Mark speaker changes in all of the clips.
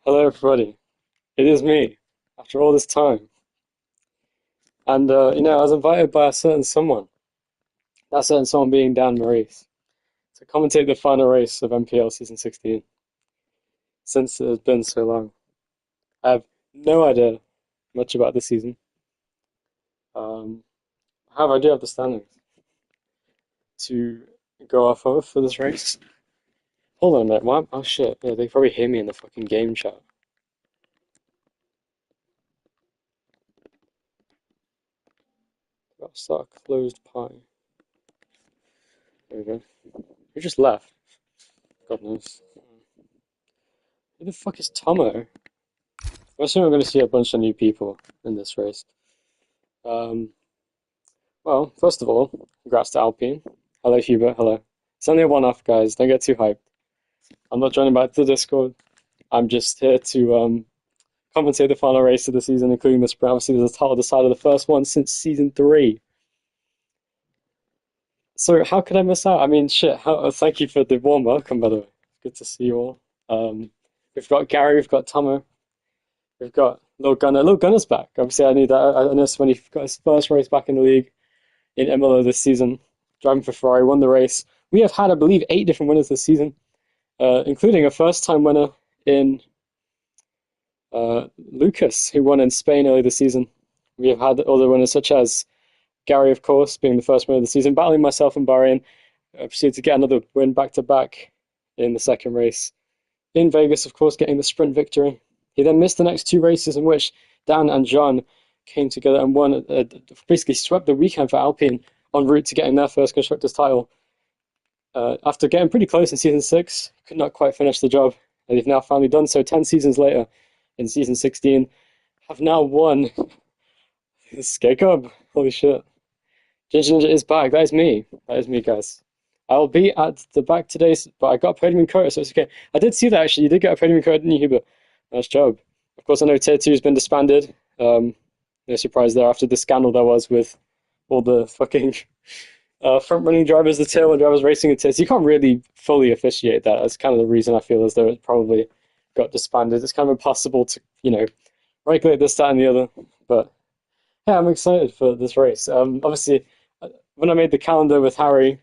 Speaker 1: Hello, everybody. It is me, after all this time. And, I was invited by a certain someone, that certain someone being Dan Maurice, to commentate the final race of MPL Season 16, since it has been so long. I have no idea much about the season. Um, However, I do have the standings to go off of for this race. Hold on a minute, what? Oh shit, yeah, they probably hear me in the fucking game chat. Got start closed pie. There we go. Who just left? God knows. Who the fuck is Tomo? I assume I'm going to see a bunch of new people in this race. Um, well, first of all, congrats to Alpine. Hello, Hubert. Hello. It's only a one-off, guys. Don't get too hyped. I'm not joining back to the Discord. I'm just here to compensate the final race of the season, including the sprint. Obviously, there's a title decided, the first one since season 3. So how could I miss out? I mean, shit. Thank you for the warm welcome, by the way. Good to see you all. We've got Gary. We've got Tomo. We've got Lil Gunner. Lil Gunner's back. Obviously, I knew that. I noticed when he got his first race back in the league in Imola this season, driving for Ferrari, won the race. We have had, I believe, 8 different winners this season, including a first-time winner in Lucas, who won in Spain earlier this season. We have had other winners such as Gary, of course, being the first winner of the season, battling myself in Bahrain. I proceeded to get another win back-to-back in the second race. In Vegas, of course, getting the sprint victory. He then missed the next 2 races in which Dan and John came together and won, basically swept the weekend for Alpine en route to getting their first Constructors title. After getting pretty close in Season 6, could not quite finish the job, and they've now finally done so 10 seasons later in Season 16, have now won. Skate up, holy shit. Ginger Ninja is back, that is me. That is me, guys. I'll be at the back today, but I got a podium in quota, so it's okay. I did see that, actually. You did get a podium in quota, didn't you, Hubert? Nice job. Of course, I know Tier 2 has been disbanded. No surprise there after the scandal there was with all the fucking front-running drivers, the Tier 1 drivers racing in Tier 2. You can't really fully officiate that. That's kind of the reason I feel as though it probably got disbanded. It's kind of impossible to, regulate this, that, and the other. But yeah, I'm excited for this race. Obviously, when I made the calendar with Harry,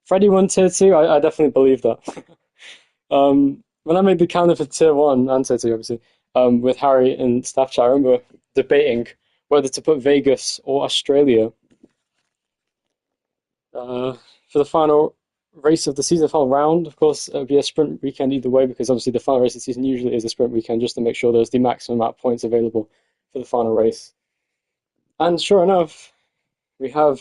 Speaker 1: Freddy won Tier 2. I definitely believe that. When I made the calendar for Tier 1 and Tier 2, obviously, with Harry in staff chat, I remember debating whether to put Vegas or Australia for the final race of the season, the final round. Of course, it would be a sprint weekend either way, because obviously the final race of the season usually is a sprint weekend, just to make sure there's the maximum amount of points available for the final race. And sure enough, we have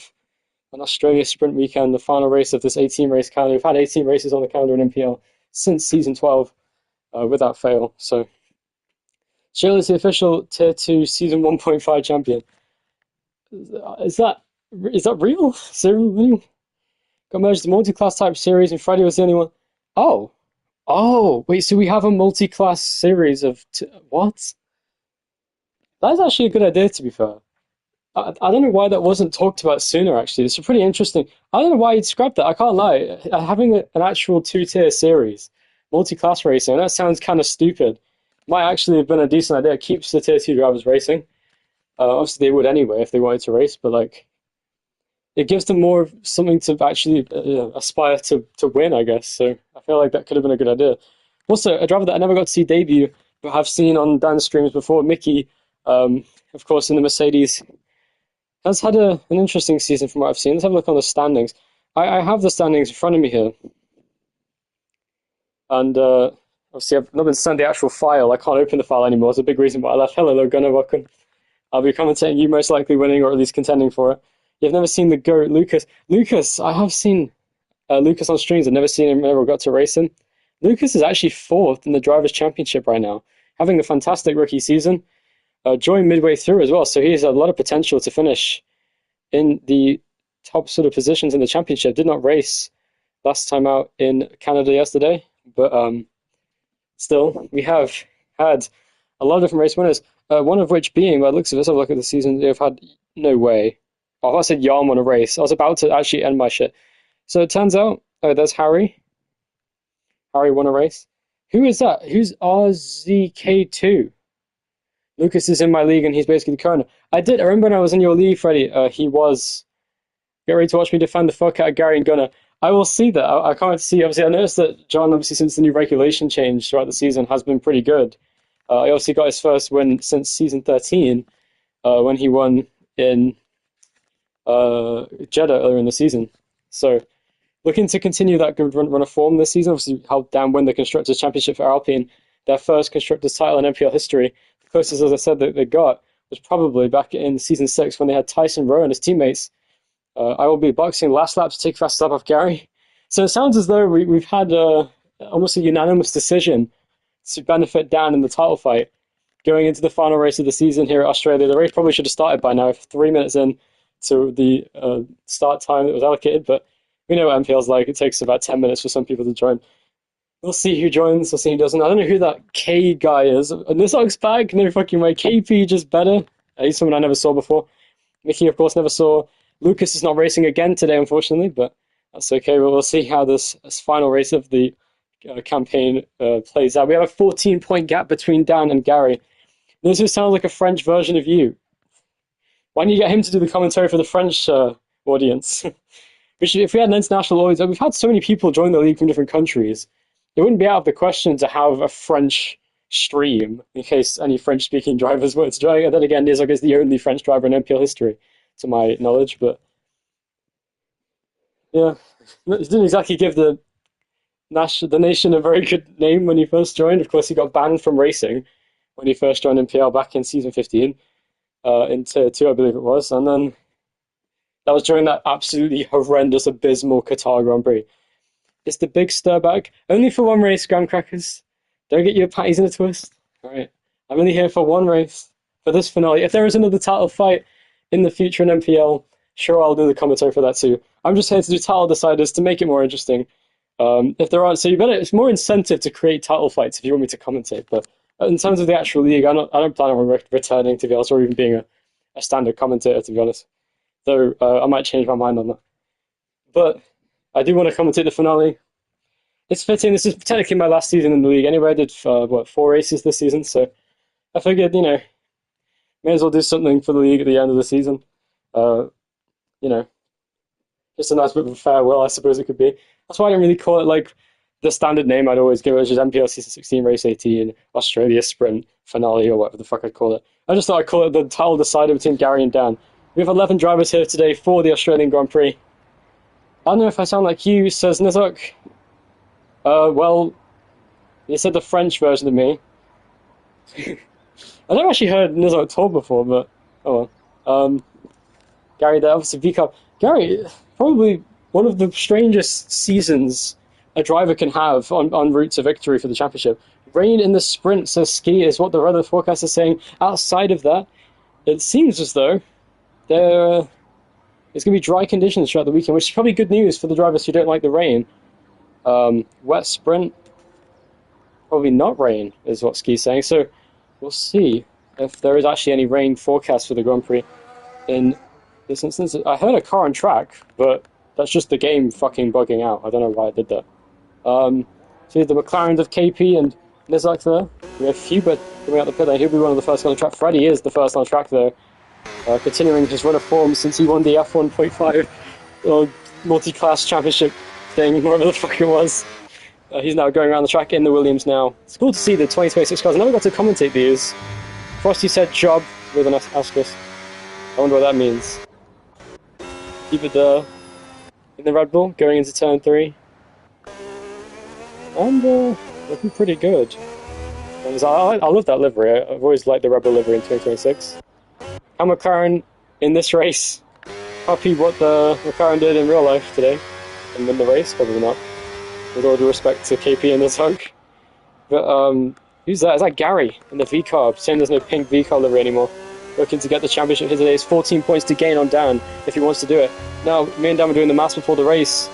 Speaker 1: an Australia sprint weekend, the final race of this 18 race calendar. We've had 18 races on the calendar in MPL since season 12 without fail. So Australia is the official Tier 2 season 1.5 champion. Is that real? Seriously? Got merged the multi-class type series and Friday was the only one. Oh. Oh, wait, so we have a multi-class series of what? That's actually a good idea, to be fair. I don't know why that wasn't talked about sooner, actually. It's pretty interesting. I don't know why you'd scrap that. I can't lie. Having an actual 2-tier series, multi-class racing, that sounds kind of stupid. Might actually have been a decent idea. It keeps the Tier 2 drivers racing. Obviously, they would anyway if they wanted to race, but like, it gives them more of something to actually aspire to win, I guess. So I feel like that could have been a good idea. Also, a driver that I never got to see debut, but have seen on Dan's streams before, Mickey, of course, in the Mercedes, has had an interesting season from what I've seen. Let's have a look on the standings. I have the standings in front of me here. And obviously, I've not been sent the actual file. I can't open the file anymore. It's a big reason why I left. Hello, Gunnar, welcome. I'll be commentating you most likely winning or at least contending for it. You've never seen the GOAT, Lucas. Lucas, I have seen Lucas on strings. I've never seen him, never got to race him. Lucas is actually fourth in the Drivers' Championship right now, having a fantastic rookie season. Joined midway through as well, so he has a lot of potential to finish in the top sort of positions in the championship. Did not race last time out in Canada yesterday, but still, we have had a lot of different race winners. One of which being, by the looks of it, let's have a look at the season. They've had no way. Oh, I said Yarn won a race. I was about to actually end my shit. So it turns out, oh, there's Harry. Harry won a race. Who is that? Who's RZK2? Lucas is in my league and he's basically the current. I remember when I was in your league, Freddy, he was. Get ready to watch me defend the fuck out of Gary and Gunnar. I will see that. I can't wait to see. Obviously, I noticed that John, obviously, since the new regulation change throughout the season, has been pretty good. He obviously got his first win since season 13, when he won in Jeddah earlier in the season. So, looking to continue that good run of form this season. Obviously, helped Daan win the Constructors' Championship for Alpine, their first Constructors' title in NPL history. The closest, as I said, that they got was probably back in season 6 when they had Tyson Rowe and his teammates. I will be boxing last lap to take fast lap off Gary. So it sounds as though we've had almost a unanimous decision to benefit Dan in the title fight going into the final race of the season here at Australia. The race probably should have started by now, 3 minutes in to the start time that was allocated, but we know what MPL's like. It takes about 10 minutes for some people to join. We'll see who joins, we'll see who doesn't. I don't know who that K guy is. And this looks back, no fucking way. KP just better. He's someone I never saw before. Mickey, of course, never saw. Lucas is not racing again today, unfortunately, but that's okay. But we'll see how this final race of the campaign plays out. We have a 14-point gap between Dan and Gary. This just sounds like a French version of you. Why don't you get him to do the commentary for the French audience? If we had an international audience, we've had so many people join the league from different countries. It wouldn't be out of the question to have a French stream in case any French-speaking drivers were to join. And then again, Nizok is the only French driver in NPL history, to my knowledge. But yeah, it didn't exactly give the nation a very good name when he first joined. Of course, he got banned from racing when he first joined NPL back in season 15, in Tier 2, I believe it was. And then that was during that absolutely horrendous, abysmal Qatar Grand Prix. It's the big stir back. Only for one race, Graham Crackers. Don't get your patties in a twist. All right. I'm only here for one race, for this finale. If there is another title fight in the future in NPL, sure, I'll do the commentary for that too. I'm just here to do title deciders to make it more interesting. If there aren't, so you better, it's more incentive to create title fights if you want me to commentate. But in terms of the actual league, I don't plan on returning, to be honest, or even being a standard commentator, to be honest. Though I might change my mind on that. But I do want to commentate the finale. It's fitting. This is technically my last season in the league. Anyway, I did 4 races this season, so I figured, may as well do something for the league at the end of the season. Just a nice bit of a farewell, I suppose it could be. That's why I didn't really call it like the standard name I'd always give it, which is NPL Season 16 Race 18, Australia Sprint Finale, or whatever the fuck I'd call it. I just thought I'd call it the title decider between Gary and Dan. We have 11 drivers here today for the Australian Grand Prix. I don't know if I sound like you, says Nizok. Well, you said the French version of me. I've never actually heard Nizok talk before, but oh well. Gary there, obviously V-Cup. Gary, probably one of the strangest seasons a driver can have on route to victory for the championship. Rain in the sprint, says Ski, is what the weather forecast is saying. Outside of that, it seems as though there's going to be dry conditions throughout the weekend, which is probably good news for the drivers who don't like the rain. Wet sprint, probably not rain, is what Ski's saying. So we'll see if there is actually any rain forecast for the Grand Prix in this instance. I heard a car on track, but that's just the game fucking bugging out. I don't know why it did that. So the McLarens of KP and Nizak there. We have Hubert coming out the pit lane. He'll be one of the first on the track. Freddy is the first on the track there. Continuing his run of form since he won the F1.5 multi-class championship thing, whatever the fuck it was. He's now going around the track in the Williams now. It's cool to see the 2026 cars. I never got to commentate these. Frosty said job with an asterisk. I wonder what that means. Keep it there in the Red Bull, going into turn 3. And looking pretty good. And I love that livery. I've always liked the Red Bull livery in 2026. And McLaren in this race. Copy what the McLaren did in real life today. and win the race? Probably not. With all due respect to KP and the hunk. But who's that? Is that Gary in the V car? Saying there's no pink V car livery anymore. Looking to get the championship here today. Is 14 points to gain on Dan if he wants to do it. Now, me and Dan were doing the maths before the race.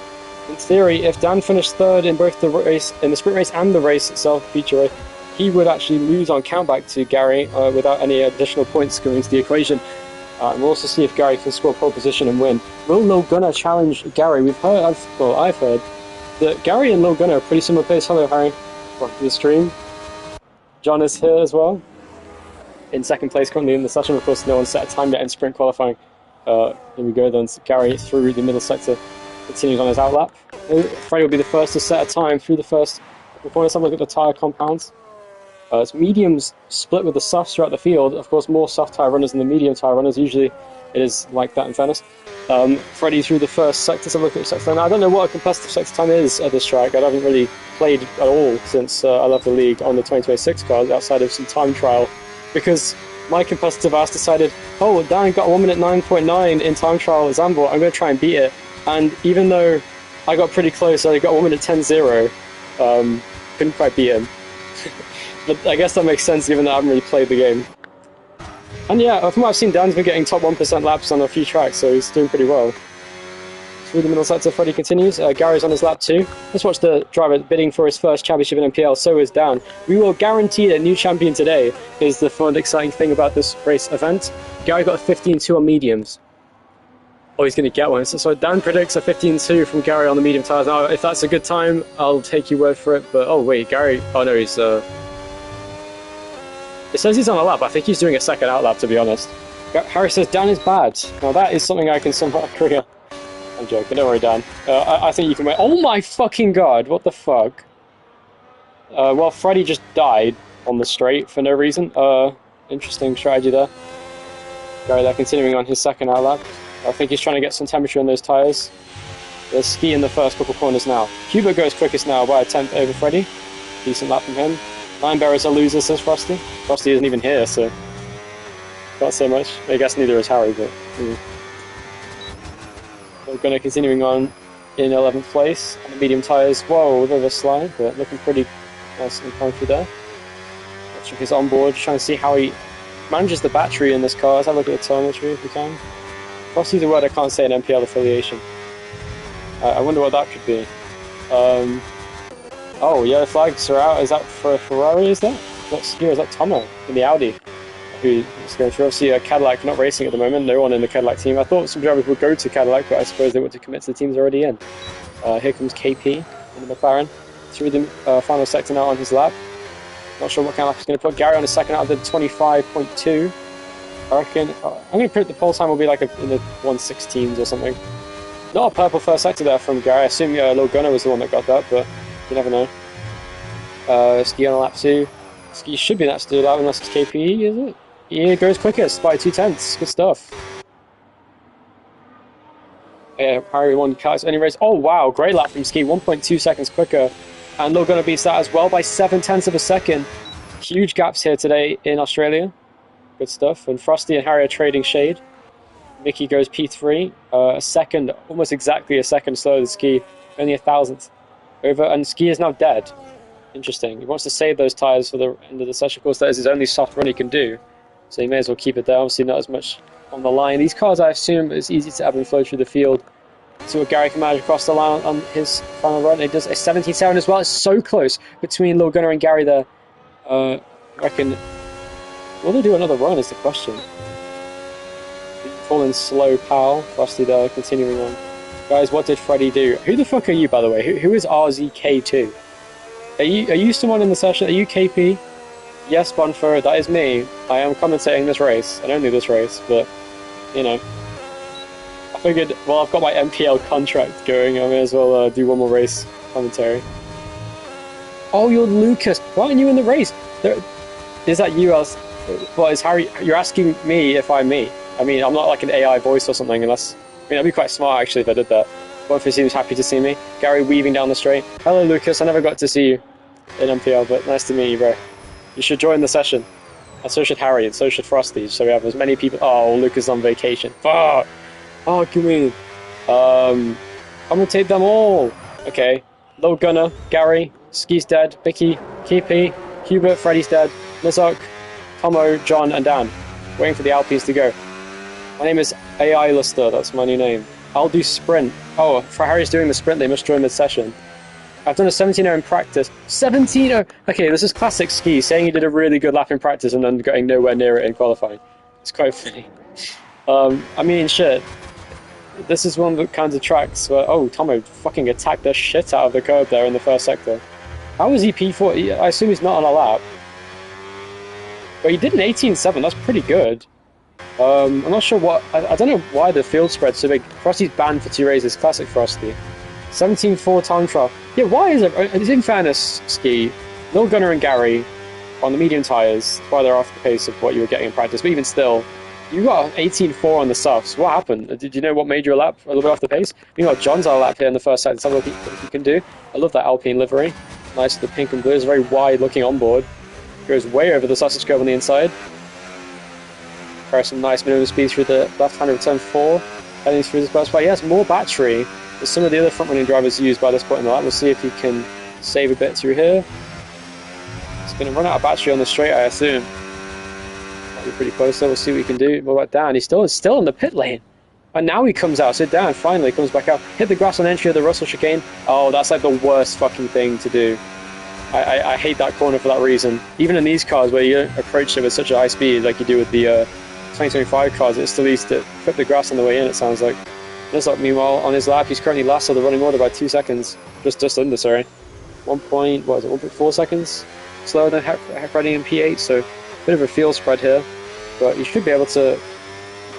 Speaker 1: In theory, if Dan finished third in both the race, in the sprint race and the race itself, feature race, he would actually lose on countback to Gary without any additional points coming into the equation. And we'll also see if Gary can score pole position and win. Will Lil Gunner challenge Gary? We've heard, I've heard that Gary and Lil Gunner are pretty similar pace. Hello, Harry. Welcome to the stream. John is here as well. In second place currently in the session. Of course, no one set a time yet in sprint qualifying. Here we go then. Gary through the middle sector, continues on his outlap. Freddy will be the first to set a time through the first couple corners. Have a look at the tyre compounds. It's mediums split with the softs throughout the field. Of course, more soft tyre runners than the medium tyre runners. Usually it is like that in fairness. Freddy through the first sector. Let's have a look at sector. Now, I don't know what a competitive sector time is at this track. I haven't really played at all since I left the league on the 2026 cars outside of some time trial. Because my competitive ass decided, oh, Dan got 1 minute 9.9 in time trial at Zandvoort, I'm going to try and beat it. And even though I got pretty close, I got 1 minute 10.0, couldn't quite beat him. But I guess that makes sense given that I haven't really played the game. And yeah, from what I've seen, Dan's been getting top 1% laps on a few tracks, so he's doing pretty well. Through the middle sector, Freddy continues. Gary's on his lap 2. Let's watch the driver bidding for his first championship in MPL. So is Dan. We will guarantee a new champion today, is the fun, exciting thing about this race event. Gary got a 15.2 on mediums. Oh, he's going to get one. So Dan predicts a 15.2 from Gary on the medium tyres. Now, if that's a good time, I'll take your word for it. But, oh, wait, Gary... Oh, no, he's... It says he's on a lap. I think he's doing a second out lap, to be honest. Harry says Dan is bad. Now, that is something I can somewhat agree on. I'm joking, don't worry, Dan. I think you can win. Oh my fucking god, what the fuck? Well, Freddy just died on the straight for no reason. Interesting strategy there. Gary there continuing on his second outlap. I think he's trying to get some temperature in those tyres. There's Ski in the first couple corners now. Cuba goes quickest now by a 10th over Freddy. Decent lap from him. Linebearer's a loser, says Frosty. Frosty isn't even here, so... Can't say much. I guess neither is Harry, but... We're going to continuing on in 11th place on the medium tyres. Whoa, a bit of a slide, but looking pretty nice and comfy there. Let's check his onboard, trying to see how he manages the battery in this car. Let's have a look at the telemetry if we can. Frosty's a word I can't say in MPL affiliation. I wonder what that could be. Oh, yellow flags are out. Is that for a Ferrari, is that? What's here? Is that Tomo in the Audi? Who's going through. Obviously, Cadillac not racing at the moment. No one in the Cadillac team. I thought some drivers would go to Cadillac, but I suppose they want to commit to the teams already in. Here comes KP in the McLaren through the final sector now on his lap. Not sure what kind of lap he's going to put. Gary on his second out of the 25.2. I reckon I'm going to predict the pole time will be like in the 116s or something. Not a purple first sector there from Gary. I assume Lil Gunner was the one that got that, but you never know. Ski on a lap 2. Ski should be next to that unless it's KPE, is it? Yeah, it goes quickest by 2/10. Good stuff. Yeah, Harry won Cali's only race. Oh wow, great lap from Ski, 1.2 seconds quicker. And Lil Gunner beats that as well by 7/10 of a second. Huge gaps here today in Australia. Good stuff. And Frosty and Harry are trading shade. Mickey goes P3, a second, almost exactly a second slower than Ski, only a thousandth over, and Ski is now dead. Interesting. He wants to save those tyres for the end of the session. Of course, that is his only soft run he can do, so he may as well keep it there. Obviously, not as much on the line. These cars, I assume, it's easy to ebb and flow through the field. See what Gary can manage across the line on his final run. He does a 17.7 as well. It's so close between Lil Gunner and Gary there. I reckon. Will they do another run is the question. Falling slow, pal. Frosty there, continuing on. Guys, what did Freddy do? Who the fuck are you, by the way? Who is RZK2? Are you someone in the session? Are you KP? Yes, Bonfer, that is me. I am commentating this race, and only this race, but, you know. I figured, well, I've got my MPL contract going, I may as well do one more race commentary. Oh, you're Lucas. Why aren't you in the race? Is that you else? What is Harry? You're asking me if I'm me. I mean, I'm not like an AI voice or something, unless... I mean, that'd be quite smart, actually, if I did that. What if he seems happy to see me? Gary weaving down the straight. Hello, Lucas. I never got to see you in MPL, but nice to meet you, bro. You should join the session. And so should Harry, and so should Frosty, so we have as many people... Oh, Lucas is on vacation. Fuck! Oh, can we... Commentate them all. Okay. Low Gunner, Gary, Ski's dead, Vicky, KP, Hubert, Freddy's dead, Nizok, Tomo, John, and Dan. Waiting for the Alpines to go. My name is AI Lister, that's my new name. I'll do sprint. Oh, for Harry's doing the sprint, they must join mid-session. I've done a 17.0 in practice. 17.0! Okay, this is classic Ski, saying he did a really good lap in practice and then getting nowhere near it in qualifying. It's quite funny. I mean, shit. This is one of the kinds of tracks where, oh, Tomo fucking attacked the shit out of the curb there in the first sector. How was he P4? I assume he's not on a lap. But he did an 18.7, that's pretty good. I'm not sure what... I don't know why the field spread's so big. Frosty's banned for 2 races, classic Frosty. 17.4 time trial. Yeah, why is it... In fairness, Ski, Lil Gunner and Gary on the medium tyres, why they're off the pace of what you were getting in practice, but even still, you got 18.4 on the softs. What happened? Did you know what made you a lap a little bit off the pace? You got John's on a lap here in the first sector. Let's have a look what he can do. I love that Alpine livery. Nice with the pink and blue. It's a very wide looking onboard. Goes way over the sausage curve on the inside. Carries some nice minimum speed through the left-hand of turn 4. Heading through this first spot. He has more battery than some of the other front-running drivers use by this point in the lap. We'll see if he can save a bit through here. He's going to run out of battery on the straight, I assume. Might be pretty close, so we'll see what he can do. What about Dan? He's still in the pit lane. And now he comes out, so Dan finally comes back out. Hit the grass on entry of the Russell chicane. Oh, that's like the worst fucking thing to do. I hate that corner for that reason. Even in these cars where you don't approach it with such a high speed like you do with the 2025 cars, it's still easy to flip the grass on the way in, it sounds like. Nizok, meanwhile, on his lap, he's currently last of the running order by 2 seconds. Just under, sorry. 1.4 seconds slower than Freddy in P8, so a bit of a field spread here. But he should be able to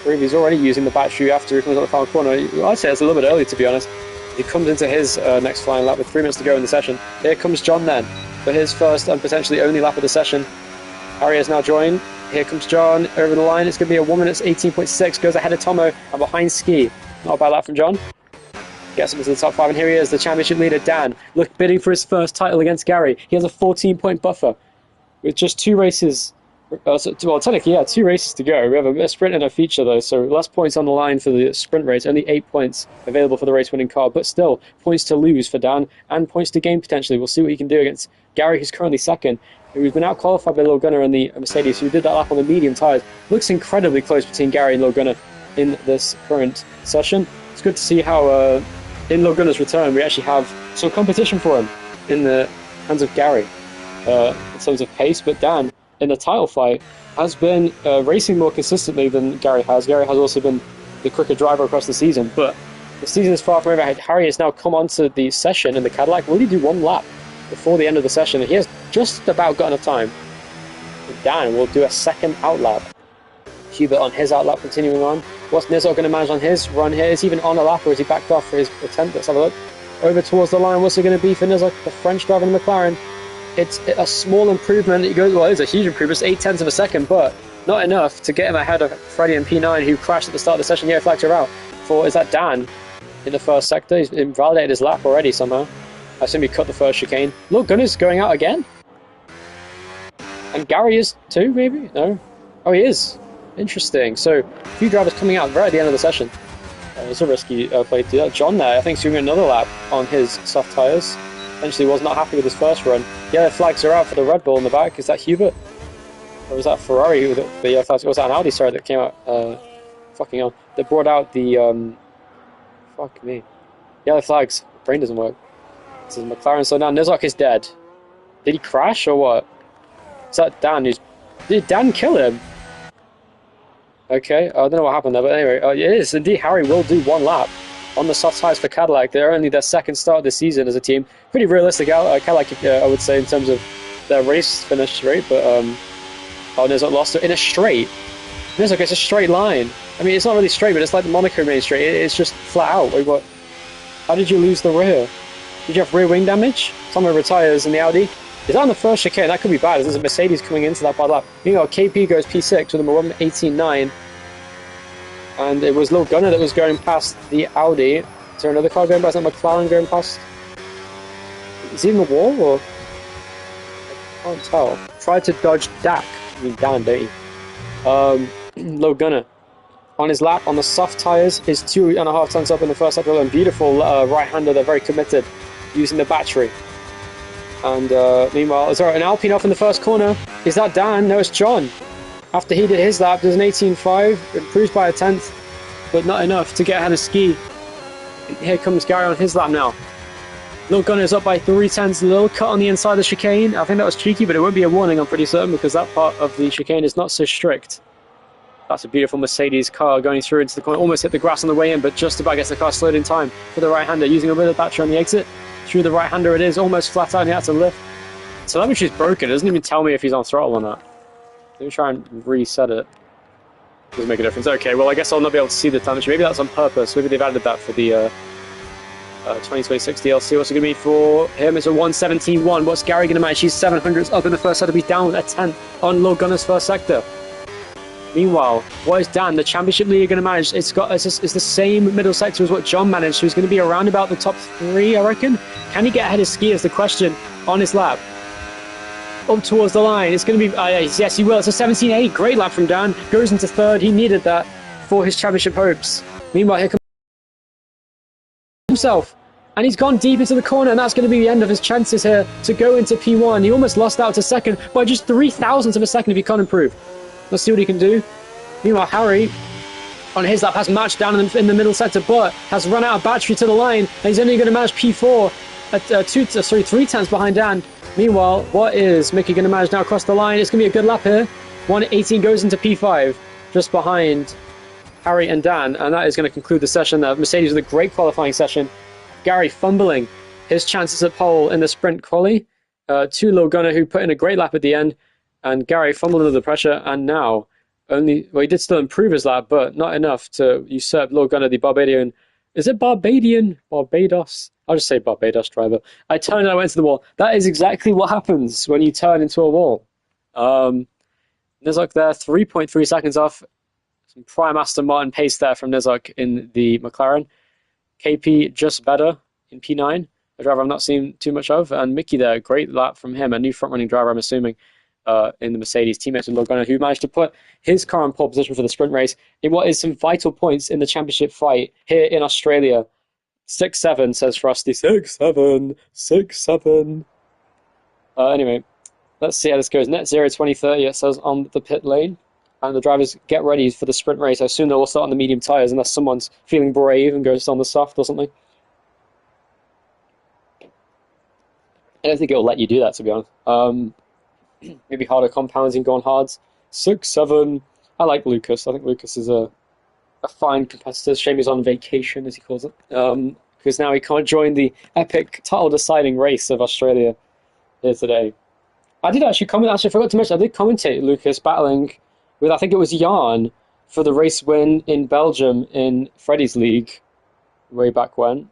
Speaker 1: prove he's already using the battery after he comes out the final corner. I'd say it's a little bit early, to be honest. He comes into his next flying lap with 3 minutes to go in the session. Here comes John then, for his first and potentially only lap of the session. Harry has now joined. Here comes John over the line. It's going to be a 1 minute 18.6. Goes ahead of Tomo and behind Ski. Not a bad lap from John. Gets him into the top 5, and here he is, the championship leader, Dan. Look, bidding for his first title against Gary. He has a 14-point buffer with just 2 races. Well, technically, yeah, 2 races to go. We have a sprint and a feature, though, so less points on the line for the sprint race. Only 8 points available for the race-winning car, but still, points to lose for Dan and points to gain, potentially. We'll see what he can do against Gary, who's currently second, who's been out-qualified by Lil Gunner in the Mercedes, who did that lap on the medium tyres. Looks incredibly close between Gary and Lil Gunner in this current session. It's good to see how, in Lil Gunner's return, we actually have some competition for him in the hands of Gary in terms of pace, but Dan, in the title fight, has been racing more consistently than Gary has. Gary has also been the quicker driver across the season, but the season is far from over. Harry has now come onto the session in the Cadillac. Will he do 1 lap before the end of the session? He has just about got enough time. Dan will do a second outlap. Hubert on his outlap, continuing on. What's Nizok going to manage on his run here? Is he even on a lap, or is he backed off for his attempt? Let's have a look. Over towards the line. What's it going to be for Nizok, the French driver in the McLaren? It's a small improvement. It goes, well, it's a huge improvement. It's 0.8 of a second, but not enough to get him ahead of Freddy and P9, who crashed at the start of the session. Yeah, flags are out. Is that Dan in the first sector? He's invalidated his lap already somehow. I assume he cut the first chicane. Look, Gunner's going out again. And Gary is too, maybe? No? Oh, he is. Interesting. So, a few drivers coming out right at the end of the session. It's a risky play to do that. John there, I think, is doing another lap on his soft tyres. Eventually was not happy with his first run. Yellow flags are out for the Red Bull in the back. Is that Hubert? Or was that Ferrari? The yellow flags? Or was that an Audi, sorry, that came out? Fucking hell. They brought out the... fuck me. Yellow flags. Brain doesn't work. This is McLaren. So now Nizok is dead. Did he crash or what? Is that Dan? Did Dan kill him? Okay, I don't know what happened there, but anyway, it is indeed. Harry will do 1 lap on the soft tyres for Cadillac. They're only their second start this season as a team. Pretty realistic Cadillac, I would say, in terms of their race finish rate, but Nizok lost it in a straight. Nizok, it's a straight line. I mean, it's not really straight, but it's like the Monaco main straight. It's just flat out. Like, what? How did you lose the rear? Did you have rear wing damage? Someone retires in the Audi. Is that on the first chicane? That could be bad. There's a Mercedes coming into that bad lap. Meanwhile, KP goes P6 with a 1:18.9. And it was Lil Gunner that was going past the Audi. Is there another car going past? Is that McLaren going past? Is he in the wall, or? I can't tell. Tried to dodge Dak. I mean, Dan, don't you? Lil Gunner. on his lap on the soft tyres. Is 2.5 tons up in the first sector, and beautiful right-hander. They're very committed using the battery. And meanwhile, is there an Alpine off in the first corner? Is that Dan? No, it's John. After he did his lap, does an 18.5, improves by a tenth, but not enough to get ahead of Ski. Here comes Gary on his lap now. Little Gunner's up by 3 tenths, a little cut on the inside of the chicane. I think that was cheeky, but it won't be a warning, I'm pretty certain, because that part of the chicane is not so strict. That's a beautiful Mercedes car going through into the corner. Almost hit the grass on the way in, but just about gets the car slowed in time for the right-hander, using a bit of battery on the exit. Through the right-hander it is, almost flat out, and he had to lift. Telemetry's broken, it doesn't even tell me if he's on throttle or not. Let me try and reset it. Doesn't make a difference. Okay, well I guess I'll not be able to see the telemetry. Maybe that's on purpose. Maybe they've added that for the 2026 DLC. What's it going to be for him? It's a 117.1. What's Gary going to manage? He's 700s up in the first sector. He's down a tenth on Low Gunner's first sector. Meanwhile, what is Dan, the championship leader, going to manage? It's the same middle sector as what John managed, so he's going to be around about the top 3, I reckon. Can he get ahead of Ski is the question on his lap. Up towards the line, it's going to be, yes he will, it's a 17.8, great lap from Dan, goes into third, he needed that for his championship hopes. Meanwhile, here comes himself, and he's gone deep into the corner, and that's going to be the end of his chances here to go into P1. He almost lost out to second by just 0.003 of a second if he can't improve. Let's see what he can do. Meanwhile, Harry, on his lap, has matched down in the middle sector, but has run out of battery to the line, and he's only going to manage P4 at 3 tenths behind Dan. Meanwhile, what is Mickey going to manage now across the line? It's going to be a good lap here. 1:18 goes into P5, just behind Harry and Dan, and that is going to conclude the session. Mercedes with a great qualifying session. Gary fumbling his chances at pole in the sprint quali. To Low Gunner, who put in a great lap at the end, and Gary fumbled under the pressure, and now he did still improve his lap, but not enough to usurp Low Gunner, the Barbadian. Is it Barbadian? Barbados? I'll just say Barbados driver. I turned and I went to the wall. That is exactly what happens when you turn into a wall. Nizok there, 3.3 seconds off. Some prime Aston Martin pace there from Nizok in the McLaren. KP just better in P9, a driver I'm not seeing too much of. And Mickey there, great lap from him, a new front-running driver, I'm assuming, in the Mercedes, teammates with Low Gunner, who managed to put his car in pole position for the sprint race in what is some vital points in the championship fight here in Australia. 6-7, says Frosty. 6-7, 6-7. Anyway, let's see how this goes. Net zero 2030, it says on the pit lane. And the drivers get ready for the sprint race. I assume they'll all start on the medium tyres unless someone's feeling brave and goes on the soft or something. I don't think it'll let you do that, to be honest. Maybe harder compounds and go on hards. 6-7. I like Lucas. I think Lucas is a fine competitor. Shame he's on vacation, as he calls it. Because now he can't join the epic title-deciding race of Australia here today. I did actually comment. Actually, I forgot to mention, I did commentate Lucas battling with, I think it was Jan, for the race win in Belgium in Freddy's League way back when.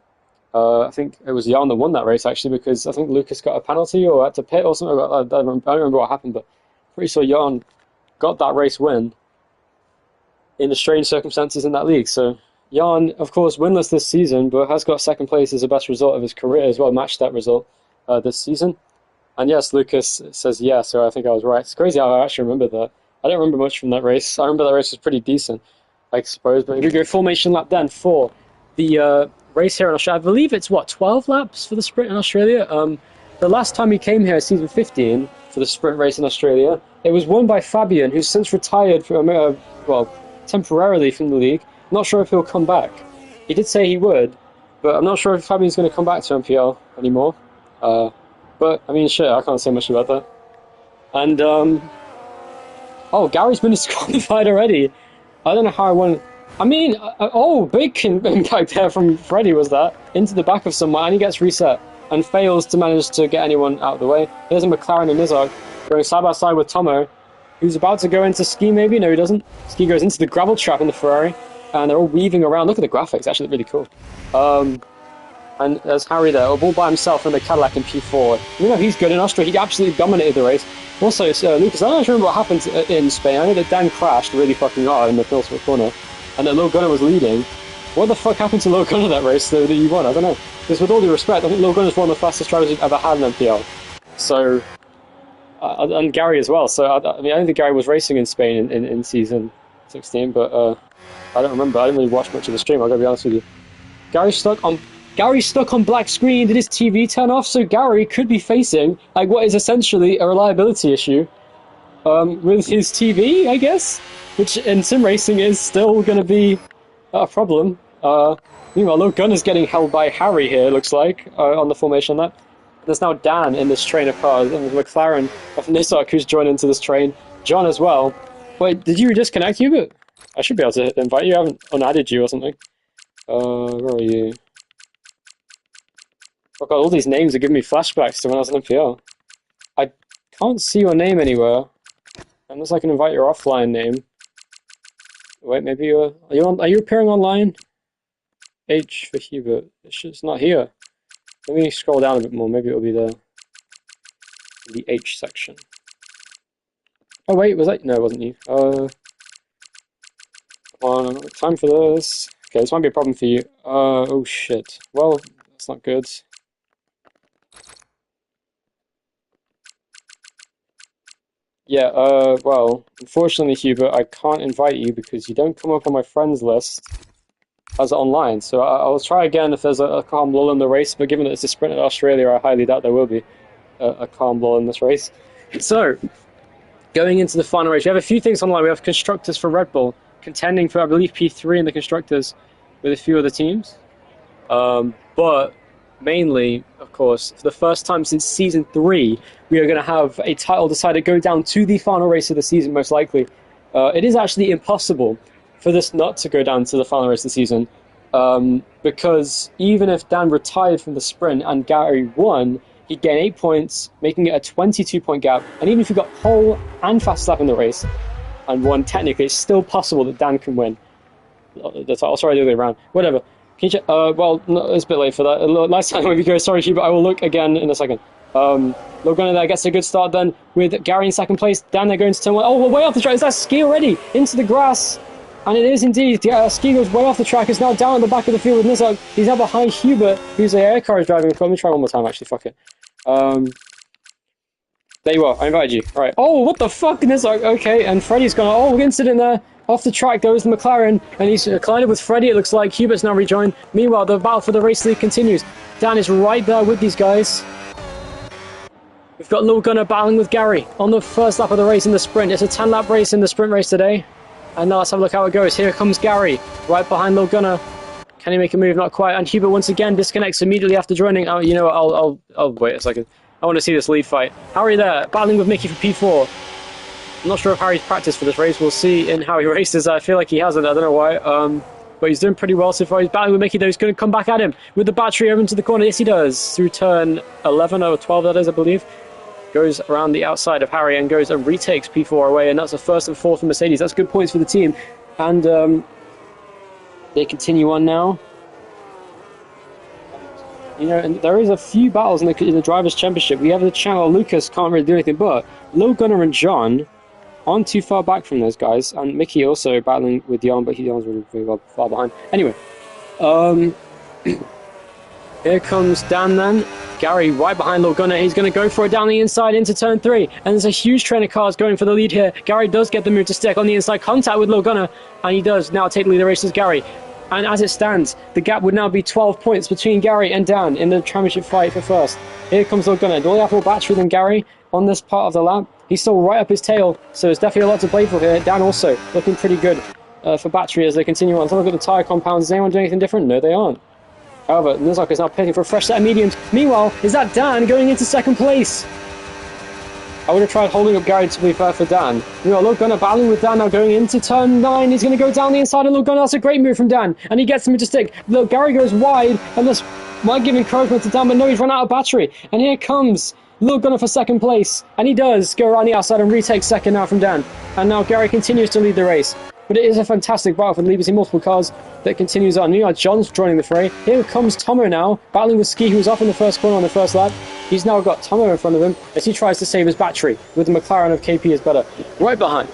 Speaker 1: I think it was Jan that won that race, actually, because I think Lucas got a penalty or had to pit or something. I don't remember what happened, but pretty sure Jan got that race win in the strange circumstances in that league. So Jan, of course, winless this season, but has got second place as the best result of his career as well, matched that result this season. And yes, Lucas says yeah, so I think I was right. It's crazy how I actually remember that. I don't remember much from that race. I remember that race was pretty decent, I suppose. But we go formation lap then for the race here in Australia. I believe it's, 12 laps for the sprint in Australia? The last time he came here, season 15, for the sprint race in Australia, it was won by Fabian, who's since retired from, temporarily from the league. Not sure if he'll come back. He did say he would, but I'm not sure if Fabian's going to come back to MPL anymore. But, I mean, shit, I can't say much about that. And, Gary's been disqualified already. I don't know how I won. I mean, big impact there from Freddy was that. Into the back of someone, and he gets reset and fails to manage to get anyone out of the way. Here's a McLaren and Nizog going side by side with Tomo, who's about to go into Ski maybe. No, he doesn't. Ski goes into the gravel trap in the Ferrari, and they're all weaving around. Look at the graphics, actually, they're really cool. And there's Harry there, all by himself in the Cadillac in P4. You know, he's good in Austria. He absolutely dominated the race. Also, Lucas, I don't actually remember what happened in Spain. I know that Dan crashed really fucking hard in the penultimate corner, and that Low Gunner was leading. What the fuck happened to Low Gunner that race that he won? I don't know. Because with all due respect, I think Low Gunner's one of the fastest drivers we've ever had in MPL. So, and Gary as well. So, I mean, I don't think Gary was racing in Spain in season 16, but I don't remember. I didn't really watch much of the stream, I'll gotta be honest with you. Gary's stuck on black screen. Did his TV turn off? So Gary could be facing like what is essentially a reliability issue with his TV, I guess, which in sim racing is still going to be a problem. Meanwhile, Low Gunner's getting held by Harry here, looks like, on the formation lap. There's now Dan in this train of cars, and McLaren of Nissan who's joined into this train. John as well. Wait, did you disconnect, Hubert? I should be able to invite you. I haven't unadded you or something. Where are you? Oh god, all these names are giving me flashbacks to when I was in MPL. I can't see your name anywhere. Unless I can invite your offline name. Wait, maybe are you appearing online? H for Hubert. It's not here. Let me scroll down a bit more. Maybe it'll be the H section. Oh wait, was that? No, it wasn't you. Come on, time for this. Okay, this might be a problem for you. Oh shit. Well, that's not good. Yeah, well, unfortunately, Hubert, I can't invite you because you don't come up on my friends list as online. So I'll try again if there's a calm lull in the race, but given that it's a sprint in Australia, I highly doubt there will be a calm lull in this race. So, going into the final race, we have a few things online. We have constructors for Red Bull contending for, I believe, P3 in the constructors with a few other teams. But mainly, of course, for the first time since Season 3, we are going to have a title decided go down to the final race of the season, most likely. It is actually impossible for this not to go down to the final race of the season, because even if Dan retired from the sprint and Gary won, he'd gain 8 points, making it a 22-point gap, and even if he got pole and fastest lap in the race and won, technically, it's still possible that Dan can win the title. Sorry, the other way around. Whatever. Can you check? Well, no, it's a bit late for that. Nice time when we go. Sorry, Hubert. I will look again in a second. Logan there gets a good start then with Gary in second place. Dan there going to turn one. Oh, we're way off the track. Is that ski already? Into the grass. And it is indeed. Ski goes way off the track. It's now down at the back of the field with Nizar. He's now behind Hubert, who's a air car is driving. Let me try one more time, actually. Fuck it. There you are. I invited you. All right. Oh, what the fuck? Nizar. Okay, and Freddy's gone. Oh, incident there. Off the track goes the McLaren, and he's collided with Freddy, it looks like. Hubert's now rejoined. Meanwhile, the battle for the race lead continues. Dan is right there with these guys. We've got Lil Gunner battling with Gary on the first lap of the race in the sprint. It's a 10-lap race in the sprint race today. And now let's have a look how it goes. Here comes Gary, right behind Lil Gunner. Can he make a move? Not quite. And Hubert once again disconnects immediately after joining. Oh, you know what? I'll wait a second. I want to see this lead fight. Harry there, battling with Mickey for P4. I'm not sure if Harry's practiced for this race. We'll see in how he races. I feel like he hasn't. I don't know why. But he's doing pretty well so far. He's battling with Mickey, though. He's going to come back at him with the battery over into the corner. Yes, he does. Through turn 11 or 12, that is, I believe. Goes around the outside of Harry and goes and retakes P4 away. And that's a first and fourth for Mercedes. That's good points for the team. And they continue on now. You know, and there is a few battles in the Drivers' Championship. We have the channel. Lucas can't really do anything, but Lil Gunner and John aren't too far back from those guys, and Mickey also battling with Jan, but Jan's really well far behind. Anyway, here comes Dan then. Gary right behind Lil Gunner. He's going to go for it down the inside into turn 3, and there's a huge train of cars going for the lead here. Gary does get the move to stick on the inside, contact with Lil Gunner, and he does now take the lead of the race as Gary. And as it stands, the gap would now be 12 points between Gary and Dan in the championship fight for first. Here comes Lil Gunner. Do they have more battery than Gary on this part of the lap? He's still right up his tail, so there's definitely a lot to play for here. Dan also looking pretty good for battery as they continue on. Let's look at the tyre compounds. Is anyone doing anything different? No, they aren't. However, Nizak is now pitting for a fresh set of mediums. Meanwhile, is that Dan going into second place? I would have tried holding up Gary to be fair for Dan. Meanwhile, Lil Gunner battling with Dan now going into turn 9. He's going to go down the inside of Lil Gunner. That's a great move from Dan. And he gets him to stick. Look, Gary goes wide, and this might give encouragement to Dan, but no, he's run out of battery. And here comes Lil Gunner for second place, and he does go around the outside and retake second now from Dan. And now Gary continues to lead the race. But it is a fantastic battle for the lead between multiple cars that continues on. Meanwhile, John's joining the fray. Here comes Tomo now, battling with Ski, who was off in the first corner on the first lap. He's now got Tomo in front of him as he tries to save his battery with the McLaren of KP is better. Right behind.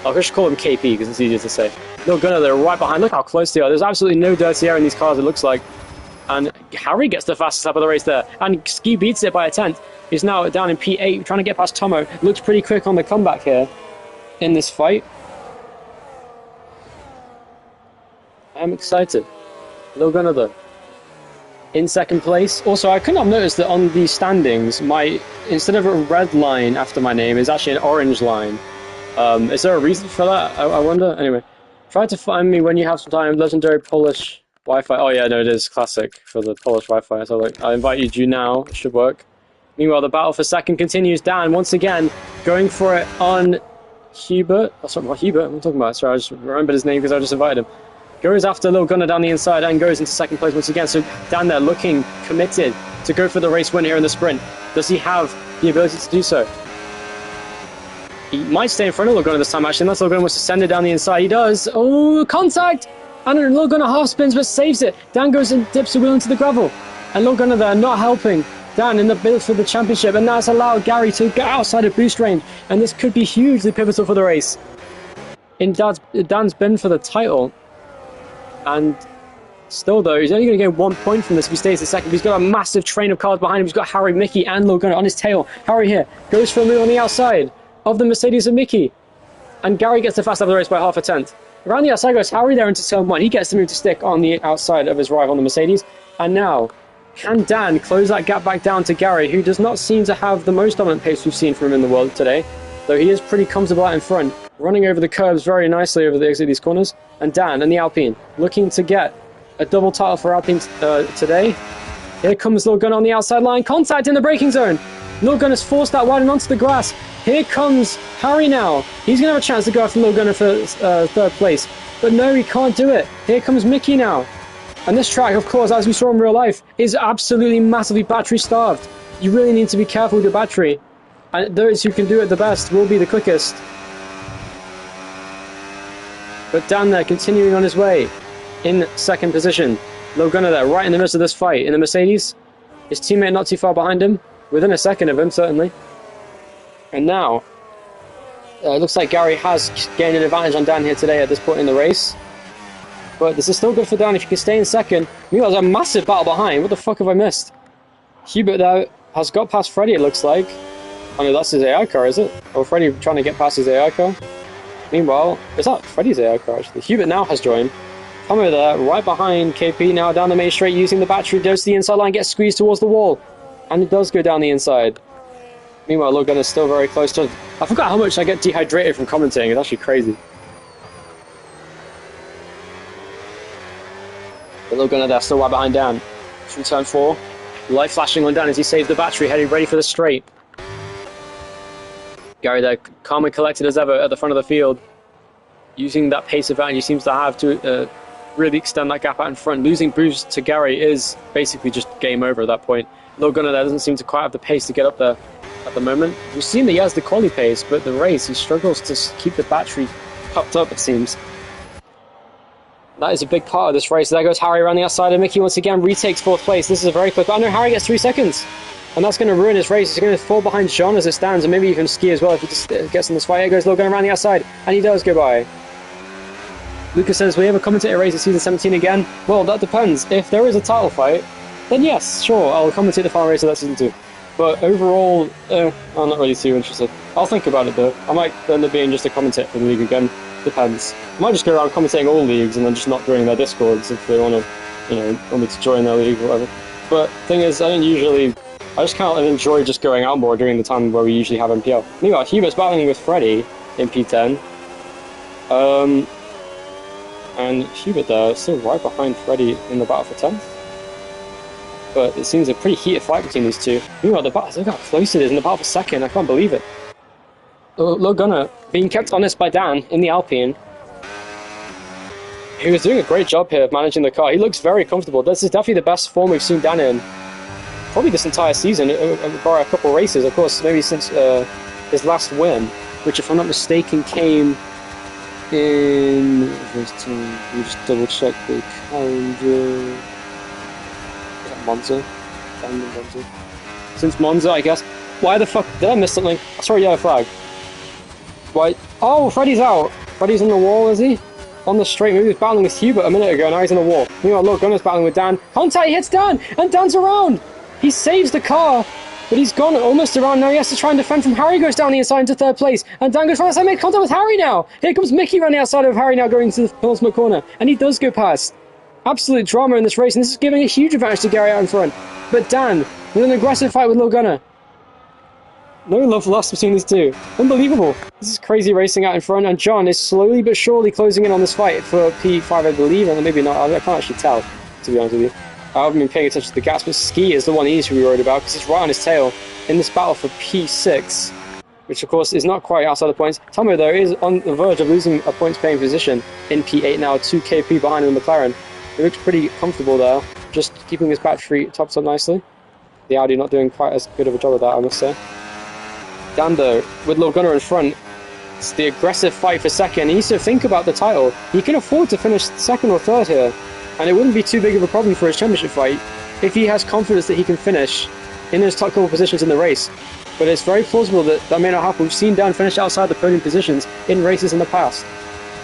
Speaker 1: I'll just call him KP because it's easier to say. Lil Gunner, they're right behind. Look how close they are. There's absolutely no dirty air in these cars, it looks like. And Harry gets the fastest lap of the race there. And Ski beats it by a tenth. He's now down in P8, trying to get past Tomo. Looks pretty quick on the comeback here in this fight. I'm excited. Little Gunner though. In second place. Also, I couldn't have noticed that on the standings, instead of a red line after my name, is actually an orange line. Is there a reason for that? I wonder. Anyway, try to find me when you have some time. Legendary Polish Wi-Fi. Oh yeah, no, it is classic for the Polish Wi-Fi. So like, I invite you now. It should work. Meanwhile, the battle for second continues. Daan once again going for it on Hubert. Oh, sorry, what Hubert? I'm talking about. Sorry, I just remembered his name because I just invited him. Goes after Little Gunner down the inside and goes into second place once again. So Daan there looking committed to go for the race win here in the sprint. Does he have the ability to do so? He might stay in front of Little Gunner this time actually, unless Little Gunner wants to send it down the inside. He does. Oh, contact! And Little Gunner half spins but saves it. Daan goes and dips the wheel into the gravel. And Little Gunner there not helping Daan in the bid for the championship. And that's allowed Gary to get outside of boost range. And this could be hugely pivotal for the race. In Daan's bin for the title. And still, though, he's only going to get 1 point from this if he stays in second. He's got a massive train of cars behind him. He's got Harry, Mickey, and Little Gunner on his tail. Harry here goes for a move on the outside of the Mercedes and Mickey. And Gary gets the fast lap of the race by half a tenth. Around the outside goes Harry there into turn 1. He gets the move to stick on the outside of his rival on the Mercedes. And now, can Daan close that gap back down to Gary, who does not seem to have the most dominant pace we've seen from him in the world today, though he is pretty comfortable out in front, running over the curbs very nicely over the exit of these corners. And Daan and the Alpine looking to get a double title for Alpine today. Here comes Little Gunner on the outside line. Contact in the braking zone. Little Gunner's forced that wide and onto the grass. Here comes Harry now. He's going to have a chance to go after Little Gunner for third place. But no, he can't do it. Here comes Mickey now. And this track, of course, as we saw in real life, is absolutely massively battery starved. You really need to be careful with your battery. And those who can do it the best will be the quickest. But Daan there continuing on his way in second position. Little Gunner there right in the midst of this fight in the Mercedes. His teammate not too far behind him, within a second of him certainly. And now it looks like Gary has gained an advantage on Daan here today at this point in the race. But this is still good for Daan if you can stay in second. Meanwhile, there's a massive battle behind. What the fuck have I missed? Hubert there has got past Freddy, it looks like. Oh no, that's his AI car, is it? Or Freddy trying to get past his AI car? Meanwhile, is that Freddy's AI car actually? Hubert now has joined. Homer there, right behind KP now down the main straight using the battery, goes to the inside line, gets squeezed towards the wall. And it does go down the inside. Meanwhile, Little Gunner's still very close to... I forgot how much I get dehydrated from commentating, it's actually crazy. But Little Gunner there, still right behind Daan. Through turn 4. Light flashing on Daan as he saves the battery, heading ready for the straight. Gary there, calm and collected as ever at the front of the field. Using that pace advantage he seems to have to really extend that gap out in front. Losing boost to Gary is basically just game over at that point. Little Gunner there doesn't seem to quite have the pace to get up there at the moment. We've seen that he has the quali pace, but the race, he struggles to keep the battery pumped up, it seems. That is a big part of this race. There goes Harry around the outside, and Mickey once again retakes 4th place. This is a very quick... I know Harry gets 3 seconds. And that's going to ruin his race. He's going to fall behind John as it stands, and maybe even Ski as well if he just gets in this fight. Here goes Logan around the outside, and he does go by. Lucas says, will you ever commentate a race in Season 17 again? Well, that depends. If there is a title fight, then yes, sure, I'll commentate the final race of that Season 2. But overall, I'm not really too interested. I'll think about it though. I might end up being just a commentator for the league again. Depends. I might just go around commentating all leagues and then just not joining their discords if they want to, want me to join their league or whatever. But thing is, I just kind of enjoy just going out more during the time where we usually have MPL. Meanwhile, Hubert's battling with Freddy in P10. And Hubert there is still right behind Freddy in the battle for 10th. But it seems a pretty heated fight between these two. Meanwhile, look how close it is in the battle for 2nd. I can't believe it. Look, Gunner being kept honest by Daan in the Alpine. He was doing a great job here of managing the car. He looks very comfortable. This is definitely the best form we've seen Daan in probably this entire season, bar a couple races, of course, maybe since his last win, which, if I'm not mistaken, came in... Let me just double check the calendar. Is that Monza? Monza? Since Monza, I guess. Why the fuck did I miss something? I saw a yellow flag. Why? Oh, Freddy's out. Freddy's on the wall, is he? On the straight move, he was battling with Hubert a minute ago, now he's on the wall. Meanwhile, look, Gunner's battling with Daan. Contact, he hits Daan, and Daan's around! He saves the car, but he's gone almost around now. He has to try and defend from Harry. Goes down the inside into third place, and Dan goes right. I made contact with Harry now. Here comes Mickey around the outside of Harry now, going to the penultimate corner, and he does go past. Absolute drama in this race, and this is giving a huge advantage to Gary out in front. But Dan with an aggressive fight with Lil Gunner. No love lost between these two. Unbelievable. This is crazy racing out in front, and John is slowly but surely closing in on this fight for P5, I believe, and maybe not. I can't actually tell, to be honest with you. I haven't been paying attention to the gas, but Ski is the one he needs to be worried about because he's right on his tail in this battle for P6, which of course is not quite outside the points. Tomo, though, is on the verge of losing a points-paying position in P8 now, 2kp behind in the McLaren. He looks pretty comfortable there, just keeping his battery topped up nicely. The Audi not doing quite as good of a job of that, I must say. Dan, though, with Lil Gunner in front, it's the aggressive fight for second. He needs to think about the title. He can afford to finish second or third here, and it wouldn't be too big of a problem for his championship fight if he has confidence that he can finish in those top couple positions in the race. But it's very plausible that that may not happen. We've seen Dan finish outside the podium positions in races in the past,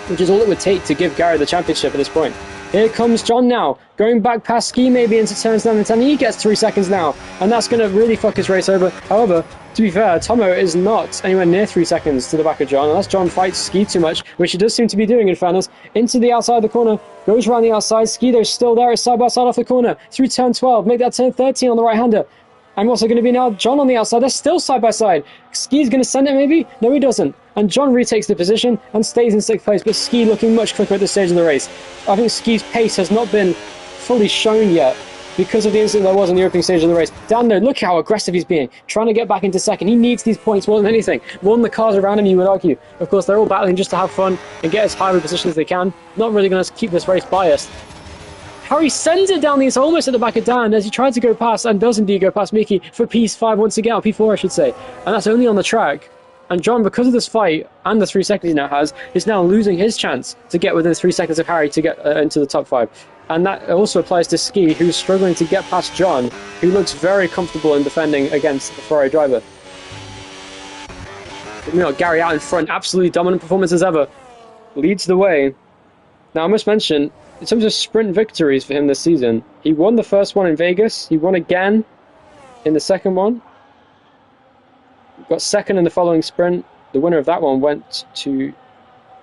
Speaker 1: which is all it would take to give Gary the championship at this point. Here comes John now, going back past Ski maybe into turns 9 and 10. He gets 3 seconds now, and that's going to really fuck his race over. However, to be fair, Tomo is not anywhere near 3 seconds to the back of John, unless John fights Ski too much, which he does seem to be doing in fairness. Into the outside of the corner, goes around the outside. Ski, though, still there, it's side by side off the corner, through turn 12, make that turn 13 on the right-hander. And what's it going to be now? John on the outside, they're still side by side. Ski's going to send it maybe? No, he doesn't. And John retakes the position and stays in 6th place, but Ski looking much quicker at this stage of the race. I think Ski's pace has not been fully shown yet because of the incident there was in the opening stage of the race. Dan, though, look how aggressive he's being, trying to get back into second. He needs these points more than anything, more than the cars around him, you would argue. Of course, they're all battling just to have fun and get as high of a position as they can. Not really going to keep this race biased. Harry sends it down the inside, almost at the back of Dan, as he tried to go past, and does indeed go past Mickey for P5 once again, or P4 I should say. And that's only on the track. And John, because of this fight, and the 3 seconds he now has, is now losing his chance to get within 3 seconds of Harry to get into the top 5. And that also applies to Ski, who's struggling to get past John, who looks very comfortable in defending against the Ferrari driver. But, Gary out in front, absolutely dominant performance as ever, leads the way. Now I must mention, in terms of sprint victories for him this season, he won the first one in Vegas, he won again in the second one, got second in the following sprint. The winner of that one went to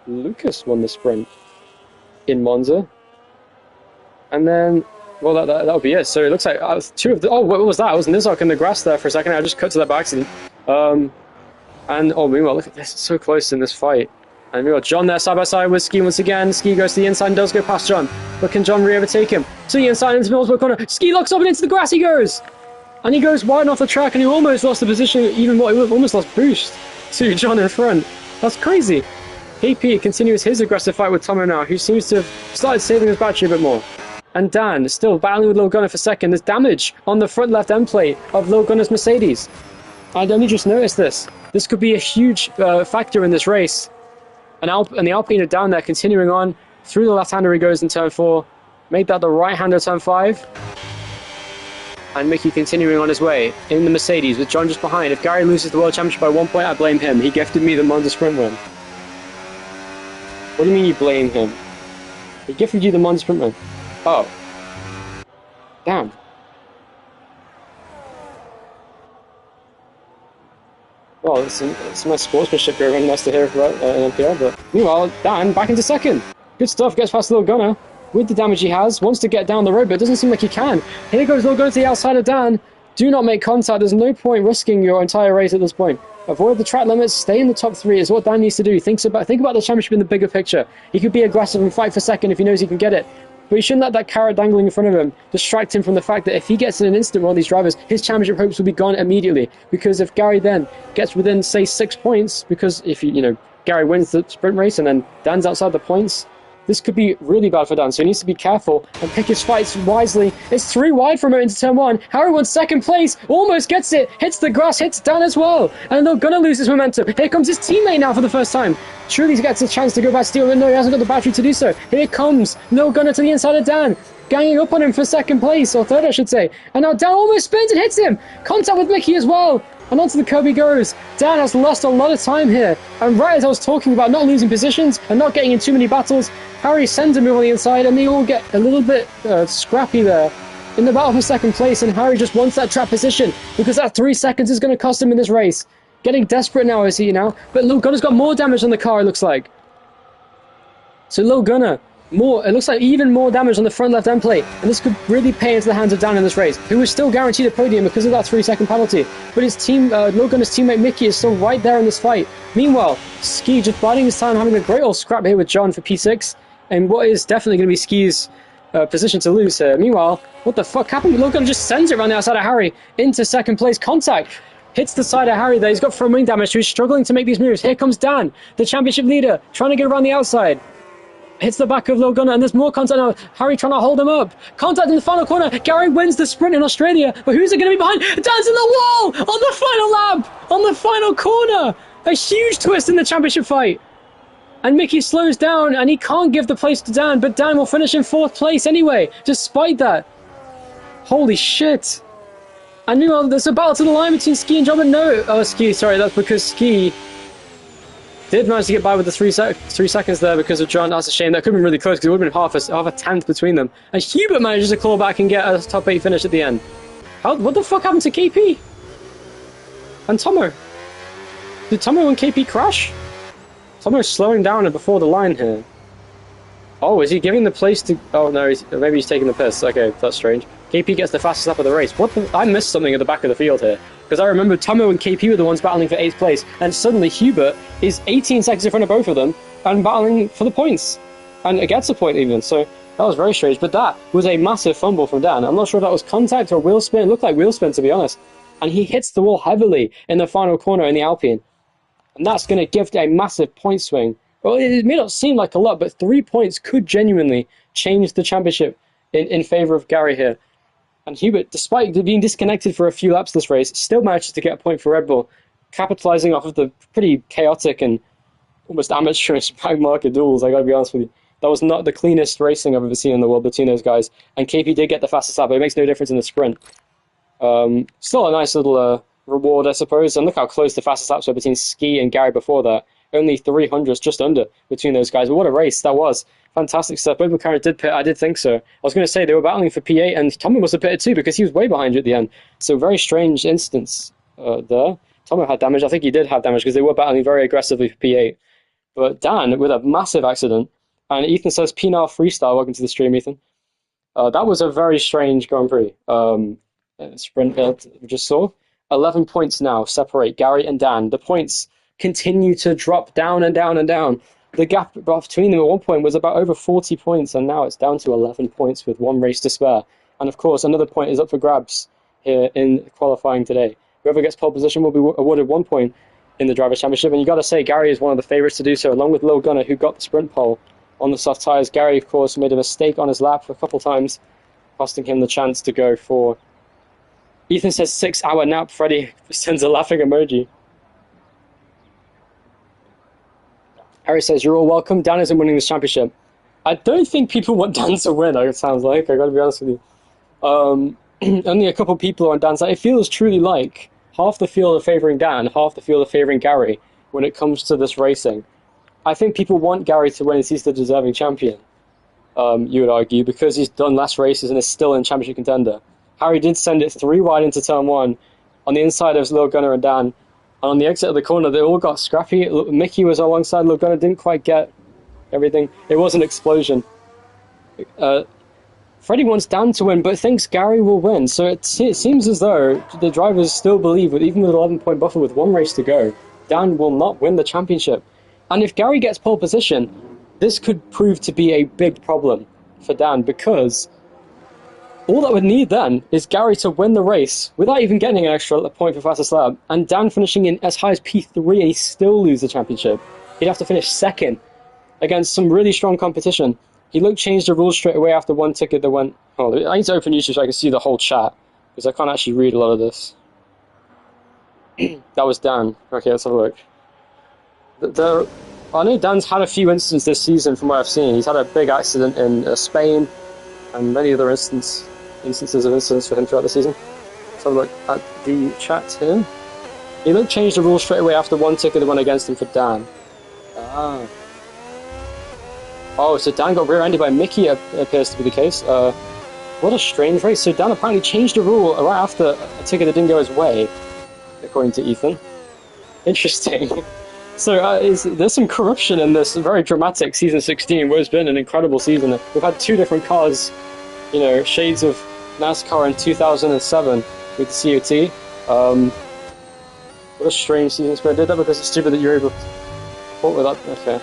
Speaker 1: Lucas, won the sprint in Monza. And then, well, that'll be it. So it looks like two of the... Oh, what was that? I was Nizok in the grass there for a second. I just cut to that by accident. And, meanwhile, look at this. It's so close in this fight. And meanwhile, John there side by side with Ski once again. Ski goes to the inside and does go past John. But can John re-overtake him? To the inside into the middle corner. Ski locks up and into the grass he goes. And he goes wide off the track, and he almost lost the position even more. He almost lost boost to John in front. That's crazy. AP continues his aggressive fight with Tomo now, who seems to have started saving his battery a bit more. And Dan is still battling with Lil Gunner for second. There's damage on the front left end plate of Lil Gunner's Mercedes. I'd only just noticed this. This could be a huge factor in this race. And the Alpine are down there, continuing on. Through the left-hander he goes in turn 4. Made that the right-hander turn 5. And Mickey continuing on his way in the Mercedes with John just behind. If Gary loses the World Championship by 1 point, I blame him. He gifted me the Monza Sprint win. What do you mean you blame him? He gifted you the Monza Sprint win. Oh. Damn. Well, it's my sportsmanship here. Very nice to hear about in NPR. But meanwhile, Dan back into second. Good stuff. Gets past Lil Gunner with the damage he has. Wants to get down the road, but it doesn't seem like he can. Here goes Lil Gunner to the outside of Dan. Do not make contact. There's no point risking your entire race at this point. Avoid the track limits. Stay in the top 3 is what Dan needs to do. Think about the championship in the bigger picture. He could be aggressive and fight for second if he knows he can get it. But he shouldn't let that carrot dangling in front of him distract him from the fact that if he gets in an instant with one of these drivers, his championship hopes will be gone immediately. Because if Gary then gets within, say, 6 points, because if Gary wins the sprint race and then Dan's outside the points, this could be really bad for Dan. So he needs to be careful and pick his fights wisely. It's 3 wide from him into turn 1. Harry wants second place, almost gets it, hits the grass, hits Dan as well. And they're going to lose his momentum. Here comes his teammate now for the first time. Truly gets a chance to go back steal, but no, he hasn't got the battery to do so. Here comes Lil Gunner to the inside of Dan, ganging up on him for second place, or third I should say. And now Dan almost spins and hits him. Contact with Mickey as well. And onto the curb he goes. Dan has lost a lot of time here. And right as I was talking about not losing positions and not getting in too many battles, Harry sends a move on the inside and they all get a little bit scrappy there. in the battle for second place, and Harry just wants that trap position because that 3 seconds is going to cost him in this race. Getting desperate now, is he now? But Lil Gunner's got more damage on the car, it looks like. So Lil Gunner, it looks like even more damage on the front left end plate, and this could really pay into the hands of Daan in this race, who is still guaranteed a podium because of that 3-second penalty. But his Lil Gunner's teammate Mickey is still right there in this fight. Meanwhile, Ski just biding his time, having a great old scrap here with John for P6, and what is definitely going to be Ski's position to lose here. Meanwhile, what the fuck happened? Lil Gunner just sends it around the outside of Harry into second place. Contact hits the side of Harry there. He's got front wing damage, so he's struggling to make these moves. Here comes Daan, the championship leader, trying to get around the outside. Hits the back of Lil Gunner, and there's more contact now. Harry trying to hold him up. Contact in the final corner. Gary wins the sprint in Australia, but who's it going to be behind? Daan's in the wall on the final lap, on the final corner. A huge twist in the championship fight. And Mickey slows down, and he can't give the place to Daan, but Daan will finish in 4th place anyway, despite that. Holy shit. And meanwhile, there's a battle to the line between Ski and John, but no. Oh, Ski, sorry, that's because Ski did manage to get by with the 3 seconds there because of John. That's a shame. That could have been really close because it would have been half a tenth between them. And Hubert manages to claw back and get a top 8 finish at the end. What the fuck happened to KP? And Tomo? Did Tomo and KP crash? Tomo's slowing down before the line here. Oh, is he giving the place to... Oh, no, maybe he's taking the piss. Okay, that's strange. KP gets the fastest lap of the race. I missed something at the back of the field here. Because I remember Tomo and KP were the ones battling for 8th place. And suddenly Hubert is 18 seconds in front of both of them and battling for the points. And it gets a point even. So that was very strange. But that was a massive fumble from Daan. I'm not sure if that was contact or wheel spin. It looked like wheel spin, to be honest. And he hits the wall heavily in the final corner in the Alpine. And that's going to give a massive point swing. Well, it may not seem like a lot, but 3 points could genuinely change the championship in favour of Gary here. And Hubert, despite being disconnected for a few laps this race, still manages to get a point for Red Bull, capitalising off of the pretty chaotic and almost amateurish back market duels, I gotta be honest with you. That was not the cleanest racing I've ever seen in the world between those guys. And KP did get the fastest lap, but it makes no difference in the sprint. Still a nice little reward, I suppose. And look how close the fastest laps were between Ski and Gary before that. Only 300s, just under, between those guys. But what a race that was. Fantastic stuff. Both McLaren did pit. I did think so. I was going to say they were battling for P8, and Tommy must have pitted too because he was way behind you at the end. So very strange instance there. Tommy had damage. I think he did have damage because they were battling very aggressively for P8. But Daan with a massive accident. And Ethan says, Penal freestyle. Welcome to the stream, Ethan. That was a very strange Grand Prix. Sprint we just saw. 11 points now separate Gary and Daan. The points continue to drop down and down and down. The gap between them at one point was about over 40 points, and now it's down to 11 points with one race to spare. And of course, another point is up for grabs here in qualifying today. Whoever gets pole position will be awarded 1 point in the Drivers' Championship. And you got to say, Gary is one of the favourites to do so, along with Lil Gunner, who got the sprint pole on the soft tyres. Gary, of course, made a mistake on his lap a couple times, costing him the chance to go for... Ethan says 6-hour nap. Freddy sends a laughing emoji. Harry says, you're all welcome. Daan isn't winning this championship. I don't think people want Daan to win, it sounds like. I gotta be honest with you. Only a couple people are on Daan's side. It feels truly like half the field are favouring Daan, half the field are favouring Gary when it comes to this racing. I think people want Gary to win as he's the deserving champion, you would argue, because he's done less races and is still in championship contender. Harry did send it 3 wide into turn 1 on the inside of Lil Gunner and Daan. And on the exit of the corner, they all got scrappy. Mickey was alongside Lil Gunner, didn't quite get everything. It was an explosion. Freddie wants Daan to win, but thinks Gary will win. So it seems as though the drivers still believe, even with an 11-point buffer with 1 race to go, Daan will not win the championship. And if Gary gets pole position, this could prove to be a big problem for Daan, because all that would need then is Gary to win the race without even getting an extra point for fastest lap, and Daan finishing in as high as P3 and he still lose the championship. He'd have to finish second against some really strong competition. He changed the rules straight away after one ticket that went... Oh, I need to open YouTube so I can see the whole chat, because I can't actually read a lot of this. That was Daan. Okay, let's have a look. I know Dan's had a few instances this season from what I've seen. He's had a big accident in Spain and many other instances of incidents for him throughout the season. Let's have a look at the chat here. He changed the rules straight away after one ticket that went against him for Daan. Oh, so Daan got rear-ended by Mickey, appears to be the case. What a strange race. So Dan apparently changed the rule right after a ticket that didn't go his way, according to Ethan. Interesting. So there's some corruption in this very dramatic season 16, where it's been an incredible season. We've had two different cars, you know, shades of NASCAR in 2007 with the COT. What a strange season it's been. I did that because it's stupid that you're able to report with that. Okay.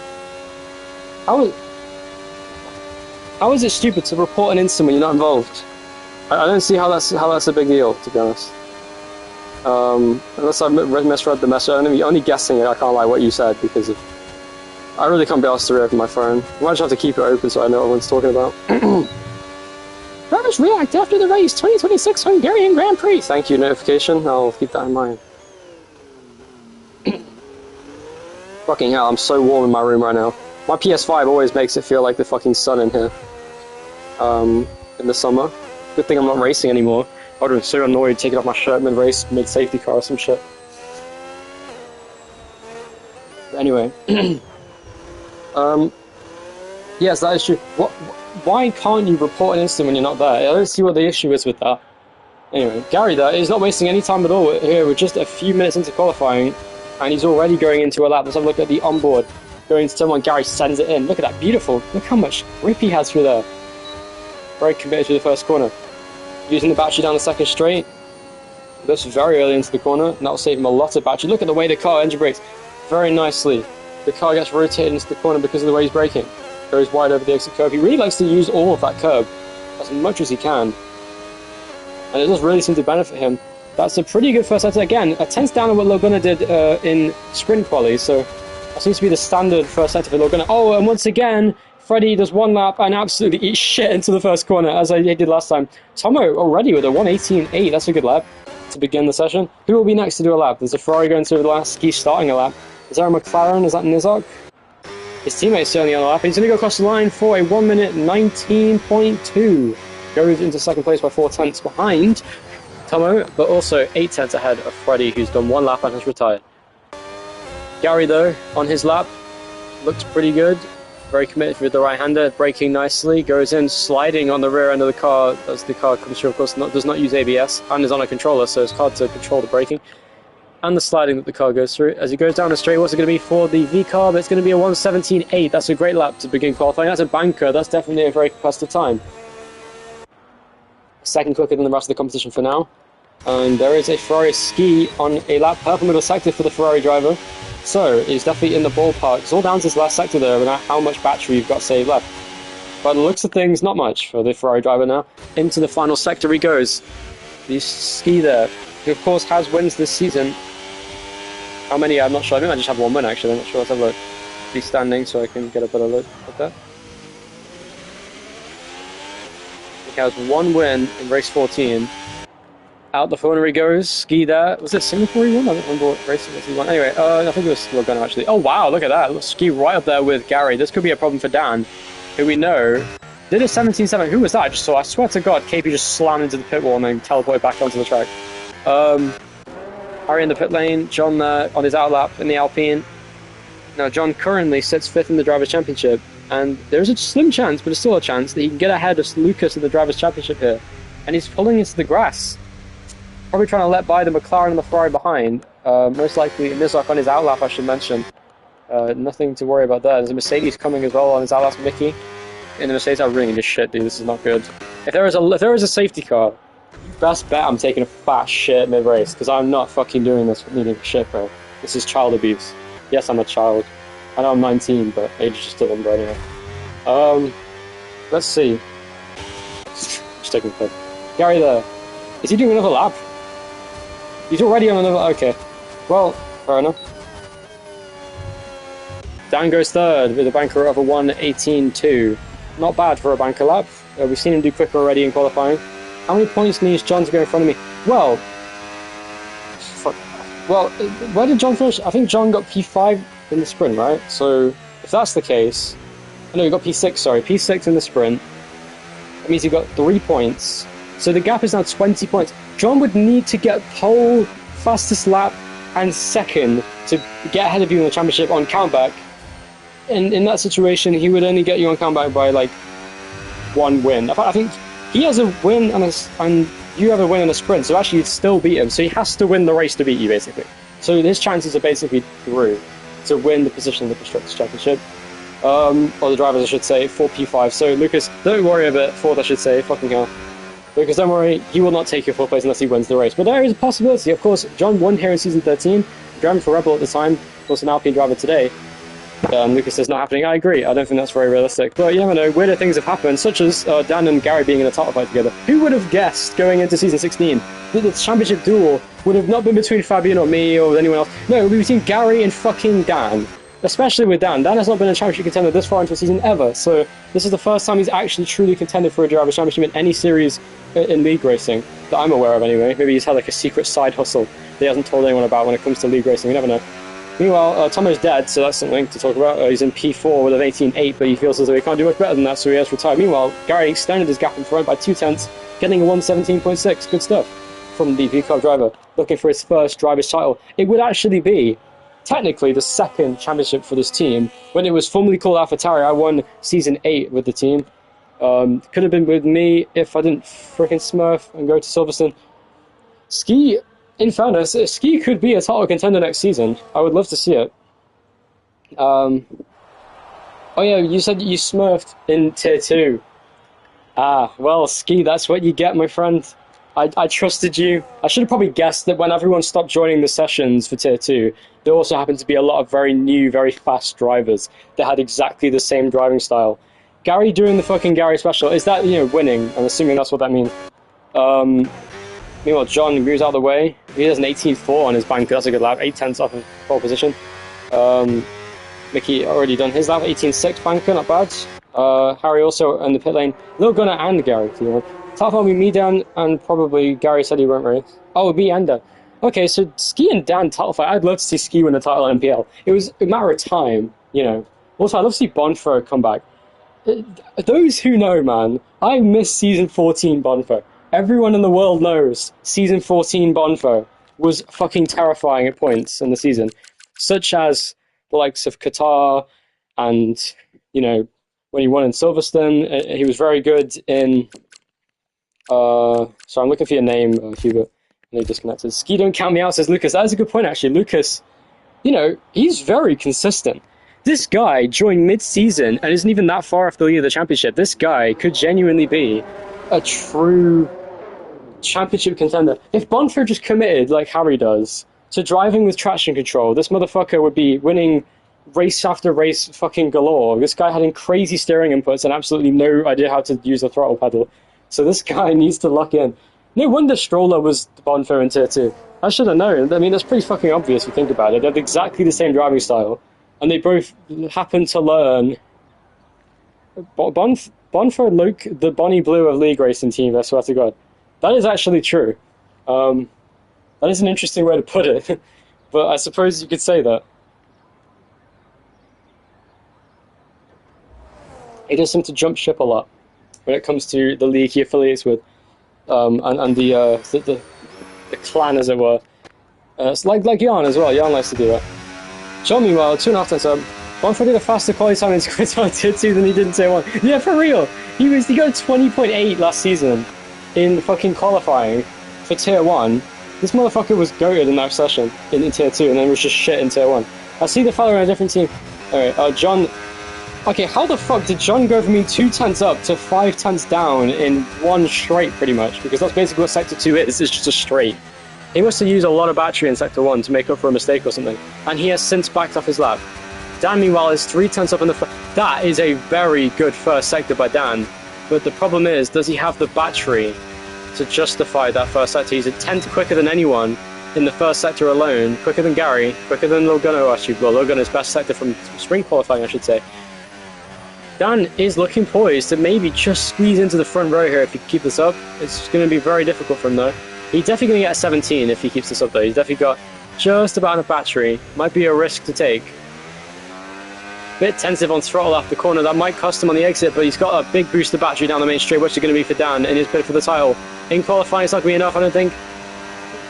Speaker 1: How is it stupid to report an incident when you're not involved? I don't see how that's a big deal, to be honest. Unless I misread the message. I'm only guessing it. I can't lie what you said because I really can't be asked to read my phone. I might just have to keep it open so I know what everyone's talking about. Drivers react after the race. 2026 Hungarian Grand Prix. Thank you, notification. I'll keep that in mind. Fucking hell, I'm so warm in my room right now. My PS5 always makes it feel like the fucking sun in here. In the summer. Good thing I'm not racing anymore. I would have been so annoyed taking off my shirt mid-race, mid-safety car or some shit. But anyway. Yes, that is true. Why can't you report an incident when you're not there? I don't see what the issue is with that. Anyway, Gary there is not wasting any time at all here. We're just a few minutes into qualifying, and he's already going into a lap. Let's have a look at the onboard. Going into turn one, Gary sends it in. Look at that, beautiful. Look how much grip he has through there. Very committed to the first corner. Using the battery down the second straight. This very early into the corner, and that'll save him a lot of battery. Look at the way the car engine brakes very nicely. The car gets rotated into the corner because of the way he's braking. Goes wide over the exit curve. He really likes to use all of that curb as much as he can. And it does really seem to benefit him. That's a pretty good first sector. Again, a tenth down on what Logana did in sprint quali, so that seems to be the standard first sector for Logana. Oh, and once again, Freddy does one lap and absolutely eats shit into the first corner, as I did last time. Tomo already with a 1:18.8, that's a good lap to begin the session. Who will be next to do a lap? There's a Ferrari going to the last, he's starting a lap. Is there a McLaren? Is that Nizok? His teammate's certainly on the lap. He's going to go across the line for a 1 minute 19.2. Goes into second place by 4 tenths behind Tomo, but also 8 tenths ahead of Freddy, who's done one lap and has retired. Gary, though, on his lap, looks pretty good. Very committed with the right-hander, braking nicely, goes in, sliding on the rear end of the car as the car comes through. Of course, does not use ABS and is on a controller, so it's hard to control the braking and the sliding that the car goes through. As he goes down the straight, what's it going to be for the V car? But it's going to be a 1:17.8. That's a great lap to begin qualifying. That's a banker. That's definitely a very competitive time. Second quicker than the rest of the competition for now. And there is a Ferrari ski on a lap, purple middle sector for the Ferrari driver. So he's definitely in the ballpark. It's all down to this last sector there and how much battery you've got saved left. By the looks of things, not much for the Ferrari driver now. Into the final sector he goes. The ski there, who of course has wins this season. How many? I'm not sure. I think I just have one win actually. I'm not sure. Let's have a look. He's standing so I can get a better look at that. He has one win in race 14. Out the corner he goes. Ski there. Was it Singapore he won? I don't remember what race he won. Anyway, I think it was Logano actually. Oh wow, look at that. Ski right up there with Gary. This could be a problem for Dan, who we know did a 17.7. Who was that? I just saw. I swear to God, KP just slammed into the pit wall and then teleported back onto the track. Harry in the pit lane. John there on his outlap in the Alpine. Now John currently sits 5th in the Drivers' Championship, and there's a slim chance, but it's still a chance, that he can get ahead of Lucas in the Drivers' Championship here. And he's pulling into the grass. Probably trying to let by the McLaren and the Ferrari behind. Most likely Nizok on his outlap, I should mention. Nothing to worry about there. There's a Mercedes coming as well on his outlap, Mickey. And the Mercedes are ringing this shit, dude. This is not good. If there is a safety car, best bet I'm taking a fat shit mid-race, because I'm not fucking doing this for needing shit, bro. This is child abuse. Yes, I'm a child. I know I'm 19, but age is just a number anyway. Let's see. Just taking a pic. Gary there. Is he doing another lap? He's already on another... Okay. Well, fair enough. Dan goes third with a banker of a 1:18.2. Not bad for a banker lap. We've seen him do quicker already in qualifying. How many points needs John to go in front of me? Well... Fuck. Well, where did John finish? I think John got P5 in the sprint, right? So, if that's the case... No, he got P6, sorry. P6 in the sprint. That means he got 3 points. So the gap is now 20 points. John would need to get pole, fastest lap, and second to get ahead of you in the championship on countback. And in that situation, he would only get you on countback by like 1 win. I think he has a win and you have a win in a sprint, so actually you'd still beat him. So he has to win the race to beat you, basically. So his chances are basically through to win the position in the Constructors' Championship. Or the drivers, I should say, for P5. So Lucas, don't worry about fourth, I should say, fucking hell. Lucas, don't worry, he will not take your fourth place unless he wins the race. But there is a possibility. Of course, John won here in Season 13, driving for Rebel at the time, of course an Alpine driver today. Lucas says not happening. I agree, I don't think that's very realistic. But you never know, weirder things have happened, such as Dan and Gary being in a title fight together. Who would have guessed going into Season 16 that the championship duel would have not been between Fabian or me or anyone else? No, it would be between Gary and fucking Dan. Especially with Dan. Dan has not been a championship contender this far into a season ever, so this is the first time he's actually truly contended for a Drivers' Championship in any series in league racing, that I'm aware of anyway. Maybe he's had like a secret side hustle that he hasn't told anyone about when it comes to league racing, you never know. Meanwhile, Tomo's dead, so that's something to talk about. He's in P4 with an 18.8, but he feels as though he can't do much better than that, so he has retired. Meanwhile, Gary extended his gap in front by 2/10, getting a 1:17.6. Good stuff from the V-Club driver, looking for his first driver's title. It would actually be technically the second championship for this team. When it was formerly called AlphaTauri, I won Season 8 with the team. Could have been with me if I didn't freaking smurf and go to Silverstone. Ski, in fairness, Ski could be a title contender next season. I would love to see it. Oh yeah, you said you smurfed in Tier 2. Ah, well, Ski, that's what you get, my friend. I trusted you. I should have probably guessed that when everyone stopped joining the sessions for Tier 2, there also happened to be a lot of very new, very fast drivers that had exactly the same driving style. Gary doing the fucking Gary special, is that, winning? I'm assuming that's what that means. Meanwhile, John moves out of the way. He has an 18.4 on his banker. That's a good lap. 8/10 off of pole position. Mickey already done his lap. 18.6 banker, not bad. Harry also in the pit lane. Lil Gunner and Gary. Top will be me, Dan, and probably Gary said he won't race. Oh, me and Dan. Okay, so Ski and Dan title fight. I'd love to see Ski win the title in MPL. It was a matter of time, Also, I'd love to see Bonfer come back. Those who know, man, I miss Season 14 Bonfer. Everyone in the world knows Season 14 Bonfer was fucking terrifying at points in the season. Such as the likes of Qatar and, when he won in Silverstone, he was very good in... so I'm looking for your name, Hubert. And he disconnected. Ski don't count me out, says Lucas. That is a good point, actually. Lucas, he's very consistent. This guy joined mid-season and isn't even that far off the lead of the championship. This guy could genuinely be a true championship contender. If Bonfer just committed, like Harry does, to driving with traction control, this motherfucker would be winning race after race fucking galore. This guy had crazy steering inputs and absolutely no idea how to use the throttle pedal. So this guy needs to lock in. No wonder Stroller was Bonfer in Tier 2. I should have known. I mean, that's pretty fucking obvious if you think about it. They have exactly the same driving style. And they both happen to learn... Bonfer Luke, the Bonnie Blue of league racing team, I swear to God. That is actually true. That is an interesting way to put it. But I suppose you could say that. He does seem to jump ship a lot when it comes to the league he affiliates with, and the clan, as it were. It's like Jan as well. Jan likes to do that. John, meanwhile, 2.5 times up. Bonfer did a faster quality time in Tier 2 than he did in Tier 1. Yeah, for real. He got 20.8 last season in fucking qualifying for Tier 1. This motherfucker was goated in that session in Tier 2 and then was just shit in Tier 1. I see the fellow in a different team. Alright, John... Okay, how the fuck did John go from me 2/10 up to 5/10 down in one straight, pretty much? Because that's basically what Sector 2 is. It's just a straight. He must have used a lot of battery in Sector 1 to make up for a mistake or something. And he has since backed off his lap. Dan, meanwhile, is 3/10 up in the first. That is a very good first sector by Dan. But the problem is, does he have the battery to justify that first sector? He's a 10th quicker than anyone in the first sector alone. Quicker than Gary. Quicker than Logano, actually. Well, Logano's best sector from spring qualifying, I should say. Dan is looking poised to maybe just squeeze into the front row here if he keeps this up. It's going to be very difficult for him, though. He's definitely going to get a 17 if he keeps this up, though. He's definitely got just about enough battery. Might be a risk to take. Bit tensive on throttle after the corner. That might cost him on the exit, but he's got a big boost of battery down the main straight, which is going to be for Dan in his bid for the title. In qualifying, it's not going to be enough, I don't think.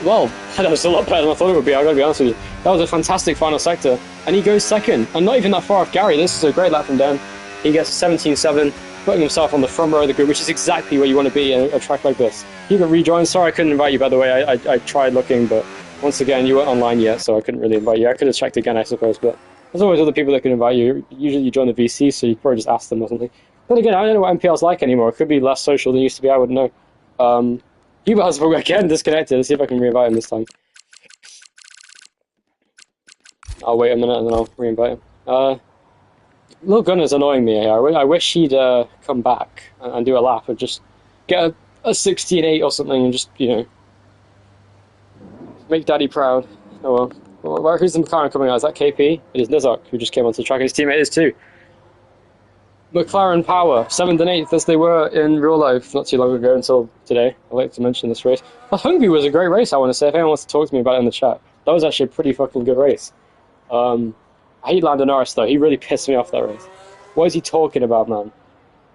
Speaker 1: Well, that was a lot better than I thought it would be, I've got to be honest with you. That was a fantastic final sector. And he goes second, and not even that far off Gary. This is a great lap from Dan. He gets 17.7. putting himself on the front row of the group, which is exactly where you want to be in a track like this. You can rejoin. Sorry I couldn't invite you, by the way. I tried looking, but once again, you weren't online yet, so I couldn't really invite you. I could have checked again, I suppose, but there's always other people that can invite you. Usually you join the VC, so you probably just ask them or something. But again, I don't know what MPL's like anymore. It could be less social than it used to be, I wouldn't know. Hubert has again disconnected. Let's see if I can re-invite him this time. I'll wait a minute and then I'll re-invite him. Lil Gunner's annoying me here. I wish he'd come back and do a lap and just get a 16-8 or something and just, you know, make Daddy proud. Oh well. Who's the McLaren coming out? Is that KP? It is Nizok, who just came onto the track. His teammate is too. McLaren Power, 7th and 8th as they were in real life not too long ago until today. I'd like to mention this race. Well, Hungary was a great race, I want to say. If anyone wants to talk to me about it in the chat. That was actually a pretty fucking good race. I hate Lando Norris, though. He really pissed me off that race. What is he talking about, man?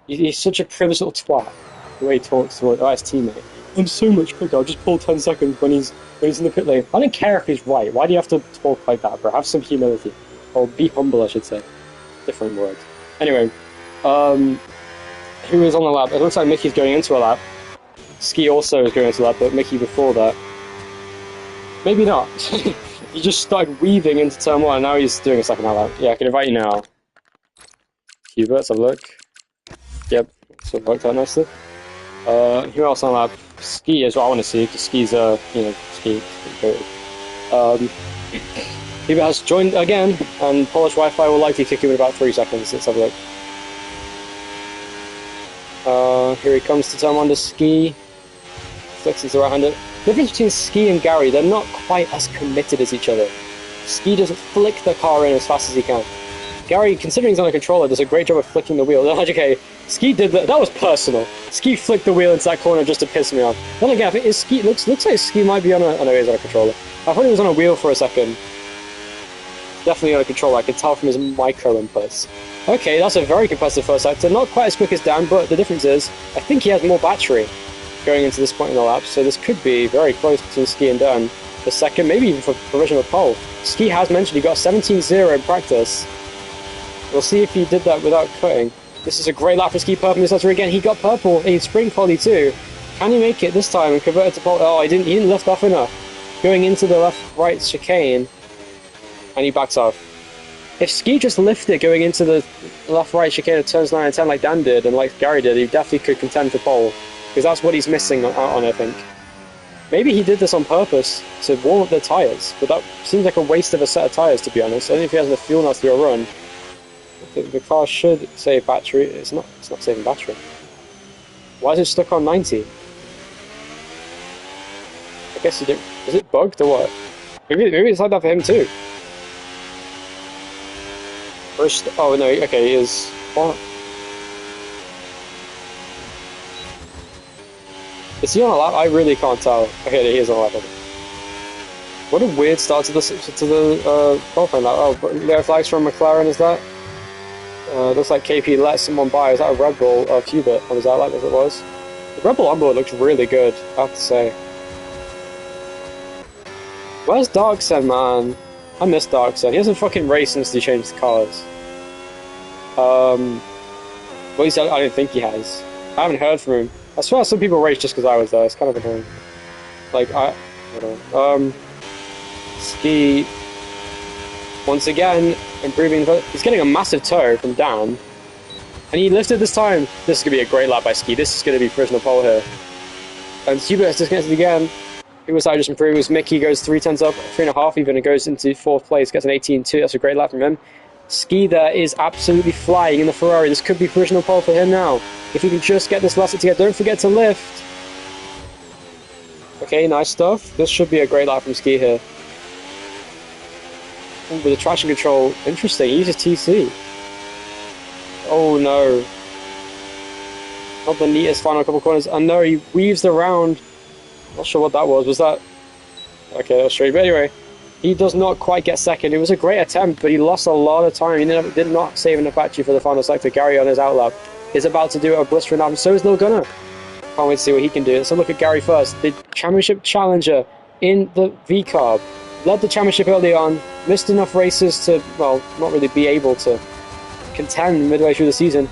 Speaker 1: He's such a privileged little twat. The way he talks to his teammate. I'm so much quicker. I'll just pull 10 seconds when he's in the pit lane. I don't care if he's right. Why do you have to talk like that, bro? Have some humility. Or be humble, I should say. Different words. Anyway, who is on the lap? It looks like Mickey's going into a lap. Ski also is going into a lap, but Mickey before that. Maybe not. He just started weaving into turn 1, and now he's doing a second lap. Yeah, I can invite you now. Hubert, let's have a look. Yep, so it worked out nicely. Who else on lap? Ski is what I want to see, because Ski's, Ski. Hubert has joined again, and Polish Wi-Fi will likely kick him in about 3 seconds. Let's have a look. Here he comes to turn 1 to Ski. Flicks into the right-hander. The difference between Ski and Gary, they're not quite as committed as each other. Ski doesn't flick the car in as fast as he can. Gary, considering he's on a controller, does a great job of flicking the wheel. Okay, Ski did that. That was personal. Ski flicked the wheel into that corner just to piss me off. Then again, I think Ski looks like Ski might be on a. Oh no, he's on a controller. I thought he was on a wheel for a second. Definitely on a controller. I could tell from his micro inputs. Okay, that's a very competitive first sector. Not quite as quick as Daan, but the difference is, I think he has more battery going into this point in the lap, so this could be very close between Ski and Daan for second, maybe even for provisional pole. Ski has mentioned he got 17-0 in practice. We'll see if he did that without cutting. This is a great lap for Ski purple in this sector again. He got purple in spring quali too. Can he make it this time and convert it to pole? Oh, he didn't lift off enough. Going into the left-right chicane, and he backs off. If Ski just lifted going into the left-right chicane of turns 9 and 10 like Dan did and like Gary did, he definitely could contend for pole. Because that's what he's missing out on, I think. Maybe he did this on purpose to warm up their tyres, but that seems like a waste of a set of tyres, to be honest. I don't know if he has enough fuel now to do a run. The car should save battery. It's not saving battery. Why is it stuck on 90? I guess he didn't. Is it bugged or what? Maybe it's like that for him too. First, oh no, okay, he is. What? Is he on a lap? I really can't tell. Okay, he is on a lap. What a weird start to the qualifying lap. Oh, Leo flags from McLaren, is that? Looks like KP let someone by. Is that a Red Bull of Hubert? Or was that like as it was? The Red Bull onboard looks really good, I have to say. Where's Darksen, man? I miss Darksen. He hasn't fucking raced since he changed the cars. Well, at least I don't think he has. I haven't heard from him. I swear some people race just because I was there. It's kind of annoying. Like, whatever. Ski, once again, improving. He's getting a massive tow from Daan. And he lifted this time. This is going to be a great lap by Ski. This is going to be provisional pole here. And Hubert has disconnected again. Who was I just improved? It was Mickey, goes 3 tenths up, 3.5 even, and goes into 4th place, gets an 18.2. That's a great lap from him. Ski there is absolutely flying in the Ferrari. This could be provisional pole for him now. If he can just get this last set together, don't forget to lift. Okay, nice stuff. This should be a great lap from Ski here. Ooh, with the traction control, interesting. He uses TC. Oh no. Not the neatest final couple corners. And no, he weaves around. Not sure what that was. Was that... Okay, that was straight. But anyway, he does not quite get second. It was a great attempt, but he lost a lot of time. He did not save enough battery for the final sector. Gary on his outlap is about to do a blistering lap, and so is Lil Gunner. Can't wait to see what he can do. Let's have a look at Gary first. The championship challenger in the V-Carb. Led the championship early on. Missed enough races to, well, not really be able to contend midway through the season.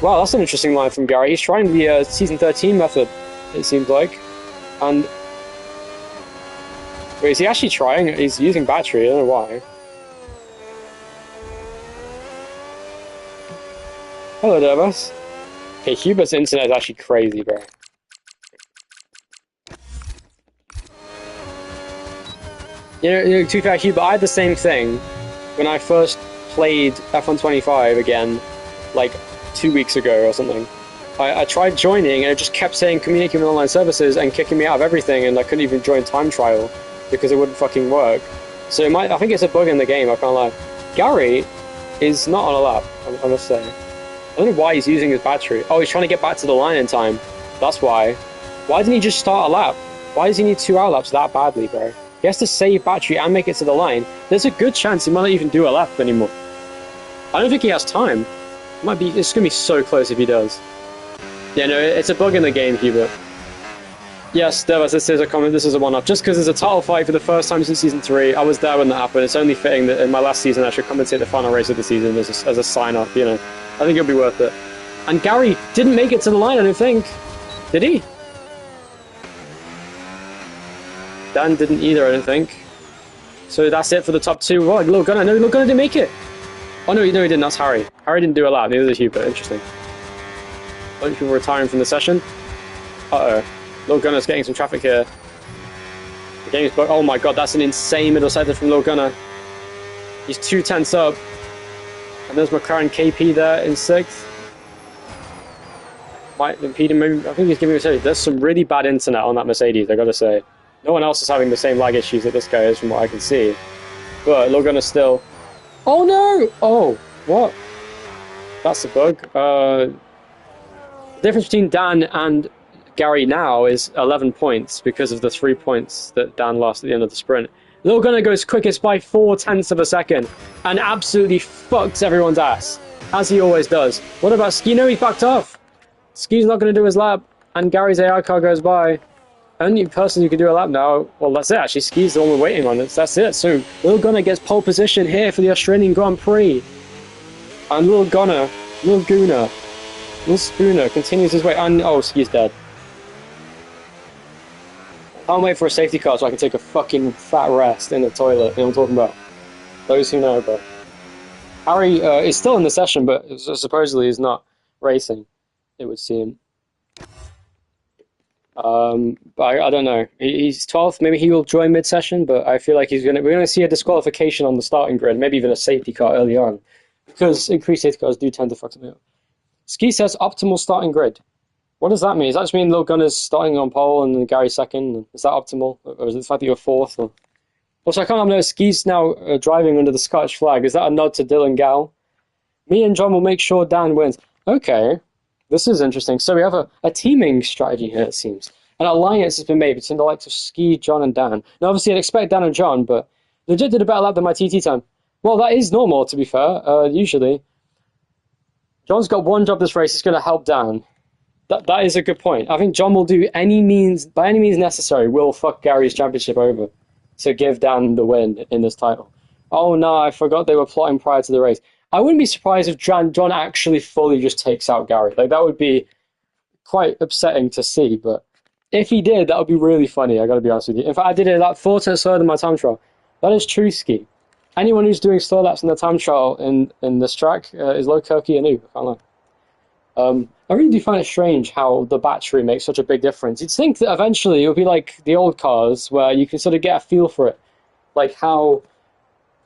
Speaker 1: Wow, that's an interesting line from Gary. He's trying the Season 13 method, it seems like. And... Wait, is he actually trying? He's using battery, I don't know why. Hello, Dervas. Okay, Hubert's internet is actually crazy, bro. To be fair, Hubert, I had the same thing when I first played F125 again, like 2 weeks ago or something. I tried joining and it just kept saying communicate with online services and kicking me out of everything, and I couldn't even join time trial because it wouldn't fucking work. So I think it's a bug in the game, I can't lie. Gary is not on a lap, I must say. I don't know why he's using his battery. Oh, he's trying to get back to the line in time. That's why. Why didn't he just start a lap? Why does he need 2 hour laps that badly, bro? He has to save battery and make it to the line. There's a good chance he might not even do a lap anymore. I don't think he has time. It's gonna be so close if he does. Yeah, no, it's a bug in the game, Hubert. Yes, Devas, this is a comment, this is a one-off. Just because there's a title fight for the first time since Season 3, I was there when that happened. It's only fitting that in my last season I should commentate the final race of the season as a sign-off, you know. I think it'll be worth it. And Gary didn't make it to the line, I don't think. Did he? Dan didn't either, I don't think. So that's it for the top 2. Oh, Lil Gunnar. No, Lil Gunnar didn't make it. Oh, no, he didn't. That's Harry. Harry didn't do a lap. Neither did Hubert. Interesting. A bunch of people retiring from the session. Uh-oh. Lil Gunnar's getting some traffic here. The game's broke. Oh my god, that's an insane middle sector from Lil Gunnar. He's 2/10 up. And there's McLaren KP there in 6th. Might impede him. I think he's giving Mercedes. There's some really bad internet on that Mercedes, I gotta say. No one else is having the same lag issues that this guy is from what I can see. But Lil Gunnar still... Oh no! Oh, what? That's a bug. The difference between Dan and Gary now is 11 points because of the 3 points that Dan lost at the end of the sprint. Lil Gunnar goes quickest by 0.4 of a second and absolutely fucks everyone's ass, as he always does. What about Ski? No, he backed off. Ski's not going to do his lap, and Gary's AI car goes by. Only person who can do a lap now, well, that's it, actually. Ski's the one we're waiting on. That's it. So Lil Gunnar gets pole position here for the Australian Grand Prix. And Lil Spooner continues his way. And, oh, Ski's dead. Can't wait for a safety car so I can take a fucking fat rest in the toilet. You know what I'm talking about? Those who know, but Harry is still in the session, but supposedly is not racing, it would seem. But I don't know. He's 12th. Maybe he will join mid-session, but I feel like we're going to see a disqualification on the starting grid, maybe even a safety car early on, because increased safety cars do tend to fuck something up. Ski says optimal starting grid. What does that mean? Does that just mean Lil Gunnar's starting on pole and Gary second? Is that optimal? Or is it the fact that you're 4th? Or... Also, I can't remember, Ski's now driving under the Scottish flag. Is that a nod to Dylan Gal? Me and John will make sure Dan wins. Okay. This is interesting. So we have a teaming strategy here, it seems. An alliance has been made between the likes of Ski, John, and Dan. Now, obviously, I'd expect Dan and John, but legit did a better lap than my TT time. Well, that is normal, to be fair, usually. John's got one job this race. He's going to help Dan. That is a good point. I think John will do by any means necessary, will fuck Gary's championship over to give Dan the win in this title. Oh, no, I forgot they were plotting prior to the race. I wouldn't be surprised if John actually fully just takes out Gary. Like, that would be quite upsetting to see, but if he did, that would be really funny, I gotta be honest with you. In fact, I did it like 4 times slower than my time trial. That is true, Ski. Anyone who's doing slow laps in their time trial in this track is low Kirky and noob, I can't lie. I really do find it strange how the battery makes such a big difference. You'd think that eventually it would be like the old cars, where you can sort of get a feel for it. Like how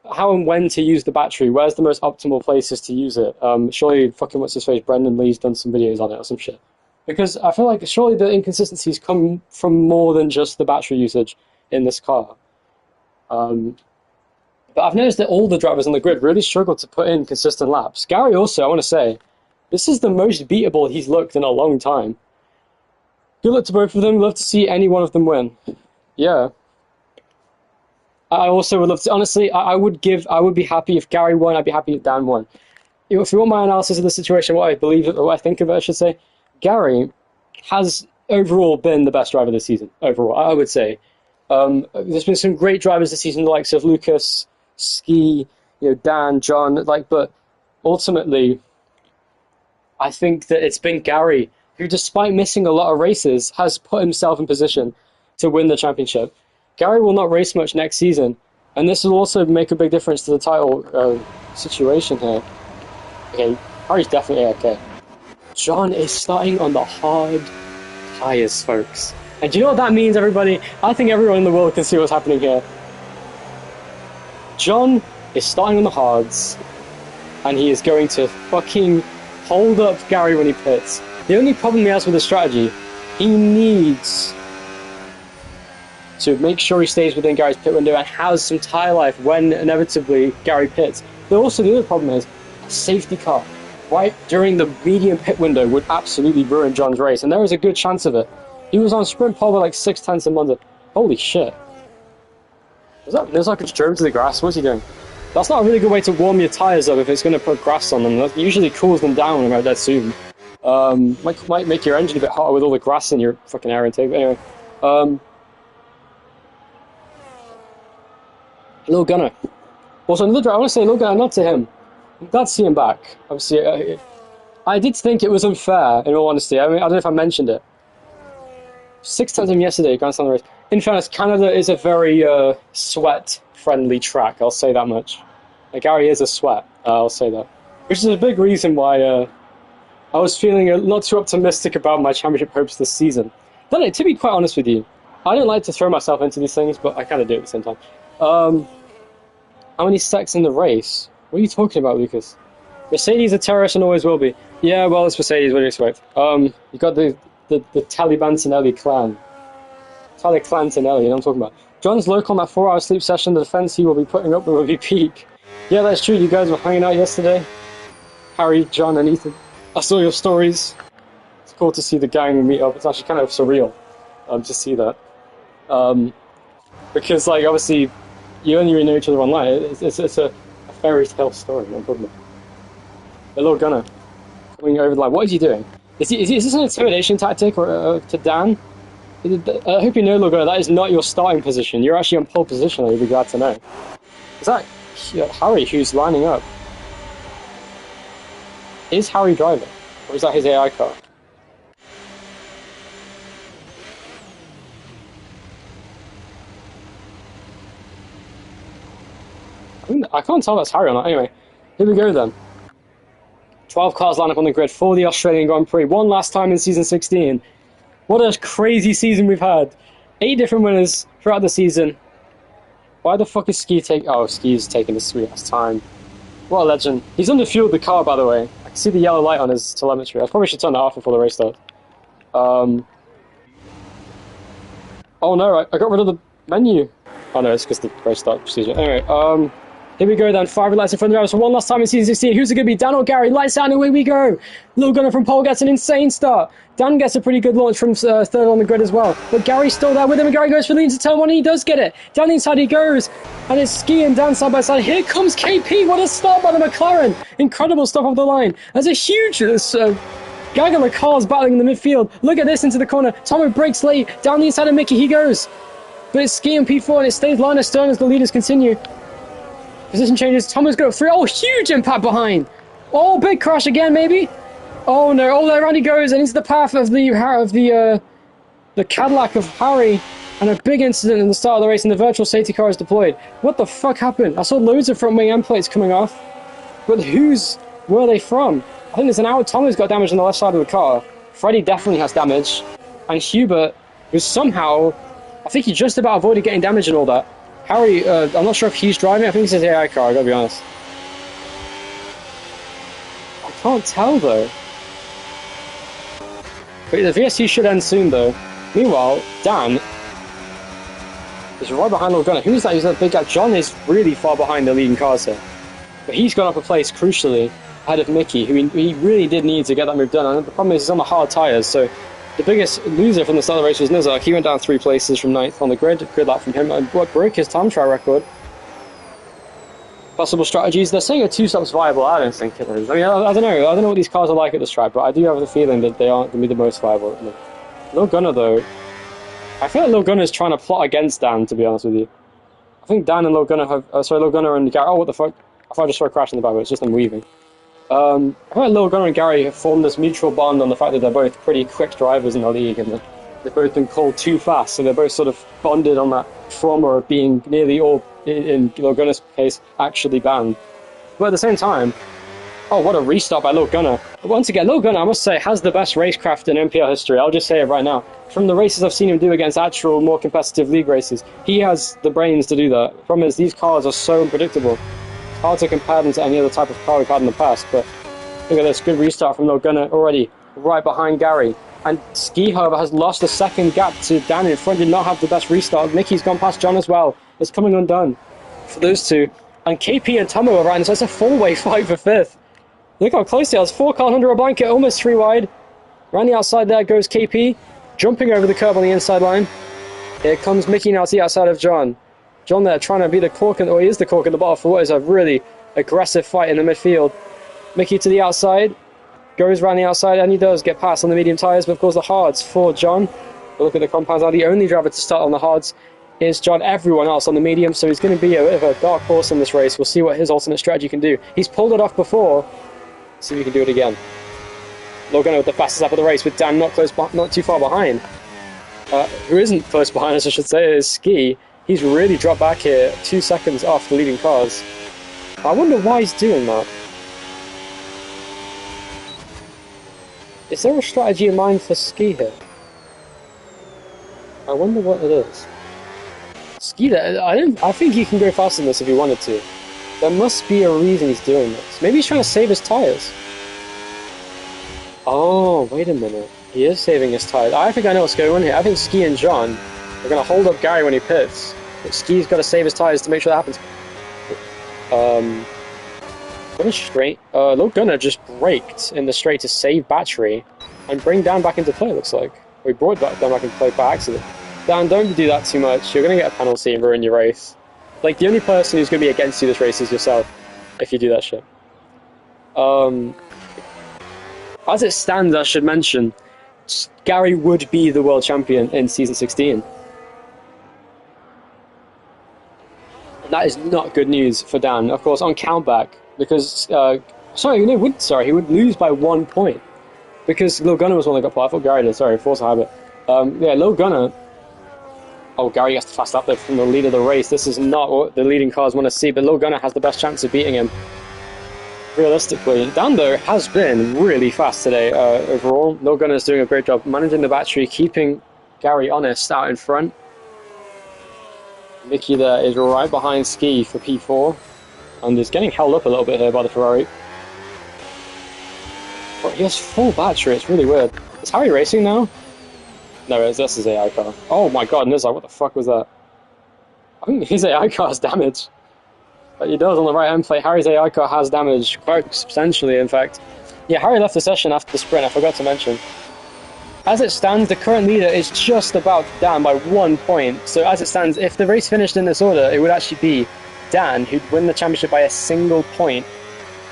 Speaker 1: and when to use the battery, where's the most optimal places to use it. Surely fucking what's-his-face, Brendan Lee's done some videos on it or some shit. Because I feel like surely the inconsistencies come from more than just the battery usage in this car. But I've noticed that all the drivers on the grid really struggle to put in consistent laps. Gary also, I want to say, this is the most beatable he's looked in a long time. Good luck to both of them. Love to see any one of them win. Yeah. I also would love to, honestly, I would be happy if Gary won, I'd be happy if Dan won. If you want my analysis of the situation, what I think of it, I should say, Gary has overall been the best driver this season, overall, I would say. There's been some great drivers this season, the likes of Lucas, Ski, Dan, John, but ultimately, I think that it's been Gary who, despite missing a lot of races, has put himself in position to win the championship. Gary will not race much next season, and this will also make a big difference to the title situation here. Okay, Harry's definitely okay. John is starting on the hard tires, folks. And do you know what that means, everybody? I think everyone in the world can see what's happening here. John is starting on the hards, and he is going to fucking hold up Gary when he pits. The only problem he has with the strategy, he needs to make sure he stays within Gary's pit window and has some tyre life when inevitably Gary pits. But also the other problem is a safety car right during the medium pit window would absolutely ruin John's race, and there is a good chance of it. He was on sprint pole by like 6/10 in Monza. Holy shit. There's like a drove to the grass. What's he doing? That's not a really good way to warm your tyres up if it's going to put grass on them. That usually cools them down about that soon. Might make your engine a bit hotter with all the grass in your fucking air intake. But anyway, Lil Gunner. Also, another driver. I want to say Lil Gunner, not to him. I'm glad to see him back. Obviously, I did think it was unfair, in all honesty. I mean, I don't know if I mentioned it. 6/10 him yesterday, Grand Slam race. In fairness, Canada is a very sweat-friendly track, I'll say that much. Gary is a sweat, I'll say that. Which is a big reason why I was feeling not too optimistic about my championship hopes this season. But to be quite honest with you, I don't like to throw myself into these things, but I kind of do at the same time. How many stacks in the race? What are you talking about, Lucas? Mercedes are terrorists and always will be. Yeah, well, it's Mercedes, what do you expect? You got the Taliban clan. Tali Clantinelli, you know what I'm talking about. John's local on that 4-hour sleep session. The defense he will be putting up will be peak. Yeah, that's true. You guys were hanging out yesterday. Harry, John, and Ethan. I saw your stories. It's cool to see the gang meet up. It's actually kind of surreal to see that. Because, like, obviously, you only really know each other online. It's a fairy tale story, no problem. A little gunner coming over the line. What is he doing? Is this an intimidation tactic or to Dan? I hope you know, Logo, that is not your starting position. You're actually on pole position, you'll be glad to know. Is that Harry who's lining up? Is Harry driving? Or is that his AI car? I can't tell if that's Harry or not. Anyway, here we go then. 12 cars line up on the grid for the Australian Grand Prix. One last time in season 16. What a crazy season we've had. 8 different winners throughout the season. Why the fuck is Ski's taking his sweet ass time. What a legend. He's underfueled the car, by the way. I can see the yellow light on his telemetry. I probably should turn that off before the race starts. Oh no, I got rid of the menu. Oh no, it's because the race start procedure. Anyway, here we go then, 5 lights in front of the drivers for one last time in season 16. Who's it going to be, Dan or Gary? Lights out and away we go. Lil Gunner from pole gets an insane start. Dan gets a pretty good launch from third on the grid as well. But Gary's still there with him, and Gary goes for the into turn 1 and he does get it. Down the inside he goes. And it's Ski and Dan side by side. Here comes KP. What a start by the McLaren. Incredible stuff off the line. There's a huge gaggle of cars battling in the midfield. Look at this into the corner. Tomo breaks late. Down the inside of Mickey he goes. But it's Ski and P4 and it stays line astern as the leaders continue. Position changes. Tomo's got 3. Oh, huge impact behind. Oh, big crash again, maybe. Oh no! Oh, there around he goes and into the path of the Cadillac of Harry, and a big incident in the start of the race. And the virtual safety car is deployed. What the fuck happened? I saw loads of front wing end plates coming off, but whose were they from? I think there's an out. Tomo's got damage on the left side of the car. Freddy definitely has damage, and Hubert, who somehow, I think he just about avoided getting damage and all that. Harry, I'm not sure if he's driving. I think it's his AI car, I gotta be honest. I can't tell, though. But the VSC should end soon, though. Meanwhile, Dan is right behind Lil Gunner. Who's that? He's that big guy. John is really far behind the leading cars here. But he's gone up a place, crucially, ahead of Mickey, who he really did need to get that move done. And the problem is he's on the hard tyres, so the biggest loser from the start of the race was Nizar. He went down 3 places from 9th on the grid lap from him, and what broke his time trial record. Possible strategies. They're saying a 2-stop's viable. I don't think it is. I mean, I don't know. I don't know what these cars are like at this track, but I do have the feeling that they aren't going to be the most viable. Lil Gunner, though, I feel like Lil Gunner is trying to plot against Dan, to be honest with you. I think Dan and Lil Gunner have... Lil Gunner and Gary... Oh, what the fuck? I thought I just saw a crash in the back, but it's just them weaving. I feel like Lil Gunnar and Gary have formed this mutual bond on the fact that they're both pretty quick drivers in the league, and they've both been called too fast, so they're both sort of bonded on that trauma of being nearly, or in Lil Gunnar's case, actually banned. But at the same time, oh, what a restart by Lil Gunnar. Once again, Lil Gunnar, I must say, has the best racecraft in NPL history. I'll just say it right now. From the races I've seen him do against actual, more competitive league races, he has the brains to do that. The problem is, these cars are so unpredictable. It's hard to compare them to any other type of car we've had in the past, but look at this, good restart from Lil Gunnar already, right behind Gary. And Ski, however, has lost a second gap to Daan in front, did not have the best restart. Mickey's gone past John as well. It's coming undone for those two. And KP and Tomo are right, so it's a four-way fight for fifth. Look how close he is. 4 car under a blanket, almost 3 wide. Around the outside there goes KP, jumping over the curb on the inside line. Here comes Mickey now to the outside of John. John there trying to be the cork, or he is the cork in the bottle for what is a really aggressive fight in the midfield. Mickey to the outside, goes around the outside, and he does get past on the medium tyres, but of course the hards for John. But look at the compounds now. The only driver to start on the hards is John. Everyone else on the medium, so he's going to be a bit of a dark horse in this race. We'll see what his alternate strategy can do. He's pulled it off before. See if he can do it again. Lil Gunnar with the fastest lap of the race, with Dan not too far behind. Who isn't close behind us, I should say, is Ski. He's really dropped back here, 2 seconds off the leading cars. I wonder why he's doing that. Is there a strategy in mind for Ski here? I wonder what it is. Ski there, I think he can go faster than this if he wanted to. There must be a reason he's doing this. Maybe he's trying to save his tyres. Oh, wait a minute. He is saving his tyres. I think I know what's going on here. I think Ski and John are going to hold up Gary when he pits. But Ski's got to save his tyres to make sure that happens. What a straight. Lil Gunnar just braked in the straight to save battery and bring Dan back into play, looks like. We brought Dan back into play by accident. Dan, don't do that too much. You're going to get a penalty and ruin your race. Like, the only person who's going to be against you this race is yourself, if you do that shit. As it stands, I should mention, Gary would be the world champion in Season 16. And that is not good news for Dan, of course, on countback, because, he would lose by 1 point. Because Lil Gunnar was the one that got put. I thought Gary did, sorry, force a habit. Lil Gunnar... Oh, Gary gets the fast lap there from the lead of the race. This is not what the leading cars want to see, but Lil Gunnar has the best chance of beating him. Realistically, Dan, though, has been really fast today overall. Lil Gunnar is doing a great job managing the battery, keeping Gary honest out in front. Mickey there is right behind Ski for P4, and is getting held up a little bit here by the Ferrari. But he has full battery, it's really weird. Is Harry racing now? No, that's his AI car. Oh my god, Nizar, what the fuck was that? I think his AI car has damage. But he does on the right-hand plate. Harry's AI car has damage, quite substantially, in fact. Yeah, Harry left the session after the sprint, I forgot to mention. As it stands, the current leader is just about Dan by 1 point. So as it stands, if the race finished in this order, it would actually be Dan who'd win the championship by a single point.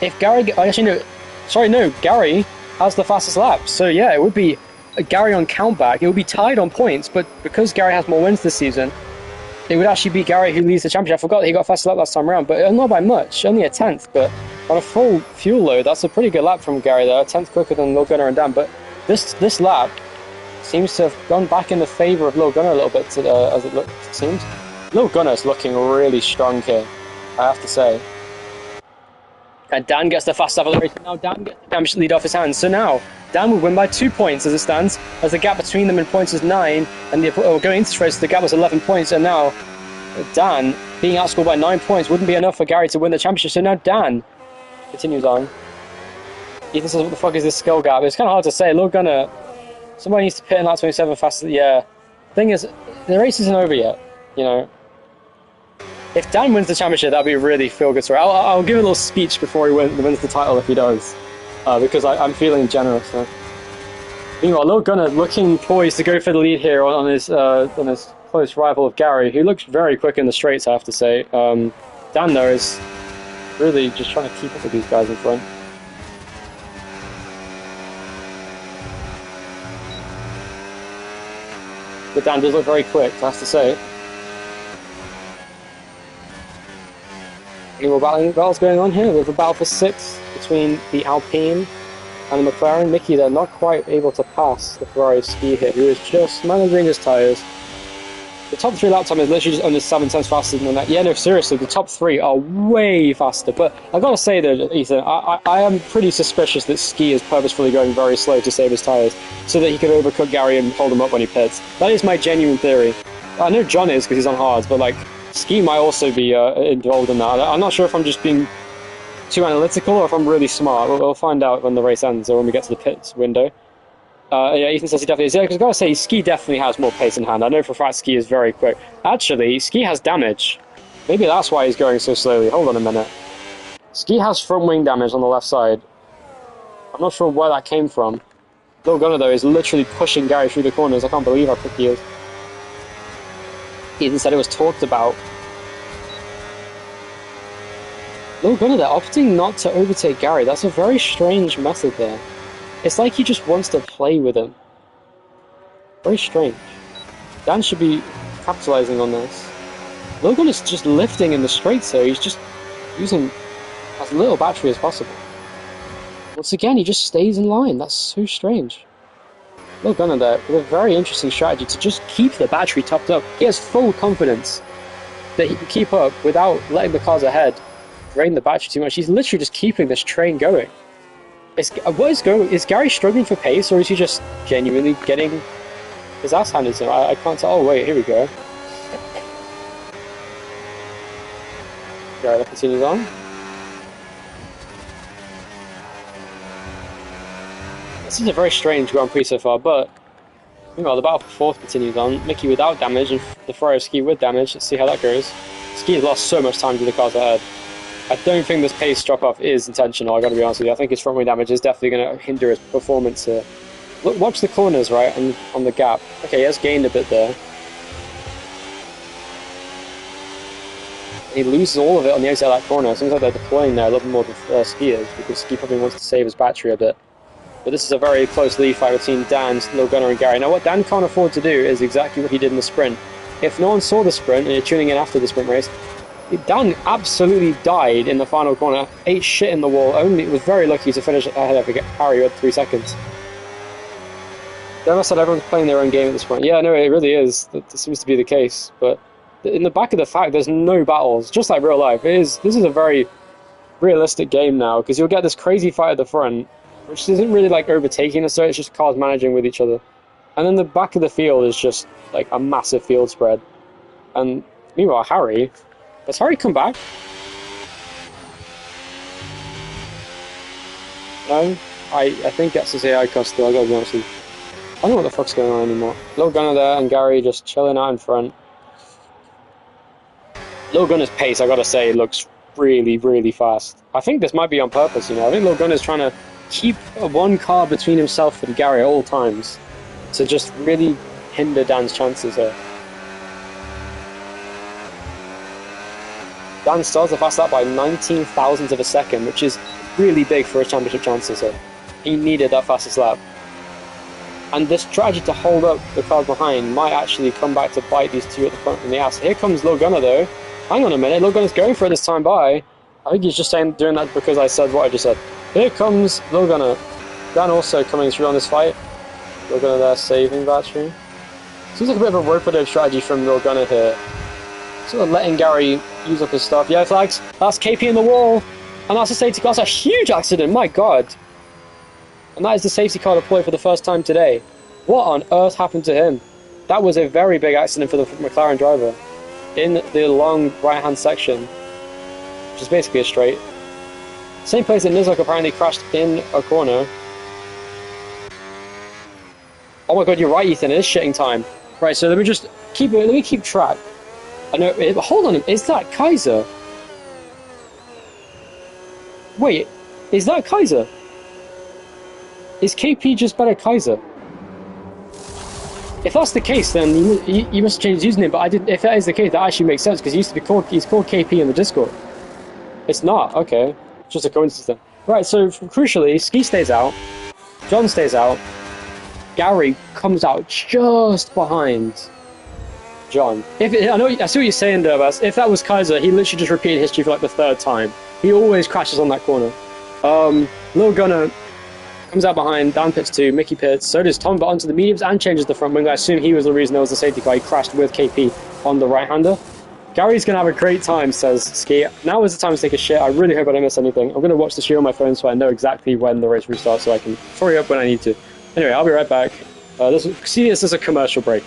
Speaker 1: If Gary... Gary has the fastest lap. So yeah, it would be Gary on countback. It would be tied on points, but because Gary has more wins this season, it would actually be Gary who leads the championship. I forgot that he got fastest lap last time around, but not by much, only a 10th. But on a full fuel load, that's a pretty good lap from Gary there, a 10th quicker than Lil Gunnar and Dan. But this lap seems to have gone back in the favour of Lil Gunnar a little bit, as it seems. Lil Gunnar's looking really strong here, I have to say. And Dan gets the fast lap of the race, but now Dan gets the championship lead off his hands. So now, Dan will win by 2 points as it stands, as the gap between them in points is 9, and going into this race, the gap was 11 points, and now Dan, being outscored by 9 points, wouldn't be enough for Gary to win the championship. So now Dan continues on. Ethan says, what the fuck is this skill gap? It's kind of hard to say. Lil Gunnar, somebody needs to pit in lap 27 faster. Yeah. Thing is, the race isn't over yet, you know. If Dan wins the championship, that'd be a really feel-good story. I'll give a little speech before he wins the title if he does, because I'm feeling generous. So. Meanwhile, Lil Gunnar looking poised to go for the lead here on his close rival of Gary, who looks very quick in the straights, I have to say. Dan, though, is really just trying to keep up with these guys in front. But Dan does look very quick, I have to say. Any more battles going on here? We have a battle for 6th. between the Alpine and the McLaren. Mickey, they're not quite able to pass the Ferrari ski here, who is just managing his tyres. The top 3 lap time is literally just under 7 times faster than that. Yeah, no, seriously, the top 3 are way faster. But I gotta say though, Ethan, I am pretty suspicious that Ski is purposefully going very slow to save his tyres, so that he could overcook Gary and hold him up when he pits. That is my genuine theory. I know John is because he's on hards, but like Ski might also be involved in that. I'm not sure if I'm just being too analytical or if I'm really smart. We'll find out when the race ends or when we get to the pits window. Yeah, Ethan says he definitely is. Yeah, because I've got to say, Ski definitely has more pace in hand. I know for a fact Ski is very quick. Actually, Ski has damage. Maybe that's why he's going so slowly. Hold on a minute. Ski has front wing damage on the left side. I'm not sure where that came from. Lil Gunner, though, is literally pushing Gary through the corners. I can't believe how quick he is. Ethan said it was talked about. Lil Gunner, they're opting not to overtake Gary. That's a very strange method there. It's like he just wants to play with him. Very strange. Dan should be capitalizing on this. Logan is just lifting in the straights here. He's just using as little battery as possible. Once again, he just stays in line. That's so strange. Logan there with a very interesting strategy to just keep the battery topped up. He has full confidence that he can keep up without letting the cars ahead drain the battery too much. He's literally just keeping this train going. Is Gary struggling for pace, or is he just genuinely getting his ass handed to him? I can't tell. Oh wait, here we go. Gary, that continues on. This is a very strange Grand Prix so far, but meanwhile the battle for 4th continues on. Mickey without damage and the Ferrari Ski with damage. Let's see how that goes. Ski has lost so much time to the cars ahead. I don't think this pace drop-off is intentional, I gotta be honest with you. I think his front wing damage is definitely going to hinder his performance here. Look, watch the corners, right, on the gap. Okay, he has gained a bit there. He loses all of it on the outside of that corner. It seems like they're deploying there a little more than Ski is, because Ski probably wants to save his battery a bit. But this is a very close lead fight between Dan, Lil Gunner and Gary. Now what Dan can't afford to do is exactly what he did in the sprint. If no one saw the sprint, and you're tuning in after the sprint race, Dan absolutely died in the final corner, ate shit in the wall, only was very lucky to finish ahead of Harry with 3 seconds. Dan said everyone's playing their own game at this point. Yeah, no, it really is. That seems to be the case. But in the back of the fact, there's no battles, just like real life. This is a very realistic game now, because you'll get this crazy fight at the front, which isn't really like overtaking, so it's just cars managing with each other. And then the back of the field is just like a massive field spread. And meanwhile, Harry... Has Harry come back? No? I think that's his AI cost still, I gotta be honest with you. I don't know what the fuck's going on anymore. Lil Gunner there and Gary just chilling out in front. Lil Gunner's pace, I gotta say, looks really, really fast. I think this might be on purpose, you know. I think Lil Gunner's trying to keep one car between himself and Gary at all times to just really hinder Dan's chances here. Dan starts the fast lap by 19 thousandths of a second, which is really big for his championship chances here. He needed that fastest lap. And this strategy to hold up the cars behind might actually come back to bite these two at the front in the ass. Here comes Lil Gunner though. Hang on a minute, Lil Gunner's going for it this time by. I think he's just doing that because I said what I just said. Here comes Lil Gunner. Dan also coming through on this fight. Lil Gunner there saving battery. Seems like a bit of a rope-a-dope strategy from Lil Gunner here. Sort of letting Gary use up his stuff. Yeah, flags. That's KP in the wall. And that's a safety car. That's a huge accident, my god. And that is the safety car deployed for the first time today. What on earth happened to him? That was a very big accident for the McLaren driver. In the long right-hand section, which is basically a straight. Same place that Nizok apparently crashed in a corner. Oh my god, you're right, Ethan. It is shitting time. Right, so let me keep track. I know. Hold on, is that Kaiser? Wait, is that Kaiser? Is KP just better Kaiser? If that's the case, then you must change his username. But I didn't. If that is the case, that actually makes sense because he's called KP in the Discord. It's not okay. Just a coincidence then. Right. So crucially, Ski stays out. John stays out. Gary comes out just behind John. I see what you're saying there, but if that was Kaiser, he literally just repeated history for like the 3rd time. He always crashes on that corner. Little Gunner comes out behind, Daan pits 2, Mickey pits, so does Tom, but onto the mediums and changes the front wing. I assume he was the reason there was a safety car. He crashed with KP on the right-hander. Gary's going to have a great time, says Ski. Now is the time to take a shit. I really hope I don't miss anything. I'm going to watch the sheet on my phone so I know exactly when the race restarts so I can hurry up when I need to. Anyway, I'll be right back. See this as a commercial break.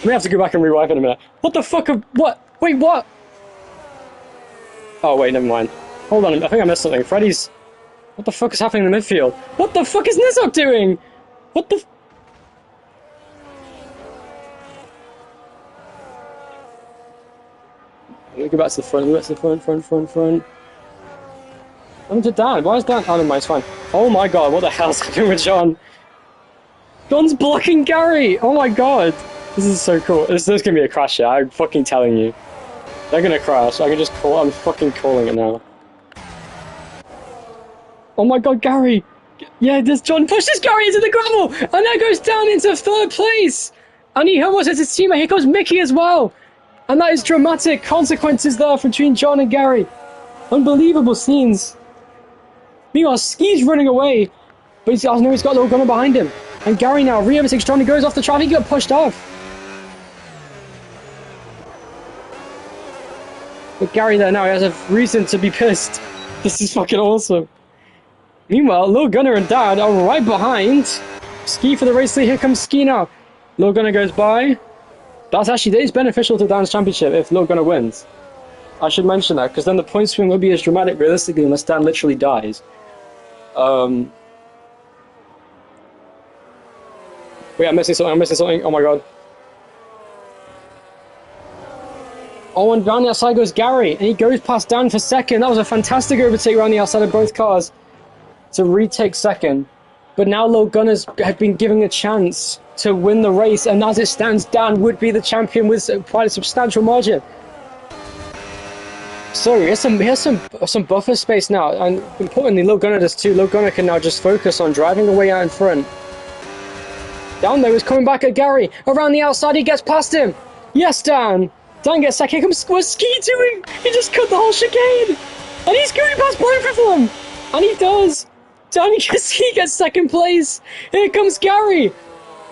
Speaker 1: I may have to go back and rewind in a minute. What the fuck? What? Wait, what? Oh, wait, never mind. Hold on, I think I missed something. Freddy's... What the fuck is happening in the midfield? What the fuck is Nizok doing? What the... Let me go back to the front, front. I'm to Daan. Why is Daan... Oh, no, it's fine. Oh my god, what the hell's happening with John? John's blocking Gary! Oh my god. This is so cool. This is gonna be a crash, yeah. I'm fucking telling you. They're gonna crash. I can just call... I'm fucking calling it now. Oh my god, Gary! Yeah, does John pushes Gary into the gravel! And that goes down into 3rd place! And he almost hits his teammate. Here goes Mickey as well! And that is dramatic consequences there between John and Gary. Unbelievable scenes. Meanwhile, Ski's running away. But he's got a little gunner behind him. And Gary now, re-overtakes John, he goes off the track, he got pushed off. But Gary there now, he has a reason to be pissed. This is fucking awesome. Meanwhile, Lil Gunner and Dad are right behind. Ski for the race lead, here comes Ski now. Lil Gunner goes by. That is beneficial to Dan's championship if Lil Gunner wins. I should mention that, because then the point swing won't be as dramatic realistically unless Dan literally dies. Wait, I'm missing something, oh my god. Oh, and around the outside goes Gary, and he goes past Dan for second. That was a fantastic overtake around the outside of both cars to retake second. But now Lil Gunner's have been given a chance to win the race, and as it stands, Dan would be the champion with quite a substantial margin. So here's some buffer space now, and importantly, Lil Gunner does too. Lil Gunner can now just focus on driving away out in front. Down there is coming back at Gary. Around the outside, he gets past him. Yes, Dan. Dan gets second. Here comes what's Ski doing? He just cut the whole chicane, and he's going past both of them, and he does. Dan gets second place. Here comes Gary.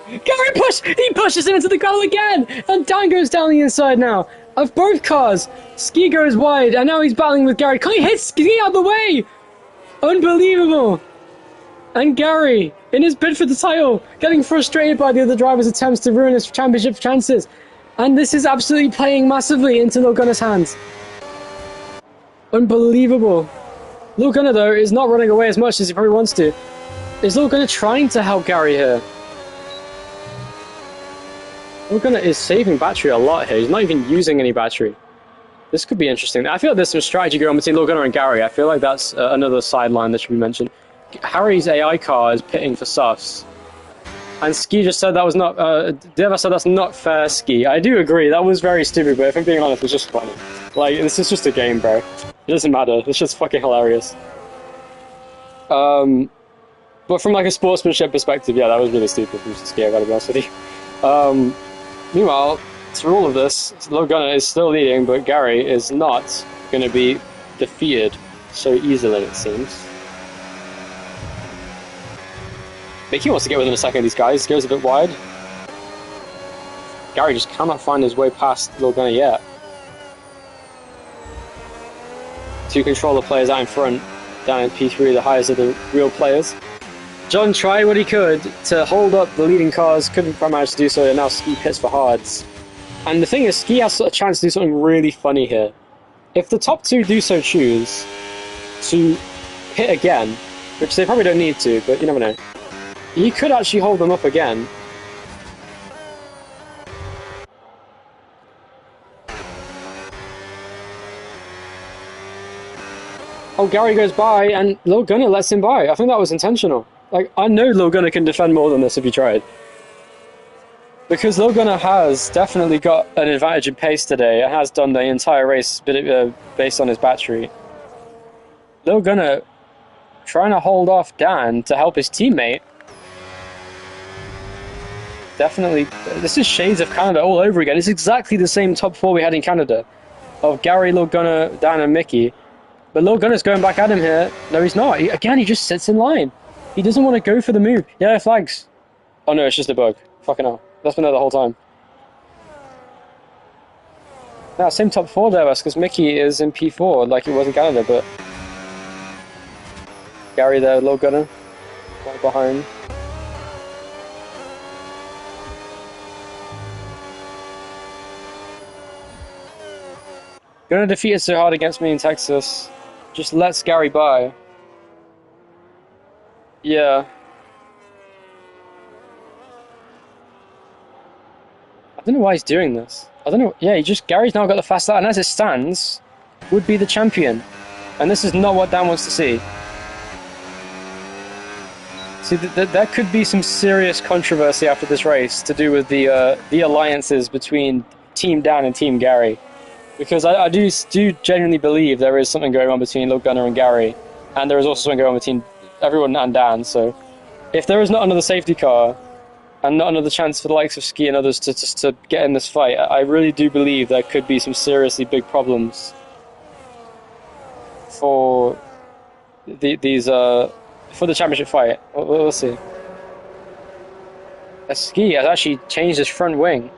Speaker 1: Gary he pushes him into the goal again, and Dan goes down the inside now of both cars. Ski goes wide, and now he's battling with Gary. Can he hit Ski out of the way? Unbelievable. And Gary, in his bid for the title, getting frustrated by the other drivers' attempts to ruin his championship chances. And this is absolutely playing massively into Lil Gunner's hands. Unbelievable. Lil Gunner, though, is not running away as much as he probably wants to. Is Lil Gunner trying to help Gary here? Lil Gunner is saving battery a lot here. He's not even using any battery. This could be interesting. I feel like there's some strategy going on between Lil Gunner and Gary. I feel like that's another sideline that should be mentioned. Harry's AI car is pitting for softs. And Ski just said that was not... Deva said that's not fair, Ski. I do agree, that was very stupid, but if I'm being honest, it was just funny. Like, this is just a game, bro. It doesn't matter. It's just fucking hilarious. But from, like, a sportsmanship perspective, yeah, that was really stupid from Ski, I gotta be honest with you. Meanwhile, through all of this, Lil Gunner is still leading, but Gary is not going to be defeated so easily, it seems. Mickey wants to get within a second of these guys, goes a bit wide. Gary just cannot find his way past Lil Gunner yet. Two controller players out in front, down in P3, the highest of the real players. John tried what he could to hold up the leading cars, couldn't quite manage to do so, and now Ski pits for hards. And the thing is, Ski has a chance to do something really funny here. If the top two do so choose to pit again, which they probably don't need to, but you never know, he could actually hold them up again. Oh, Gary goes by, and Lil Gunner lets him by. I think that was intentional. Like, I know Lil Gunner can defend more than this if he tried. Because Lil Gunner has definitely got an advantage in pace today, and has done the entire race based on his battery. Lil Gunner trying to hold off Dan to help his teammate. Definitely, this is shades of Canada all over again. It's exactly the same top four we had in Canada. Of Gary, Lil Gunner, Dan and Mickey. But Lil Gunner's going back at him here. No, he's not. Again, he just sits in line. He doesn't want to go for the move. Yeah, flags. Oh no, it's just a bug. Fucking hell. That's been there the whole time. Now, same top four there, because Mickey is in P4, like he was in Canada, but... Gary there, Lil Gunner. Right behind. Gunner defeated so hard against me in Texas. Just lets Gary by. Yeah. I don't know why he's doing this. I don't know. Yeah, Gary's now got the fast lap, and as it stands, would be the champion. And this is not what Dan wants to see. See, there could be some serious controversy after this race to do with the alliances between Team Dan and Team Gary. Because I do genuinely believe there is something going on between Lil Gunner and Gary, and there is also something going on between everyone and Dan. So, if there is not another safety car, and not another chance for the likes of Ski and others to get in this fight, I really do believe there could be some seriously big problems for for the championship fight. We'll see. Ski has actually changed his front wing.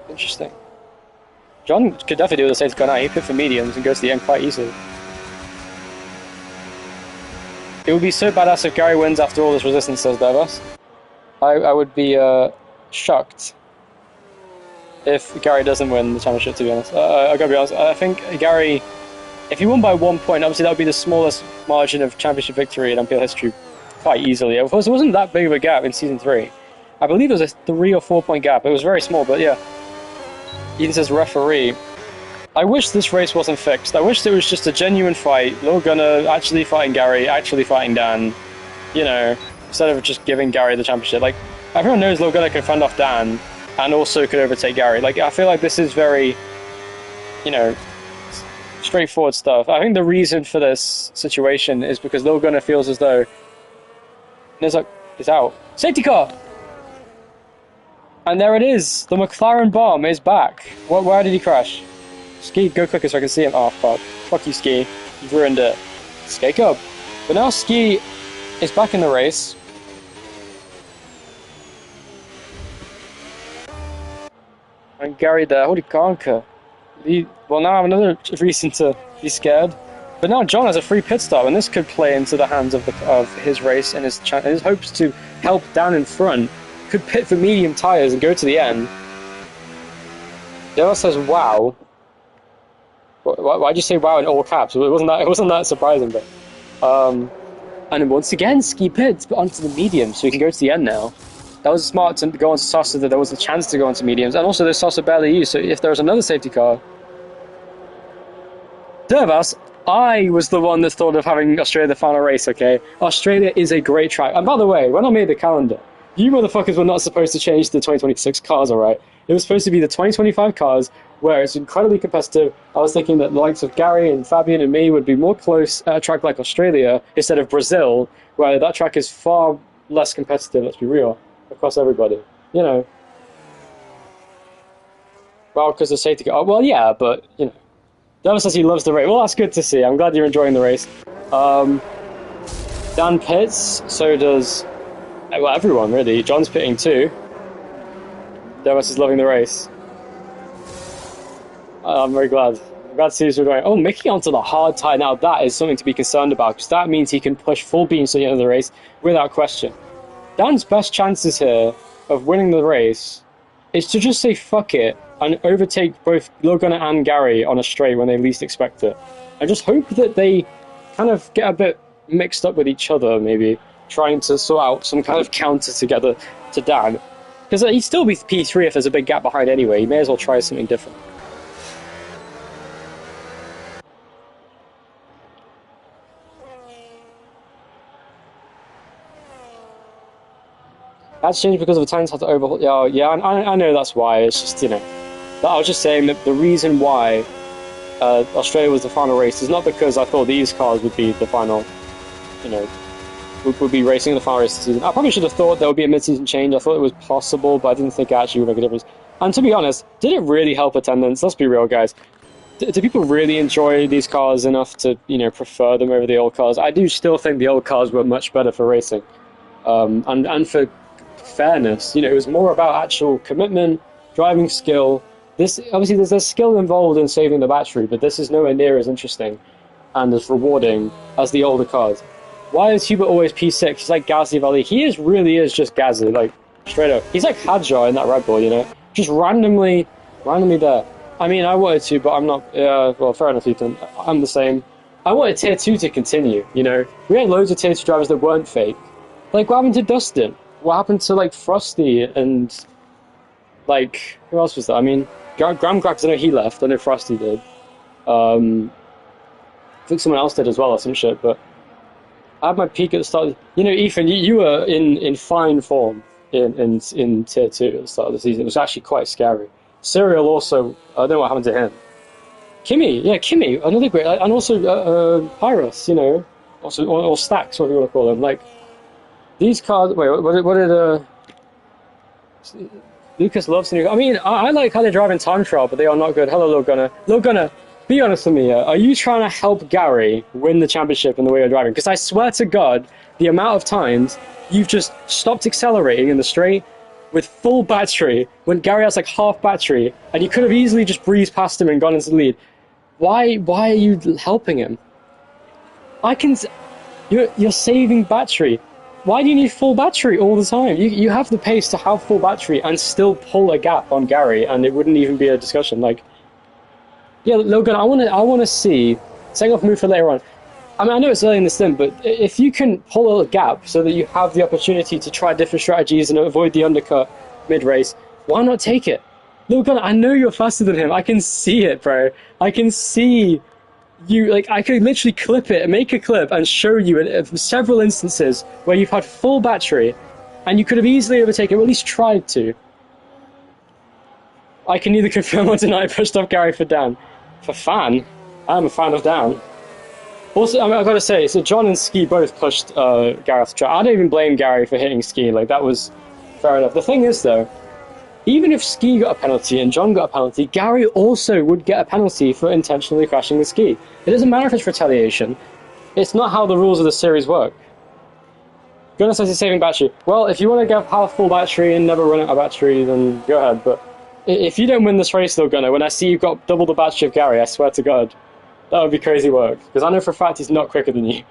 Speaker 1: Interesting. John could definitely do the safety car now. He pit for mediums and goes to the end quite easily. It would be so badass if Gary wins after all this resistance, says Devas. I would be shocked. if Gary doesn't win the championship, to be honest. I gotta be honest, I think Gary, if he won by 1 point, obviously that would be the smallest margin of championship victory in MPL history quite easily. Of course, it wasn't that big of a gap in Season 3. I believe it was a 3 or 4 point gap. It was very small, but yeah. Ethan says, referee. I wish this race wasn't fixed. I wish there was just a genuine fight. Lil Gunner actually fighting Gary, actually fighting Dan. You know, instead of just giving Gary the championship. Like, everyone knows Lil Gunner can fend off Dan and also could overtake Gary. Like, I feel like this is very, you know, straightforward stuff. I think the reason for this situation is because Lil Gunner feels as though Nizak is out. Safety car! And there it is. The McLaren bomb is back. Where did he crash? Ski, go quicker so I can see him. Oh, fuck. Fuck you, Ski. You've ruined it. Skate up. But now Ski is back in the race. And Gary there. Holy conker. Well, now I have another reason to be scared. But now John has a free pit stop, and this could play into the hands of his race and his hopes to help Dan in front. Could pit for medium tyres and go to the end. Dale says, wow. Why'd you say wow in all caps? It wasn't that surprising, but and once again Ski pits onto the medium, so he can go to the end now. That was smart to go onto softs so that there was a chance to go onto mediums, and also those softs are barely used. So if there was another safety car, Dervas, I was the one that thought of having Australia the final race. Okay, Australia is a great track, and by the way, when I made the calendar, you motherfuckers were not supposed to change the 2026 cars, alright? It was supposed to be the 2025 cars, where it's incredibly competitive. I was thinking that the likes of Gary and Fabian and me would be more close at a track like Australia, instead of Brazil, where that track is far less competitive, let's be real, across everybody. You know. Well, because the safety car... well, yeah, but, you know. Devil says he loves the race. Well, that's good to see. I'm glad you're enjoying the race. Dan pits, so does... well, everyone, really. John's pitting too. Devos is loving the race. I'm very glad. I'm glad to see this going. Oh, Mickey onto the hard tyre. Now, that is something to be concerned about, because that means he can push full beams to the end of the race without question. Dan's best chances here of winning the race is to just say fuck it and overtake both Logan and Gary on a straight when they least expect it. I just hope that they kind of get a bit mixed up with each other, maybe, trying to sort out some kind of counter together to Dan. Because he'd still be P3 if there's a big gap behind anyway. He may as well try something different. That's changed because of the times had to overhaul. Yeah, I know that's why. It's just, you know. I was just saying that the reason why Australia was the final race is not because I thought these cars would be the final, you know, would be racing in the final race this season. I probably should have thought there would be a mid-season change. I thought it was possible, but I didn't think it actually would make a difference. And to be honest, did it really help attendance? Let's be real, guys. Do people really enjoy these cars enough to, you know, prefer them over the old cars? I do still think the old cars were much better for racing, and for fairness. You know, it was more about actual commitment, driving skill. This obviously there's skill involved in saving the battery, but this is nowhere near as interesting and as rewarding as the older cars. Why is Hubert always P6? He's like Gasly Valley. He really is just Gasly, like straight up. He's like Hadjar in that Red Bull, you know, just randomly there. I mean, I wanted to, but I'm not. Well, fair enough, Ethan. I'm the same. I wanted Tier 2 to continue. You know, we had loads of Tier 2 drivers that weren't fake. Like, what happened to Dustin? What happened to like Frosty and like who else was that? I mean, Graham Crackers, I know he left. I know Frosty did. I think someone else did as well or some shit. But I had my peak at the start. You know, Ethan, you were in fine form in Tier 2 at the start of the season. It was actually quite scary. Serial also, I don't know what happened to him. Kimmy, another great, and also Pyros, you know, also or Stacks, whatever you want to call them. Like these cars. Wait, what did Lucas loves new? I mean, I like how they drive in time trial, but they are not good. Hello, Lil Gunner. Lil Gunner, be honest with me. Are you trying to help Gary win the championship in the way you're driving? Because I swear to God, the amount of times you've just stopped accelerating in the straight with full battery when Gary has like half battery, and you could have easily just breezed past him and gone into the lead. Why are you helping him? You're saving battery. Why do you need full battery all the time? You have the pace to have full battery and still pull a gap on Gary, and it wouldn't even be a discussion. Like, yeah, Logan, I wanna see setting off move for later on. I mean, I know it's early in the stint, but if you can pull a gap so that you have the opportunity to try different strategies and avoid the undercut mid-race, why not take it? Logan, I know you're faster than him. I can see it, bro. I can see you, like, I could literally clip it, make a clip, and show you in several instances where you've had full battery, and you could have easily overtaken, or at least tried to. I can neither confirm or deny I pushed off Gary for Dan. For fan, I'm a fan of Dan. Also, I mean, I've got to say, so John and Ski both pushed Gary off the track. I don't even blame Gary for hitting Ski, like, that was fair enough. The thing is, though, even if Ski got a penalty and John got a penalty, Gary also would get a penalty for intentionally crashing with Ski. It doesn't matter if it's retaliation. It's not how the rules of the series work. Gunnar says he's saving battery. Well, if you want to have full battery and never run out of battery, then go ahead. But if you don't win this race, though, Gunnar, when I see you've got double the battery of Gary, I swear to God, that would be crazy work. Because I know for a fact he's not quicker than you.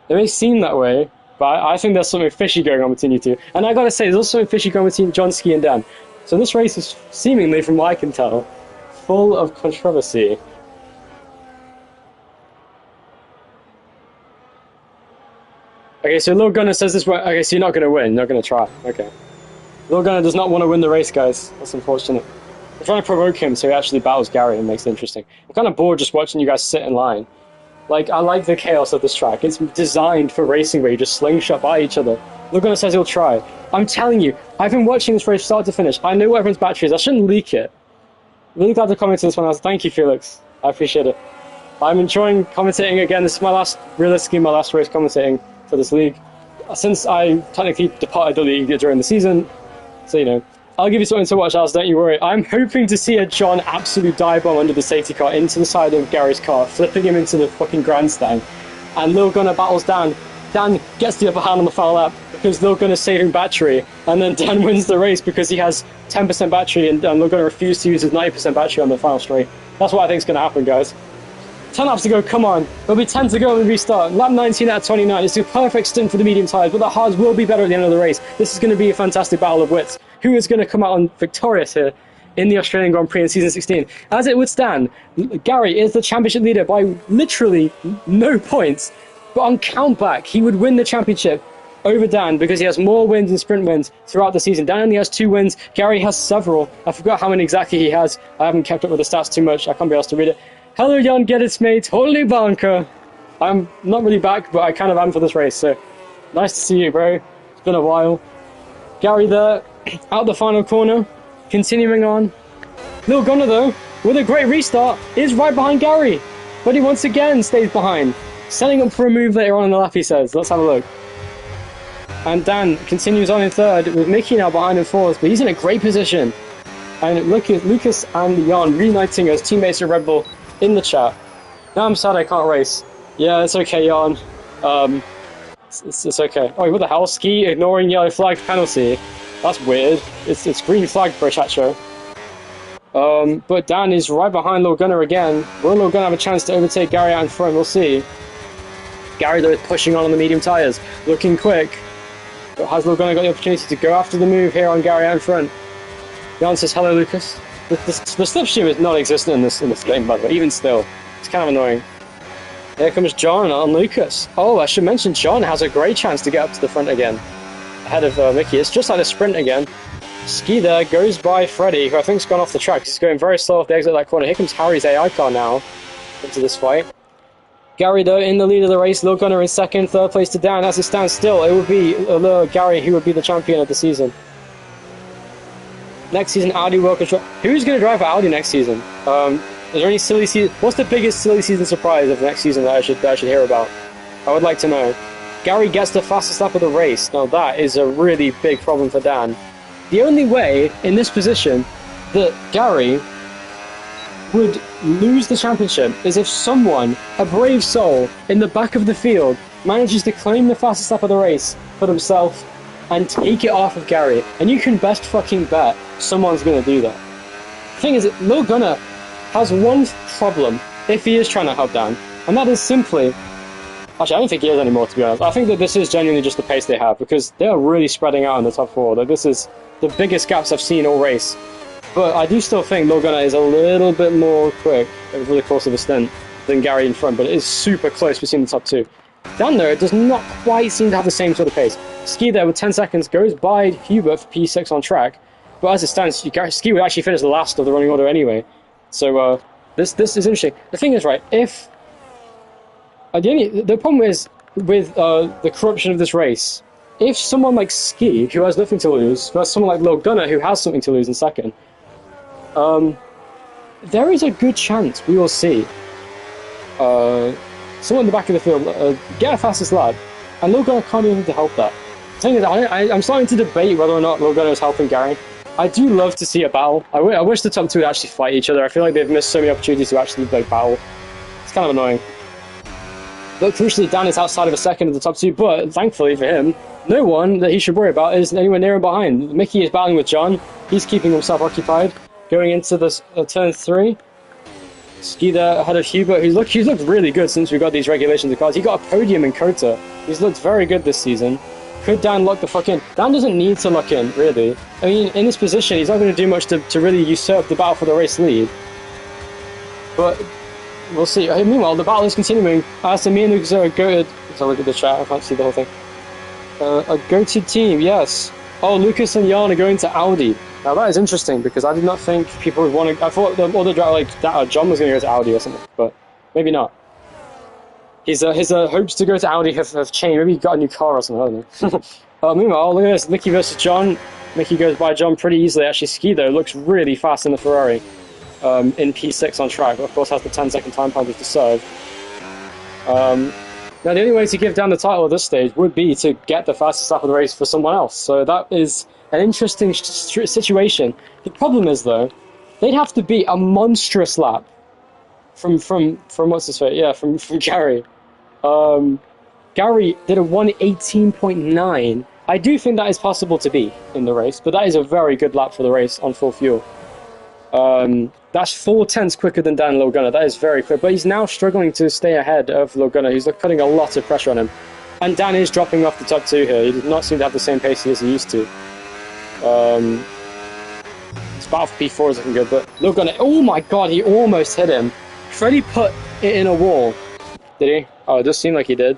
Speaker 1: It may seem that way, but I think there's something fishy going on between you two. And I gotta say, there's also something fishy going between John, Ski, and Dan. So this race is seemingly, from what I can tell, full of controversy. Okay, so Lil Gunnar says this way. Okay, so you're not going to win. You're not going to try. Okay. Lil Gunnar does not want to win the race, guys. That's unfortunate. I'm trying to provoke him so he actually battles Gary and makes it interesting. I'm kind of bored just watching you guys sit in line. Like, I like the chaos of this track. It's designed for racing where you just slingshot by each other. Lil Gunnar says he'll try. I'm telling you, I've been watching this race start to finish. I know what everyone's battery is. I shouldn't leak it. Really glad to comment on this one. Thank you, Felix. I appreciate it. I'm enjoying commentating again. This is realistically my last race commentating for this league. Since I technically departed the league during the season, so, you know, I'll give you something to watch, Alice, don't you worry. I'm hoping to see a John absolute dive bomb under the safety car into the side of Gary's car, flipping him into the fucking grandstand. And Lil Gunnar battles Dan. Dan gets the upper hand on the foul lap because Lil Gunnar is saving battery, and then Dan wins the race because he has 10% battery and Lil Gunnar refused to use his 90% battery on the final straight. That's what I think is going to happen, guys. 10 laps to go, come on. There'll be 10 to go and restart. Lap 19 out of 29. It's a perfect stint for the medium tyres, but the hards will be better at the end of the race. This is going to be a fantastic battle of wits. Who is going to come out on victorious here in the Australian Grand Prix in season 16? As it would stand, Gary is the championship leader by literally no points. But on countback, he would win the championship over Dan because he has more wins and sprint wins throughout the season. Dan only has 2 wins. Gary has several. I forgot how many exactly he has. I haven't kept up with the stats too much. I can't be asked to read it. Hello, Jan, get it, mate. Holy banker. I'm not really back, but I kind of am for this race, so nice to see you, bro. It's been a while. Gary there, out the final corner, continuing on. Lil Gunnar, though, with a great restart, is right behind Gary, but he once again stays behind, setting up for a move later on in the lap, he says. Let's have a look. And Dan continues on in third, with Mickey now behind in fourth, but he's in a great position. And Lucas and Jan reuniting as teammates of Red Bull in the chat. Now I'm sad I can't race. Yeah, it's okay, Jan. It's okay. Oh, what the hell? Ski ignoring yellow flag penalty. That's weird. It's green flag for a chat show. But Dan is right behind Lil Gunnar again. Will Lil Gunnar have a chance to overtake Gary out in front? We'll see. Gary, though, is pushing on the medium tyres. Looking quick. But has Lil Gunnar got the opportunity to go after the move here on Gary out in front? Jan says, hello, Lucas. The slipstream is not existent in this game, by the way. Even still, it's kind of annoying. Here comes John on Lucas. Oh, I should mention John has a great chance to get up to the front again, ahead of Mickey. It's just like a sprint again. Ski there goes by Freddy, who I think's gone off the track. He's going very slow off the exit of that corner. Here comes Harry's AI car now into this fight. Gary, though, in the lead of the race. Lil Gunnar in second, third place to Dan. As it stands still, it would be Gary who would be the champion of the season. Next season, Audi World Control. Who's going to drive for Audi next season? Is there any silly season? What's the biggest silly season surprise of next season that I should hear about? I would like to know. Gary gets the fastest lap of the race. Now that is a really big problem for Dan. The only way in this position that Gary would lose the championship is if someone, a brave soul, in the back of the field manages to claim the fastest lap of the race for themselves and take it off of Gary. And you can best fucking bet someone's going to do that. The thing is, Lil Gunnar has one problem if he is trying to help Dan, and that is simply, Actually, I don't think he is anymore, to be honest. I think that this is genuinely just the pace they have, because they are really spreading out in the top four. Like, this is the biggest gaps I've seen all race. But I do still think Logana is a little bit more quick over the course of a stint than Gary in front, but it is super close between the top two. Down there, it does not quite seem to have the same sort of pace. Ski there with 10 seconds goes by Hubert for P6 on track, but as it stands, Ski would actually finish last of the running order anyway. So this is interesting. The thing is, right, if the problem is with the corruption of this race, if someone like Ski, who has nothing to lose, versus someone like Logana, who has something to lose in second, there is a good chance we will see someone in the back of the field get a fastest lap, and Logana can't even to help that. The thing is, I'm starting to debate whether or not Logana is helping Gary. I do love to see a battle. I wish the top two would actually fight each other. I feel like they've missed so many opportunities to actually like battle. It's kind of annoying. But crucially, Dan is outside of a second of the top two, but thankfully for him, no one that he should worry about is anywhere near him behind. Mickey is battling with John. He's keeping himself occupied. Going into this turn 3. Ski there ahead of Hubert, he's looked really good since we got these regulations of cars. He got a podium in Kota. He's looked very good this season. Could Dan lock the fuck in? Dan doesn't need to lock in, really. I mean, in this position, he's not going to do much to really usurp the battle for the race lead. But we'll see. Meanwhile, the battle is continuing. As me and Lucas are go to... Let's look at the chat, I can't see the whole thing. A go-to team, yes. Oh, Lucas and Jan are going to Audi. Now that is interesting, because I did not think people would want to... I thought the other driver, like John was going to go to Audi or something, but maybe not. His hopes to go to Audi have changed. Maybe he got a new car or something, I don't know. Meanwhile, look at this. Mickey versus John. Mickey goes by John pretty easily. Actually, Ski, though, looks really fast in the Ferrari in P6 on track, but of course has the 10-second time penalty to serve. Now, the only way to give Dan the title at this stage would be to get the fastest lap of the race for someone else. So that is an interesting situation. The problem is, though, they'd have to beat a monstrous lap from what's his face? Yeah, from Gary. Gary did a 1:18.9. I do think that is possible to beat in the race, but that is a very good lap for the race on full fuel. That's 4/10 quicker than Dan Logana. That is very quick, but he's now struggling to stay ahead of Logana. He's putting a lot of pressure on him. And Dan is dropping off the top two here. He does not seem to have the same pace as he used to. His battle for P4 is looking good, but Logana... Oh my god, he almost hit him. Freddy put it in a wall. Did he? Oh, it does seem like he did.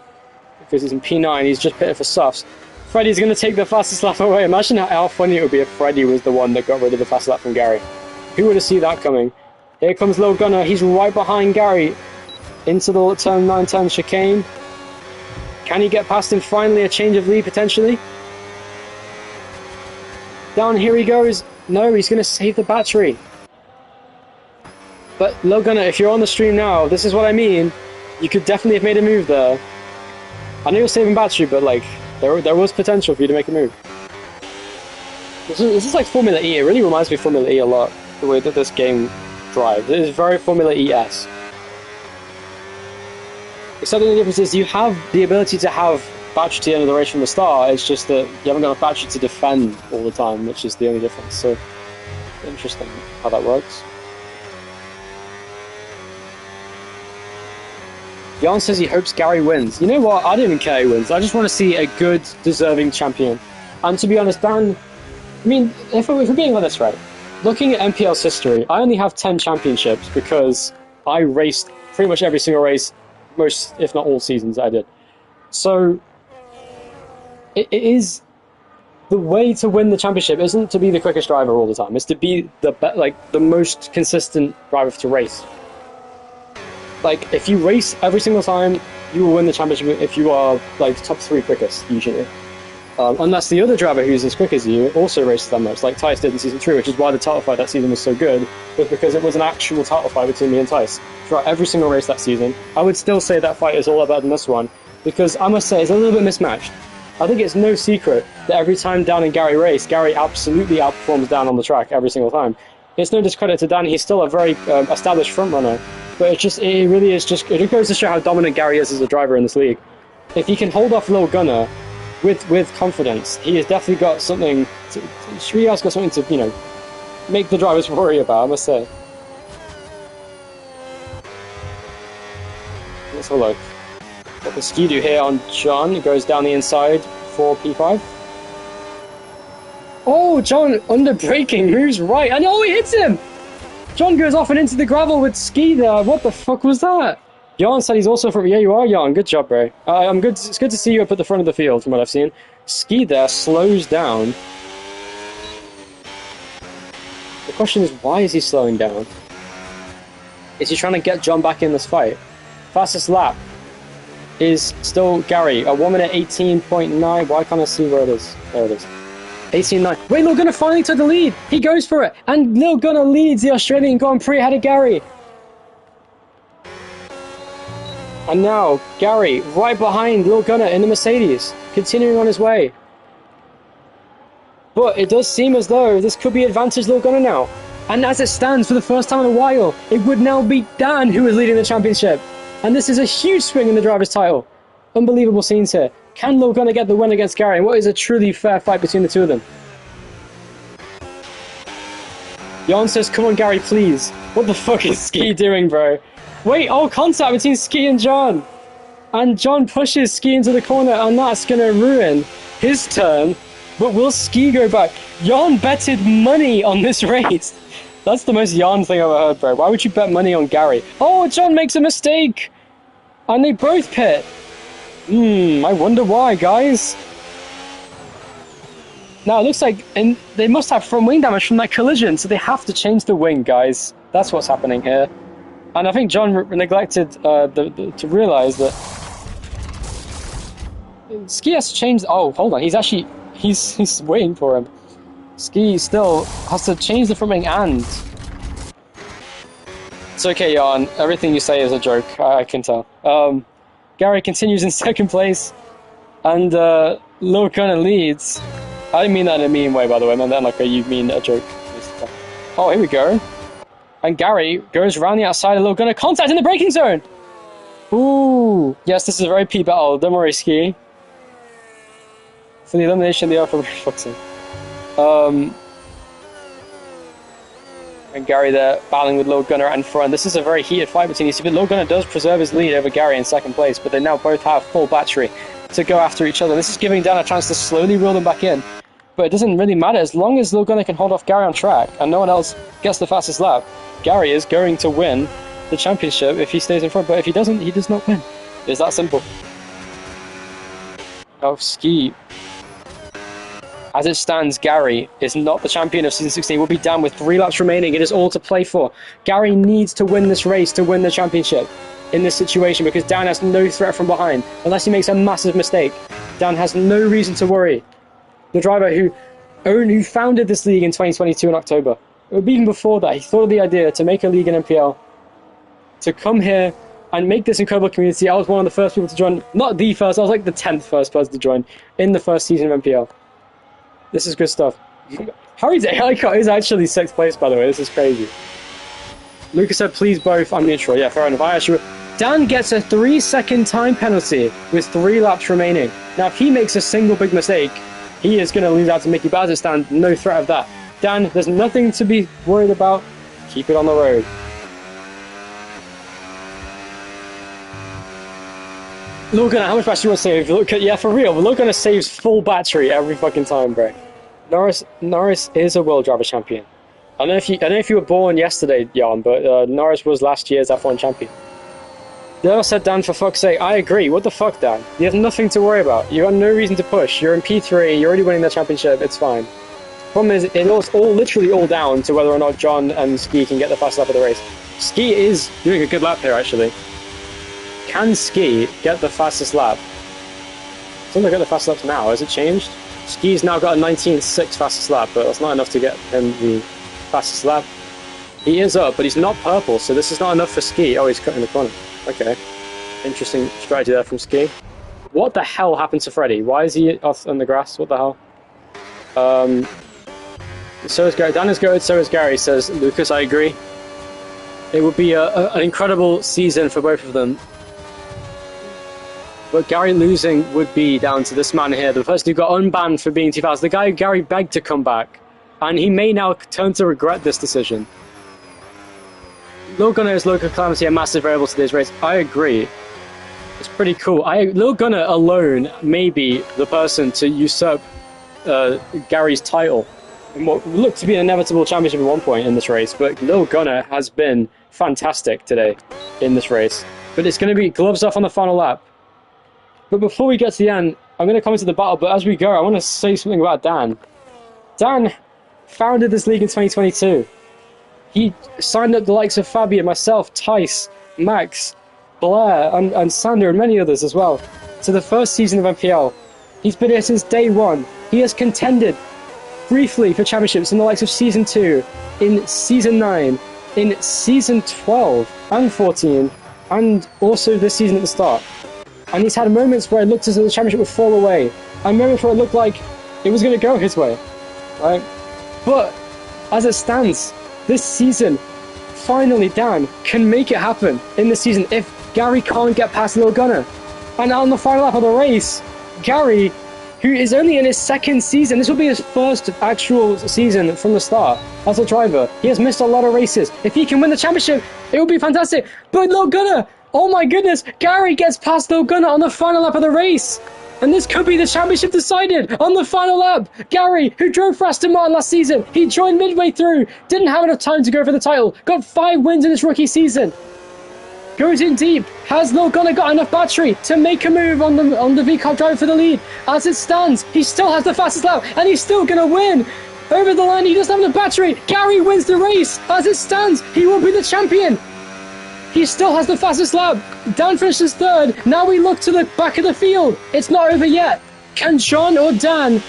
Speaker 1: Because he's in P9, he's just pitting for softs. Freddy's going to take the fastest lap away. Imagine how funny it would be if Freddy was the one that got rid of the fastest lap from Gary. Who would have seen that coming? Here comes Logana. He's right behind Gary. Into the turn 9-10 chicane. Can he get past him finally? A change of lead potentially? Down, here he goes. No, he's going to save the battery. But Logana, if you're on the stream now, this is what I mean. You could definitely have made a move there. I know you're saving battery, but like, there was potential for you to make a move. This is like Formula E. It really reminds me of Formula E a lot, the way that this game drives. It is very Formula E-esque. Except the only difference is you have the ability to have battery to the end of the race from the start. It's just that you haven't got enough battery to defend all the time, which is the only difference. So, interesting how that works. Jan says he hopes Gary wins. You know what? I don't even care who wins. I just want to see a good, deserving champion. And to be honest, Dan... I mean, if we're being honest, right? Looking at MPL's history, I only have 10 championships because I raced pretty much every single race, most, if not all seasons I did. So, it is... The way to win the championship isn't to be the quickest driver all the time. It's to be the most consistent driver to race. Like, if you race every single time, you will win the championship if you are, like, top 3 quickest, usually. Unless the other driver who's as quick as you also races that much, like Tice did in Season 3, which is why the title fight that season was so good, was because it was an actual title fight between me and Tice. Throughout every single race that season, I would still say that fight is a lot better than this one, because I must say, it's a little bit mismatched. I think it's no secret that every time Dan and Gary race, Gary absolutely outperforms Dan on the track every single time. It's no discredit to Dan, he's still a very established frontrunner. But it just goes to show how dominant Gary is as a driver in this league. If he can hold off Logana with confidence, he has definitely got something he has got something to, you know, make the drivers worry about, I must say. Let's have a look. What does Ski do here on John? It goes down the inside for P5. Oh, John under braking, moves right, and oh, he hits him! John goes off and into the gravel with Ski there. What the fuck was that? Jan said he's also from... Yeah, you are, Jan. Good job, bro. I'm good. It's good to see you up at the front of the field, from what I've seen. Ski there slows down. The question is, why is he slowing down? Is he trying to get John back in this fight? Fastest lap is still Gary. A 1 minute 18.9. Why can't I see where it is? There it is. 18.9. Wait, Lil Gunnar finally took the lead. He goes for it. And Lil Gunnar leads the Australian Grand Prix ahead of Gary. And now, Gary, right behind Lil Gunnar in the Mercedes, continuing on his way. But it does seem as though this could be advantage Lil Gunnar now. And as it stands, for the first time in a while, it would now be Daan who is leading the championship. And this is a huge swing in the driver's title. Unbelievable scenes here. Can Lil Gunnar get the win against Gary? And what is a truly fair fight between the two of them? Jan says, come on, Gary, please. What the fuck is Ski doing, bro? Wait, oh, contact between Ski and John. And John pushes Ski into the corner, and that's going to ruin his turn. But will Ski go back? Jan betted money on this race. That's the most Jan thing I've ever heard, bro. Why would you bet money on Gary? Oh, John makes a mistake. And they both pit. I wonder why, guys. Now, it looks like they must have front wing damage from that collision, so they have to change the wing, guys. That's what's happening here. And I think John neglected to realise that Ski has to change... Oh, hold on. He's waiting for him. Ski still has to change the front wing and... It's okay, Jan. Everything you say is a joke. I can tell. Gary continues in second place. And Lil Gunnar leads. I didn't mean that in a mean way, by the way. I meant that like you mean a joke. Oh, here we go. And Gary goes around the outside of Lil Gunnar. Contact in the braking zone! Ooh. Yes, this is a very P battle. Don't worry, Ski. For the elimination of the Alpha Refluxing. And Gary there battling with Lil Gunnar in front. This is a very heated fight between these two, but Lil Gunnar does preserve his lead over Gary in second place, but they now both have full battery to go after each other. This is giving Daan a chance to slowly reel them back in, but it doesn't really matter. As long as Lil Gunnar can hold off Gary on track and no one else gets the fastest lap, Gary is going to win the championship if he stays in front, but if he doesn't, he does not win. It's that simple. Oh, Ski. As it stands, Gary is not the champion of Season 16. We'll be down with 3 laps remaining. It is all to play for. Gary needs to win this race to win the championship in this situation because Daan has no threat from behind. Unless he makes a massive mistake, Daan has no reason to worry. The driver who founded this league in 2022 in October, even before that, he thought of the idea to make a league in MPL, to come here and make this incredible community. I was one of the first people to join. Not the first, I was like the 10th first person to join in the first season of MPL. This is good stuff. Harry's icon is actually 6th place, by the way. This is crazy. Lucas said, please both. I'm neutral. Yeah, fair enough. Daan gets a 3-second time penalty with 3 laps remaining. Now, if he makes a single big mistake, he is going to lose out to Mickey. But as it stands, no threat of that. Daan, there's nothing to be worried about. Keep it on the road. Lil Gunnar, how much battery you want to save? Look at, yeah, for real. Lil Gunnar saves full battery every fucking time, bro. Norris is a world driver champion. I don't know if you were born yesterday, Jan, but Norris was last year's F1 champion. They all said, Daan, for fuck's sake. I agree. What the fuck, Daan? You have nothing to worry about. You have no reason to push. You're in P3. You're already winning the championship. It's fine. Problem is, it's literally all down to whether or not John and Ski can get the fast lap of the race. Ski is doing a good lap here, actually. Can Ski get the fastest lap? It's only got the fastest laps now. Has it changed? Ski's now got a 19.6 fastest lap, but that's not enough to get him the fastest lap. He is up, but he's not purple, so this is not enough for Ski. Oh, he's cutting the corner. Okay. Interesting strategy there from Ski. What the hell happened to Freddy? Why is he off on the grass? What the hell? So is Gary. Daan is good, so is Gary, says Lucas. I agree. It would be an incredible season for both of them. But Gary losing would be down to this man here, the person who got unbanned for being 2000. The guy Gary begged to come back. And he may now turn to regret this decision. Lil Gunnar is local calamity, a massive variable to this race. I agree. It's pretty cool. Lil Gunner alone may be the person to usurp Gary's title in what looked to be an inevitable championship at one point in this race, but Lil Gunner has been fantastic today in this race. But it's going to be gloves off on the final lap. But before we get to the end, I'm going to come into the battle, but as we go, I want to say something about Dan. Dan founded this league in 2022. He signed up the likes of Fabian, myself, Tice, Max, Blair, and Sander, and many others as well, to the first season of MPL. He's been here since day one. He has contended briefly for championships in the likes of Season 2, in Season 9, in Season 12 and 14, and also this season at the start. And he's had moments where it looked as though the championship would fall away, and moments where it looked like it was going to go his way, right? But as it stands, this season, finally Dan can make it happen in this season if Gary can't get past Lil Gunner. And on the final lap of the race, Gary, who is only in his second season, this will be his first actual season from the start as a driver. He has missed a lot of races. If he can win the championship, it will be fantastic. But Lil Gunner, oh my goodness, Gary gets past Lil Gunner on the final lap of the race. And this could be the championship decided on the final lap. Gary, who drove for Aston Martin last season, he joined midway through, didn't have enough time to go for the title, got 5 wins in his rookie season. Goes in deep. Has Lil Gunner got enough battery to make a move on the V-Carb driver for the lead? As it stands, he still has the fastest lap, and he's still going to win. Over the line, he doesn't have enough battery. Gary wins the race. As it stands, he will be the champion. He still has the fastest lap. Dan finishes third. Now we look to the back of the field. It's not over yet. Can John or Dan...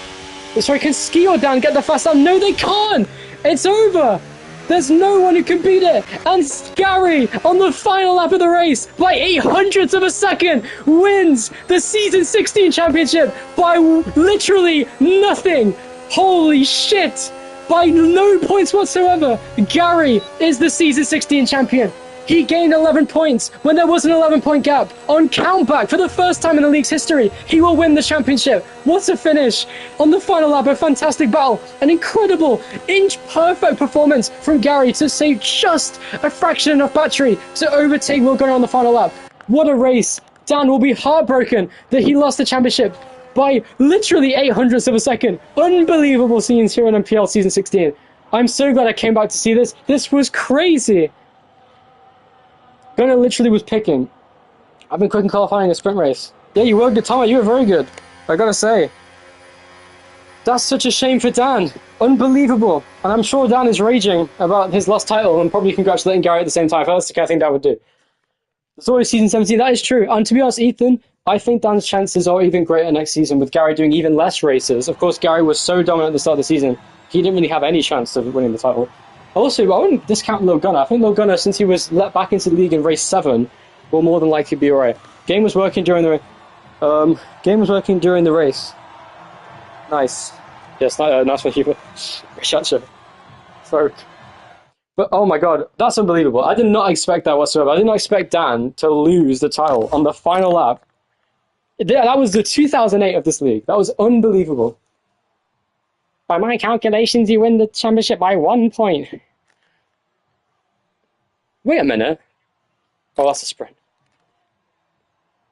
Speaker 1: Sorry, can Ski or Dan get the fast lap? No, they can't. It's over. There's no one who can beat it. And Gary, on the final lap of the race, by 800ths of a second, wins the Season 16 championship by literally nothing. Holy shit. By no points whatsoever. Gary is the Season 16 champion. He gained 11 points when there was an 11-point gap. On countback, for the first time in the league's history, he will win the championship. What a finish. On the final lap, a fantastic battle. An incredible, inch-perfect performance from Gary to save just a fraction of battery to overtake Will Gunner on the final lap. What a race. Dan will be heartbroken that he lost the championship by literally 800ths of a second. Unbelievable scenes here in MPL Season 16. I'm so glad I came back to see this. This was crazy. Gunner literally was picking. I've been quick in qualifying a sprint race. Yeah, you were good, Tom. You were very good. I gotta say. That's such a shame for Dan. Unbelievable. And I'm sure Dan is raging about his lost title and probably congratulating Gary at the same time. That's the kind of thing Dan would do. It's always Season 17. That is true. And to be honest, Ethan, I think Dan's chances are even greater next season with Gary doing even less races. Of course, Gary was so dominant at the start of the season, he didn't really have any chance of winning the title. Also, I wouldn't discount Lil Gunner. I think Lil Gunner, since he was let back into the league in race 7, will more than likely be alright. Game was working during the race. Nice. Yes, nice one, Hubert. Shacha. So, but oh my god, that's unbelievable. I did not expect that whatsoever. I did not expect Dan to lose the title on the final lap. That was the 2008 of this league. That was unbelievable. By my calculations, you win the championship by 1 point. Wait a minute. Oh, that's a sprint.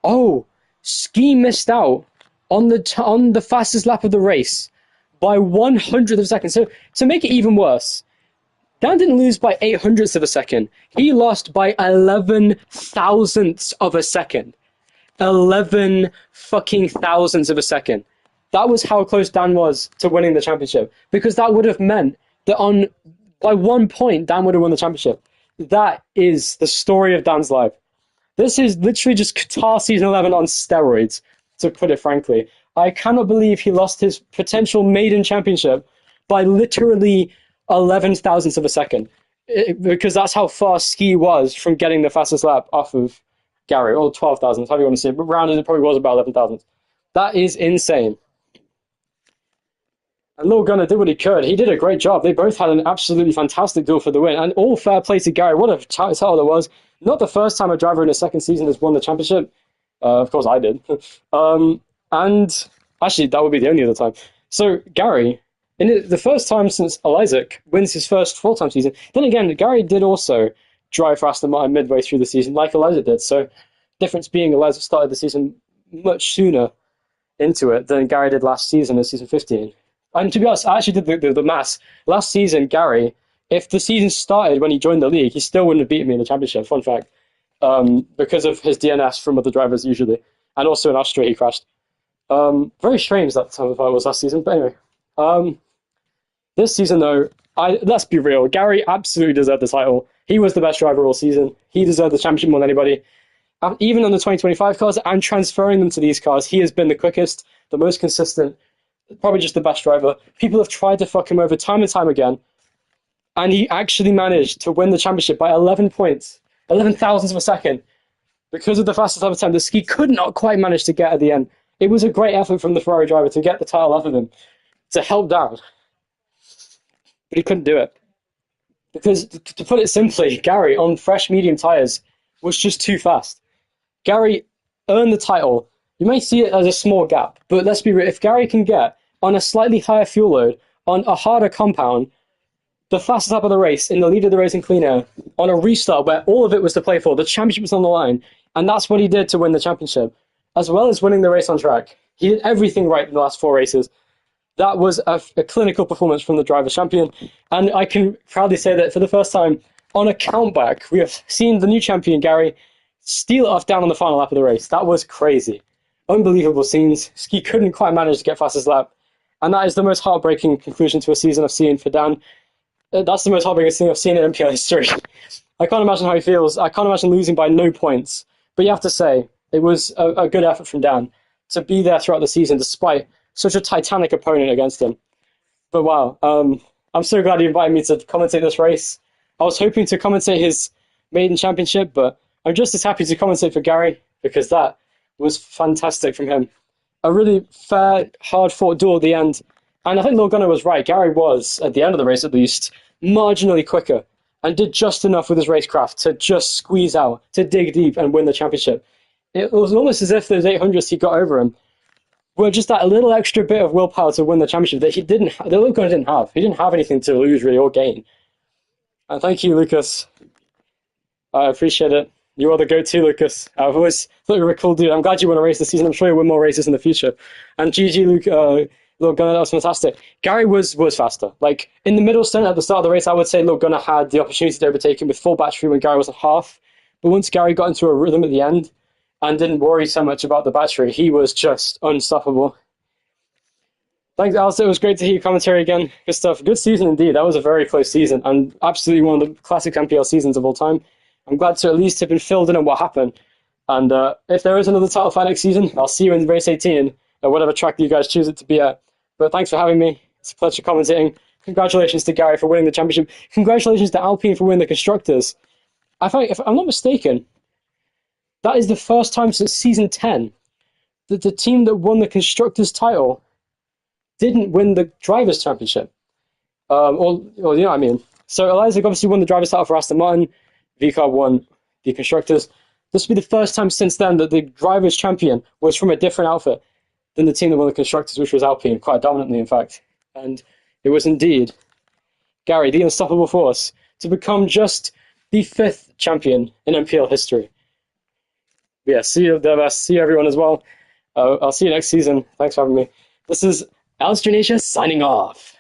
Speaker 1: Oh, Ski missed out on the fastest lap of the race by 100th of a second. So to make it even worse, Dan didn't lose by 800ths of a second. He lost by 11 thousandths of a second. 11 fucking thousandths of a second. That was how close Dan was to winning the championship, because that would have meant that by 1 point, Dan would have won the championship. That is the story of Dan's life. This is literally just Qatar Season 11 on steroids, to put it frankly. I cannot believe he lost his potential maiden championship by literally 11 thousandths of a second, because that's how far Ski was from getting the fastest lap off of Gary, or 12 thousandths, however you want to say it, but rounded it probably was about 11 thousandths. That is insane. And Lil Gunner did what he could. He did a great job. They both had an absolutely fantastic duel for the win. And all fair play to Gary. What a title it was. Not the first time a driver in his second season has won the championship. Of course, I did. And actually, that would be the only other time. So, Gary, the first time since Isaac wins his first full-time season. Then again, Gary did also drive for Aston Martin midway through the season, like Isaac did. So, Difference being Eliza started the season much sooner into it than Gary did last season in season 15. And to be honest, I actually did the maths. Last season, Gary, if the season started when he joined the league, he still wouldn't have beaten me in the championship. Fun fact. Because of his DNS from other drivers usually. And also in Austria, he crashed. Very strange that time of fight was last season. But anyway, this season, though, let's be real. Gary absolutely deserved the title. He was the best driver all season. He deserved the championship more than anybody. And even on the 2025 cars, and transferring them to these cars, he has been the quickest, the most consistent, probably just the best driver. People have tried to fuck him over time and time again, and he actually managed to win the championship by 11 points, 11 thousandths of a second, because of the fastest lap attempt that Ski could not quite manage to get at the end. It was a great effort from the Ferrari driver to get the title off of him, to help Daan, but he couldn't do it. Because, to put it simply, Gary, on fresh medium tyres, was just too fast. Gary earned the title. You may see it as a small gap, but let's be real. If Gary can get on a slightly higher fuel load, on a harder compound, the fastest lap of the race, in the lead of the race in clean air, on a restart where all of it was to play for, the championship was on the line, and that's what he did to win the championship, as well as winning the race on track. He did everything right in the last 4 races. That was a clinical performance from the driver's champion, and I can proudly say that for the first time on a countback, we have seen the new champion, Gary, steal it off down on the final lap of the race. That was crazy. Unbelievable scenes. Ski couldn't quite manage to get fastest lap. And that is the most heartbreaking conclusion to a season I've seen for Daan. That's the most heartbreaking thing I've seen in MPL history. I can't imagine how he feels. I can't imagine losing by no points. But you have to say, it was a good effort from Daan to be there throughout the season despite such a titanic opponent against him. But wow, I'm so glad he invited me to commentate this race. I was hoping to commentate his maiden championship, but I'm just as happy to commentate for Gary because that was fantastic from him. A really fair, hard-fought duel at the end. And I think Lord Gunnar was right. Gary was, at the end of the race at least, marginally quicker and did just enough with his racecraft to just squeeze out, to dig deep and win the championship. It was almost as if those 800s he got over him were just that little extra bit of willpower to win the championship that Lord Gunnar didn't have. He didn't have anything to lose really or gain. And thank you, Lucas. I appreciate it. You are the go-to, Lucas. I've always thought you were a cool dude. I'm glad you won a race this season. I'm sure you'll win more races in the future. And GG, Luke, Lord Gunnar, that was fantastic. Gary was faster. Like, in the middle stint at the start of the race, I would say Lord Gunnar had the opportunity to overtake him with full battery when Gary was at half. But once Gary got into a rhythm at the end and didn't worry so much about the battery, he was just unstoppable. Thanks, Alistair. It was great to hear your commentary again. Good stuff. Good season indeed. That was a very close season and absolutely one of the classic MPL seasons of all time. I'm glad to at least have been filled in on what happened. And if there is another title fight next season, I'll see you in race 18 at whatever track that you guys choose it to be at. But thanks for having me. It's a pleasure commentating. Congratulations to Gary for winning the championship. Congratulations to Alpine for winning the Constructors. I think, if I'm not mistaken, that is the first time since season 10 that the team that won the Constructors title didn't win the Drivers' Championship. Or you know what I mean. So Eliza obviously won the Drivers' title for Aston Martin. VCAR won the Constructors. This will be the first time since then that the Drivers' Champion was from a different outfit than the team that won the Constructors, which was Alpine, quite dominantly, in fact. And it was indeed Gary, the unstoppable force, to become just the 5th champion in MPL history. But yeah, see you, the best. See you, everyone, as well. I'll see you next season. Thanks for having me. This is Alistair Nature signing off.